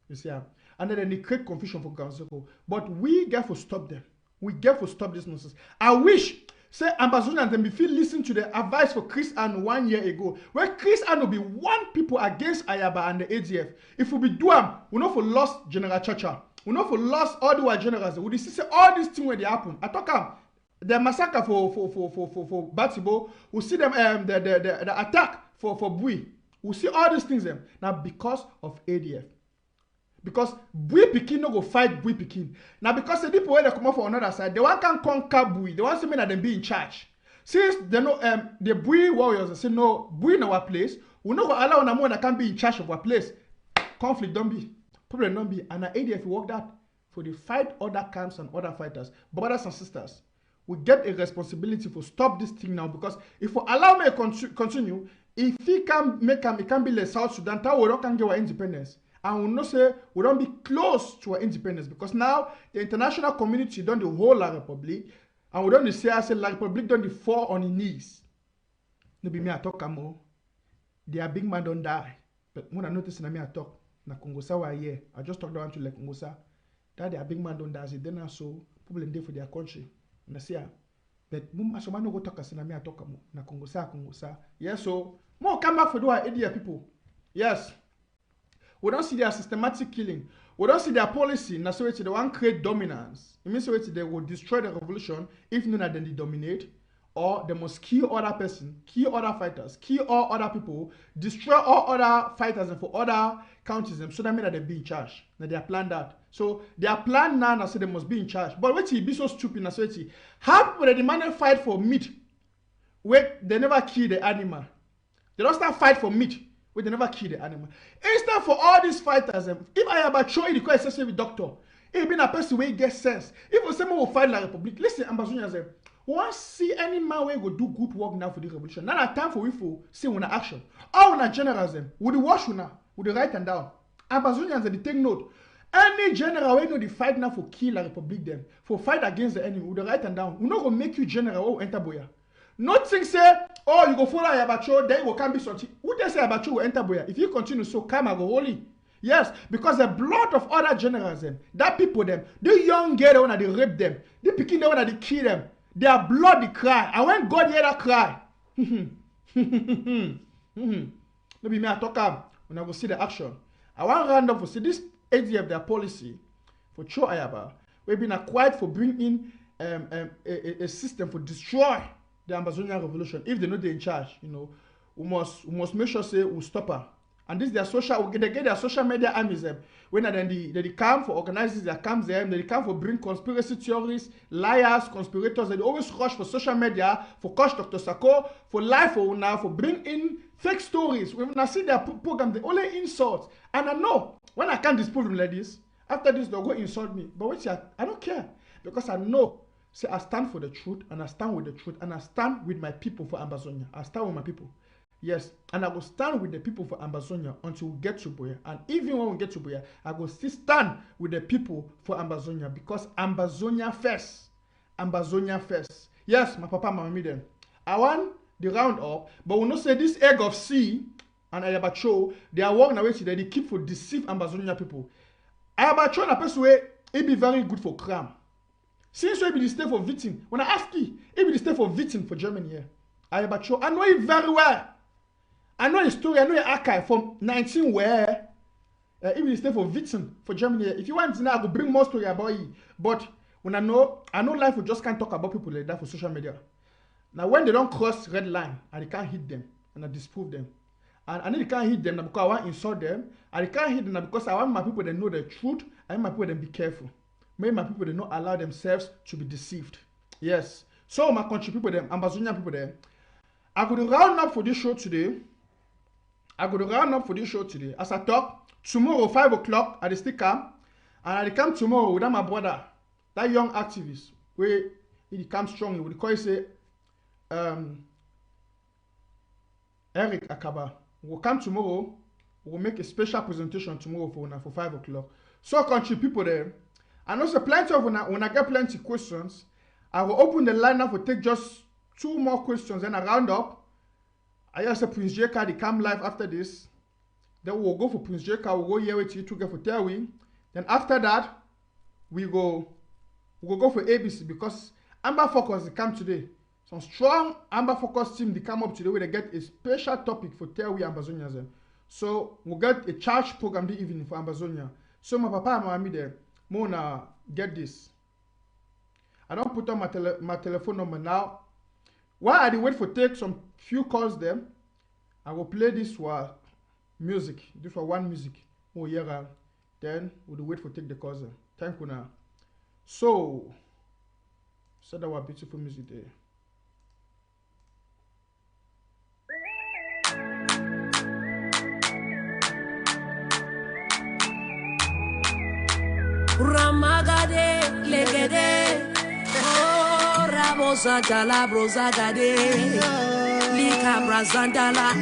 You see, and then they create confusion for Gansoko. But we get to stop them. We get to stop this nonsense. I wish, say, Ambazonia and them if you listen to the advice for Chris Anno 1 year ago, where Chris Anno be one people against Ayaba and the ADF. If we be doing, we know for lost General Chacha. We know for lost all the generals. We see all these things where they happen. I talk the massacre for Batibo. We see them the attack for Bui. We see all these things them now because of ADF. Because Bui Pikin no go fight Bui Pikin. Now because the people where they come up for another side, they want can conquer Bui. They want to mean that them be in charge. Since they know the Bui warriors they say no, Bui in our place, we no go allow no more that can be in charge of our place. Conflict don't be. Problem don't be. And ADF work that for the fight other camps and other fighters. Brothers and sisters, we get a responsibility for stop this thing now because if we allow me to continue, if he can make him, it can be like South Sudan, that we don't can get our independence. And we know say we don't be close to our independence because now the international community done the whole La Republic and we don't say La Republic done the fall on its knees. No be me I talk more. Their big man don't die. But when I notice na me I talk, na Kongosa wa here. I just talk down to like Kongosa. That their big man don't die. Then also problem there for their country. And I say, but mum asoma no go talk as na me I talk more. Na Kongosa. Yes, so more come back for do our idiot people. Yes. We don't see their systematic killing. We don't see their policy. Now, so they want to create dominance. It means they will destroy the revolution if not then they dominate, or they must kill other person, kill other fighters, kill all other people, destroy all other fighters and for other counties. So that means that they be in charge. Now they are planned that. So they are planned now. Now say they must be in charge. But wait, be so stupid. Now so how people they demand fight for meat, wait they never kill the animal. They don't start fight for meat, where they never kill the animal. Instead for all these fighters, if I am a show the question with doctor, if been a person where get sense, if someone will fight like Republic, listen, Ambazonians, once see any man where go do good work now for the revolution. Now time for we for see when action. All when generals them, would the wash now, would the write and down. Ambazonians they take note. Any general wey know the fight now for kill la Republic them, for fight against the enemy, would the write and down. We not go make you general or enter boya. Nothing say, oh, you go follow Ayabacho, then you can be something. Who they say Ayabacho will enter boya? If you continue so, come and go holy. Yes, because the blood of other generals them, that people them, the young girl when they rape them, the picking them when they kill them, their blood they cry. And when God hear that cry, maybe me I talk up when I go see the action. I want round up for see this idea of their policy for Cho Ayaba. We've been acquired for bringing a system for destroy the Ambazonian revolution. If they know they're in charge, you know, we must make sure say we stop her. And this their social, they get their social media armies them. When they come for organizing their camps them, they come for bring conspiracy theories, liars, conspirators. They always rush for social media, for coach Dr. Sako, for life for now, for bring in fake stories. When I see their program, they only insult. And I know when I can't disprove them like this, after this they'll go insult me. But wait, I don't care because I know. Say I stand for the truth and I stand with the truth and I stand with my people for Ambazonia. I stand with my people. Yes, and I will stand with the people for Ambazonia until we get to Boya. And even when we get to Boya, I will still stand with the people for Ambazonia because Ambazonia first. Ambazonia first. Yes, my papa, my mommy them. I want the round up, but we not say this egg of sea and Ayabacho, they are working away today. They keep for deceive Ambazonia people. Ayabacho na person way it be very good for crime. Since we be the state for victim, when I ask you, it be the state for victim for Germany here. Ayabacho, I know it very well. I know the story, I know the archive from 19 where it be the state for victim for Germany here. If you want to know, I will bring more story about it. But when I know life we just can't talk about people like that for social media. Now when they don't cross red line, and they can't hit them, and I disprove them. And I know they can't hit them because I want to insult them. And they can't hit them because I want my people to know the truth. I want my people to be careful. Make my people they not allow themselves to be deceived. Yes. So my country people them, Ambazonian people there. I go to round up for this show today. As I talk, tomorrow 5 o'clock I still come. And I come tomorrow with my brother, that young activist, where he comes strong. He will call say Eric Akaba. We'll come tomorrow. We'll make a special presentation tomorrow for 5 o'clock. So country people there. And also plenty of when I get plenty questions, I will open the line now for take just 2 more questions and I round up. I just say Prince Jeka they come live after this. Then we'll go for Prince Jeka, we'll go here with you to get for Terwin. Then after that, we'll go for ABC because Amba Focus they come today. Some strong Amba Focus team they come up today where they get a special topic for Terwin and Ambazonia. So we'll get a charge program the evening for Ambazonia. So my papa and my mommy there. Mona, get this. I don't put on my telephone number now. While I wait for take some few calls them, I will play this for music. This for one music. Oh yeah, then we'll wait for take the calls. Thank you now. So that was beautiful music there. Ramagade, legede, oh, rabosantala, brosagade, lika brazandala,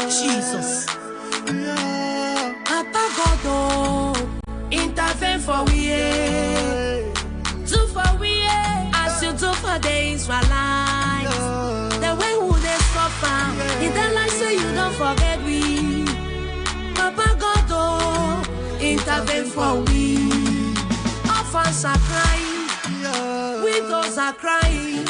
Jesus. Papa God, intervene for we, do for we, as you do for the Israelites. The way who they suffer, in the life so you don't forget we. Papa God, intervene for we. Orphans are crying, widows are crying,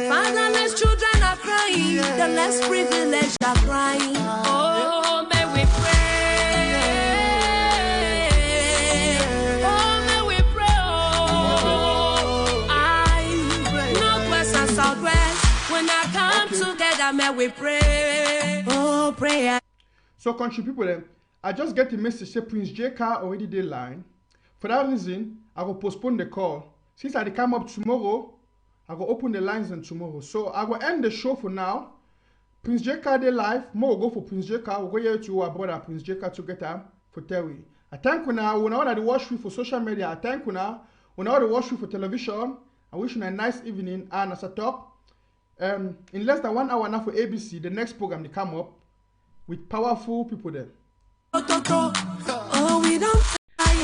fatherless children are crying, the less privileged are crying. Oh, may we pray. Oh, may we pray. Oh, northwest and southwest, when I come together, may we pray. Oh, prayer. So, country people, I just get the message say Prince J.K. already did line. For that reason, I will postpone the call. Since I come up tomorrow, I will open the lines and tomorrow. So I will end the show for now. Prince Jeka dey live. More go for Prince Jeka. We go here to our brother Prince Jeka to get him for tell we. I thank you now. We know that the watch we for social media. I thank you now. We know the watch we for television. I wish you a nice evening. And as a talk, in less than 1 hour now for ABC, the next program they come up with powerful people there.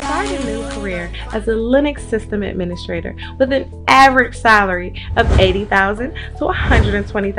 Start a new career as a Linux system administrator with an average salary of $80,000 to $120,000